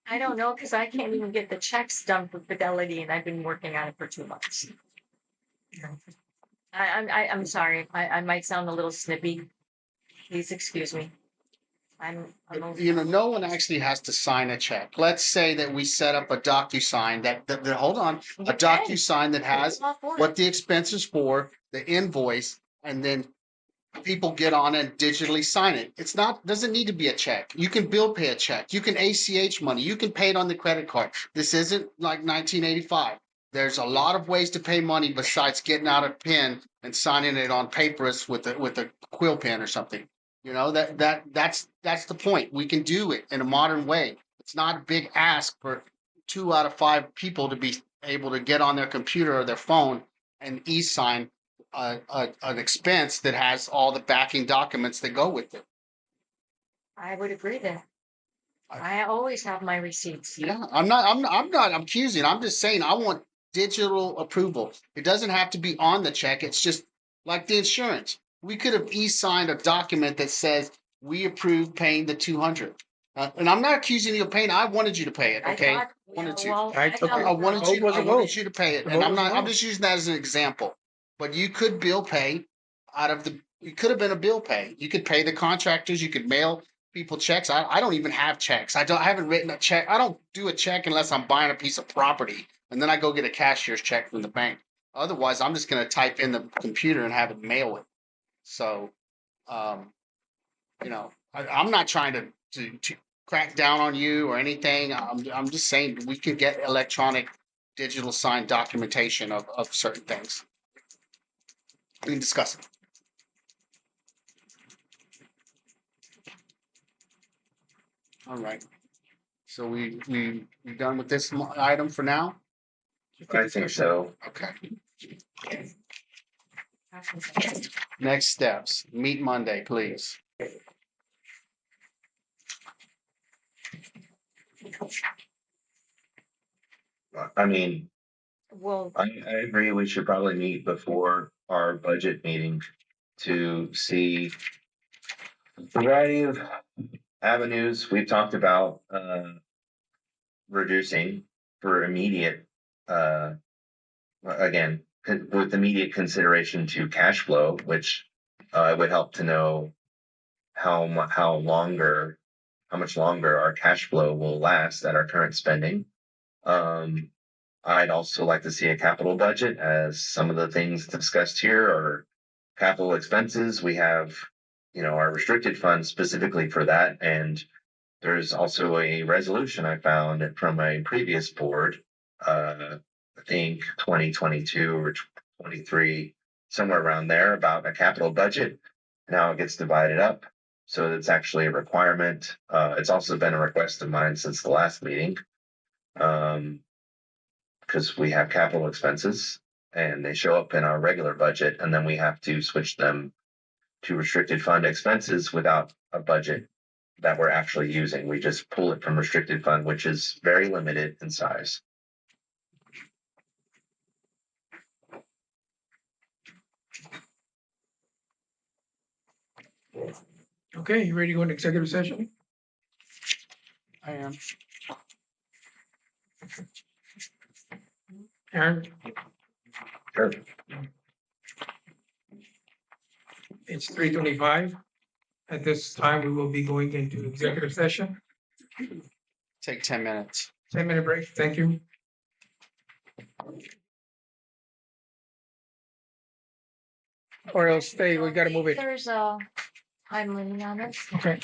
I don't know, because I can't even get the checks done for Fidelity, and I've been working on it for 2 months. I'm sorry, I might sound a little snippy. Please excuse me. I'm You know, no one actually has to sign a check. Let's say that we set up a DocuSign that hold on, a DocuSign that has what the expense is for, the invoice, and then people get on and digitally sign it. It's not, doesn't need to be a check. You can bill pay a check. You can ACH money. You can pay it on the credit card. This isn't like 1985. There's a lot of ways to pay money besides getting out a pen and signing it on papers with a quill pen or something. You know, that's the point. We can do it in a modern way. It's not a big ask for 2 out of 5 people to be able to get on their computer or their phone and e-sign an expense that has all the backing documents that go with it. I would agree there. I always have my receipts. Yeah, I'm not accusing. I'm just saying I want digital approval. It doesn't have to be on the check. It's just like the insurance. We could have e-signed a document that says we approve paying the 200. And I'm not accusing you of paying. I wanted you to pay it. Okay, I thought, wanted to. well, I I took thought it. I wanted Vote you. was a I wanted vote. you to pay it, The and vote I'm was a not. I'm vote. just using that as an example. But you could bill pay out of the. It could have been a bill pay. You could pay the contractors. You could mail people checks. I don't even have checks. I haven't written a check. I don't do a check unless I'm buying a piece of property, and then I go get a cashier's check from the bank. Otherwise, I'm just going to type in the computer and have it mail it. So, you know, I'm not trying to crack down on you or anything. I'm just saying we could get electronic digital signed documentation of certain things. We can discuss it. All right. So we done with this item for now? I think so. Okay. Next steps. Meet Monday, please. I mean, Well, I agree. We should probably meet before our budget meeting to see variety of avenues we've talked about reducing for immediate again with immediate consideration to cash flow, which it would help to know how much longer our cash flow will last at our current spending. I'd also like to see a capital budget, as some of the things discussed here are capital expenses. We have, our restricted funds specifically for that. And there's also a resolution I found from a previous board, I think 2022 or 23, somewhere around there, about a capital budget. Now it gets divided up. So it's actually a requirement. It's also been a request of mine since the last meeting. Because we have capital expenses and they show up in our regular budget, and then we have to switch them to restricted fund expenses without a budget that we're actually using. We just pull it from restricted fund, which is very limited in size. Okay, you ready to go into executive session? I am. Aaron, Sure. it's 3:25. At this time, we will be going into executive session. Take 10 minutes. 10-minute break. Thank you. Or else stay, we gotta move it. There's a time limit on it. Okay.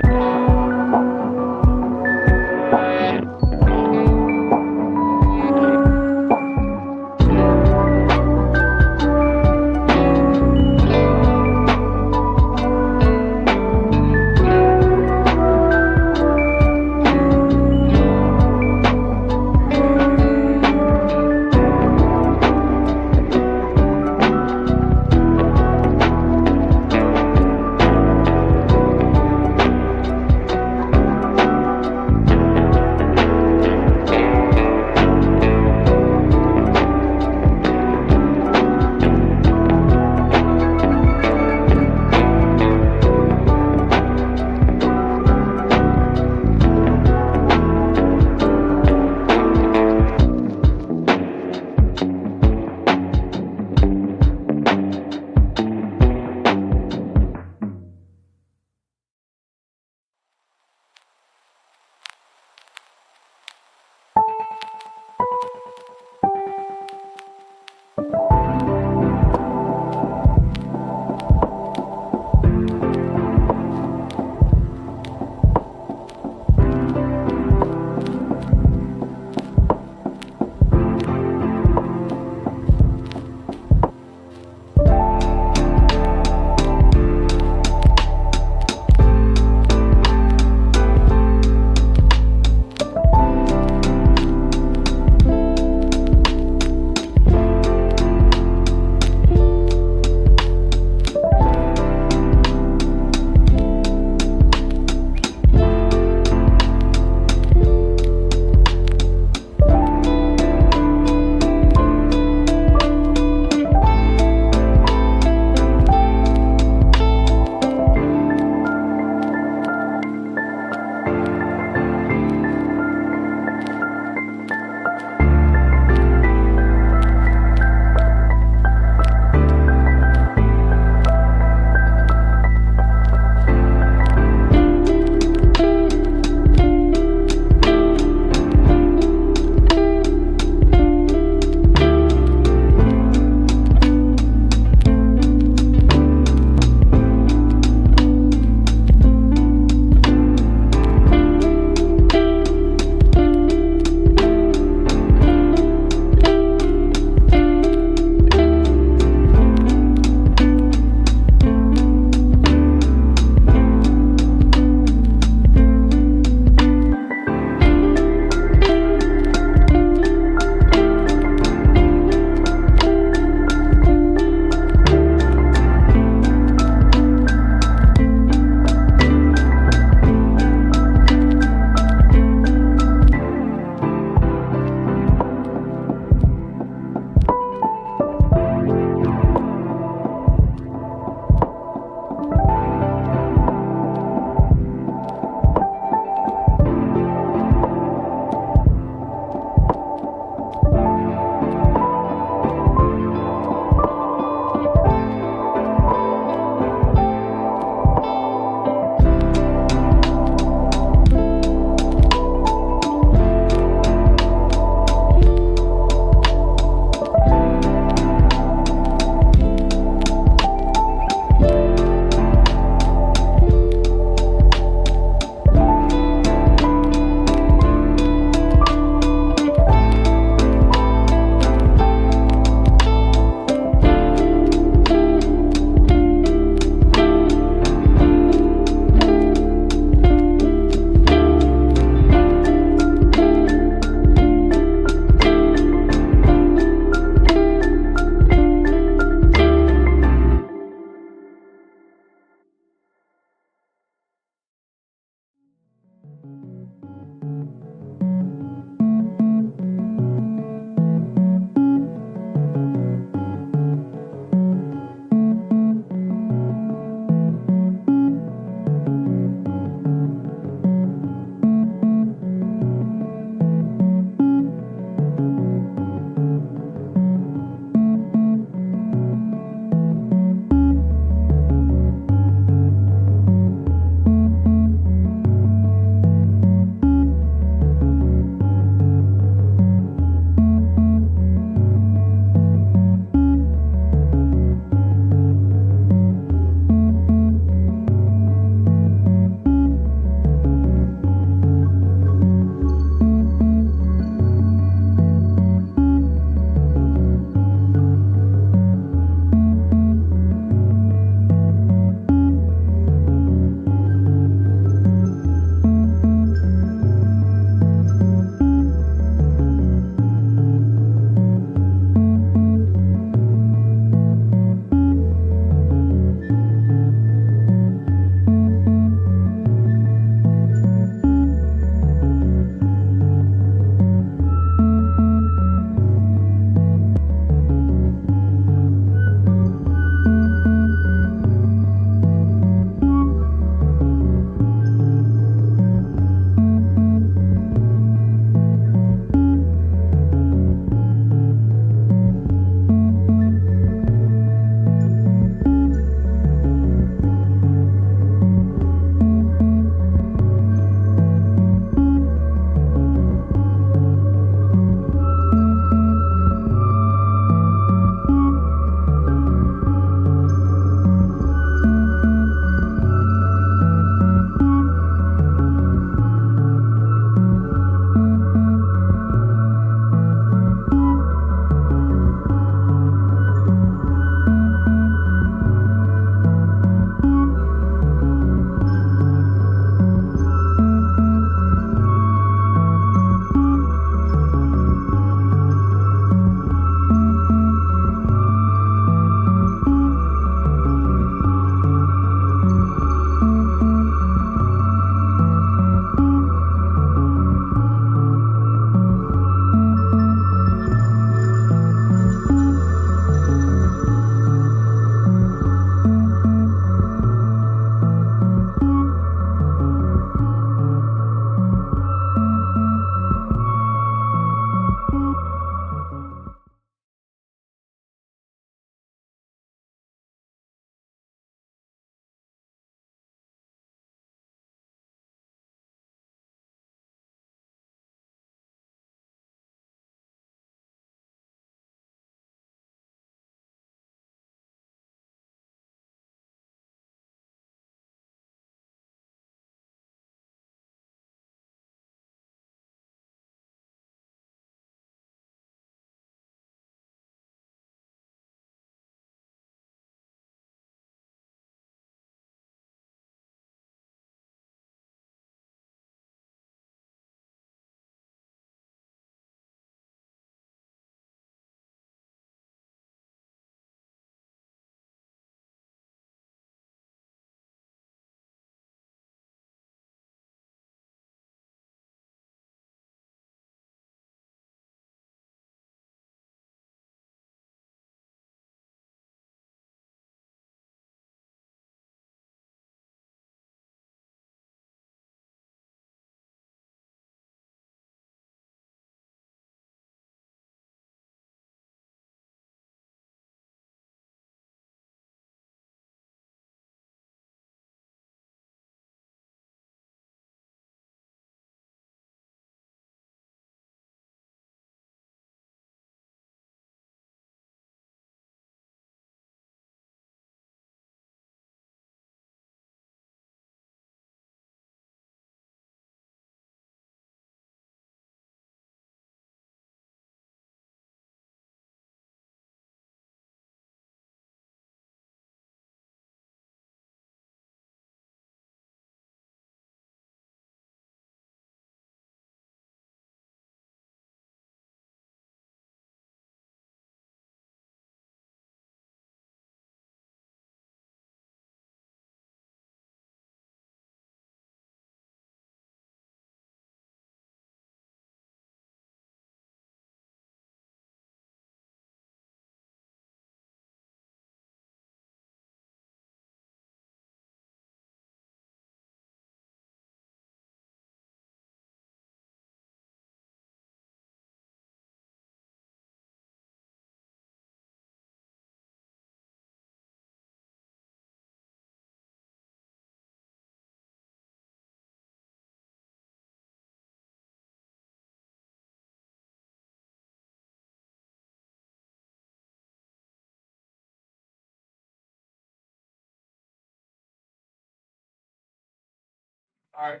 All right.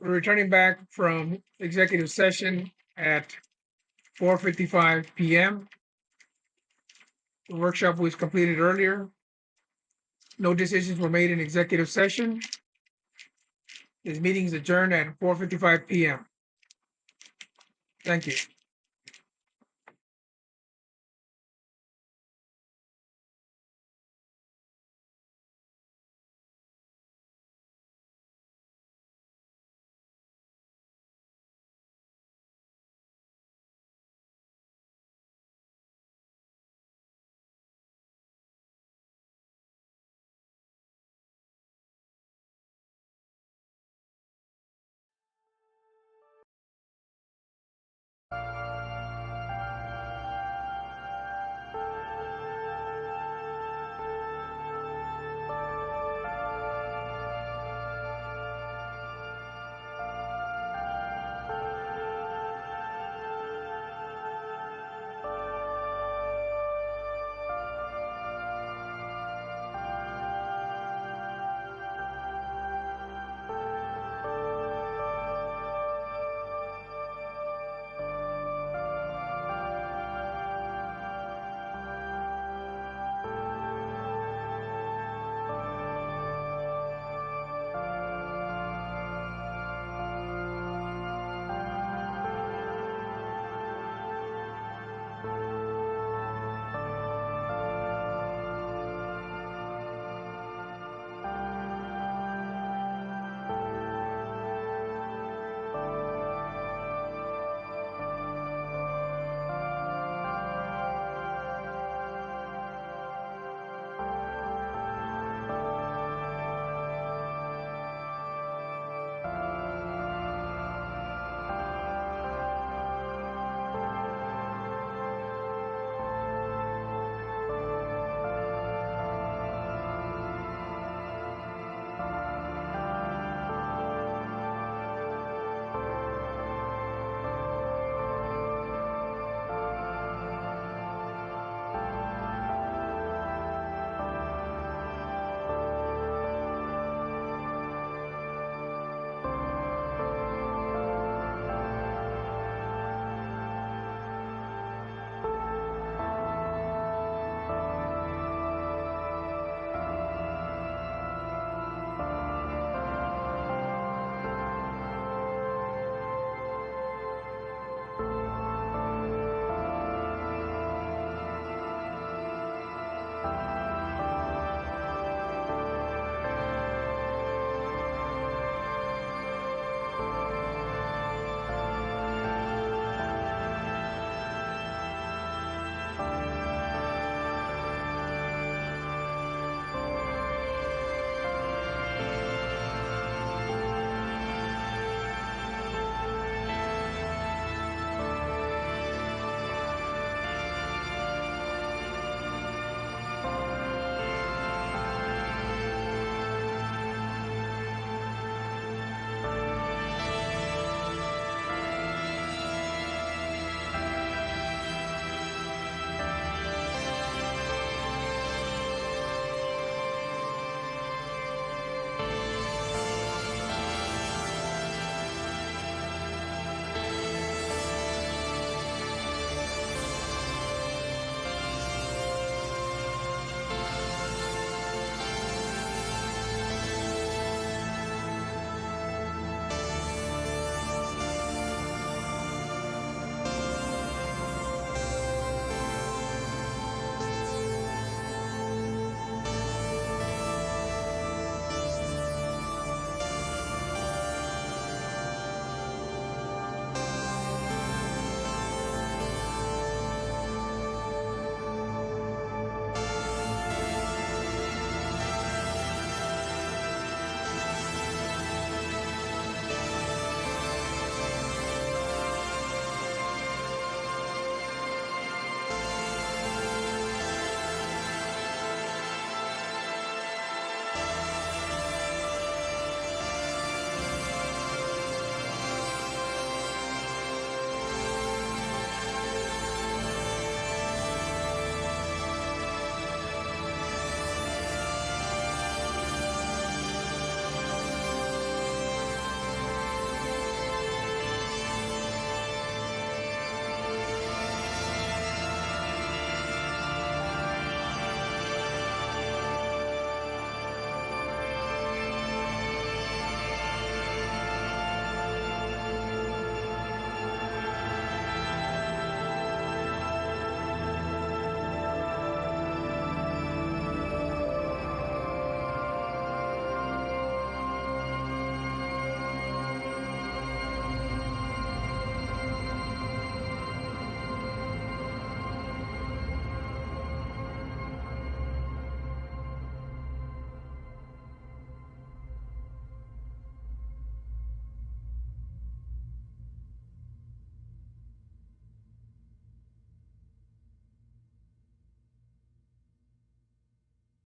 We're returning back from executive session at 4:55 PM. The workshop was completed earlier. No decisions were made in executive session. This meeting is adjourned at 4:55 PM. Thank you.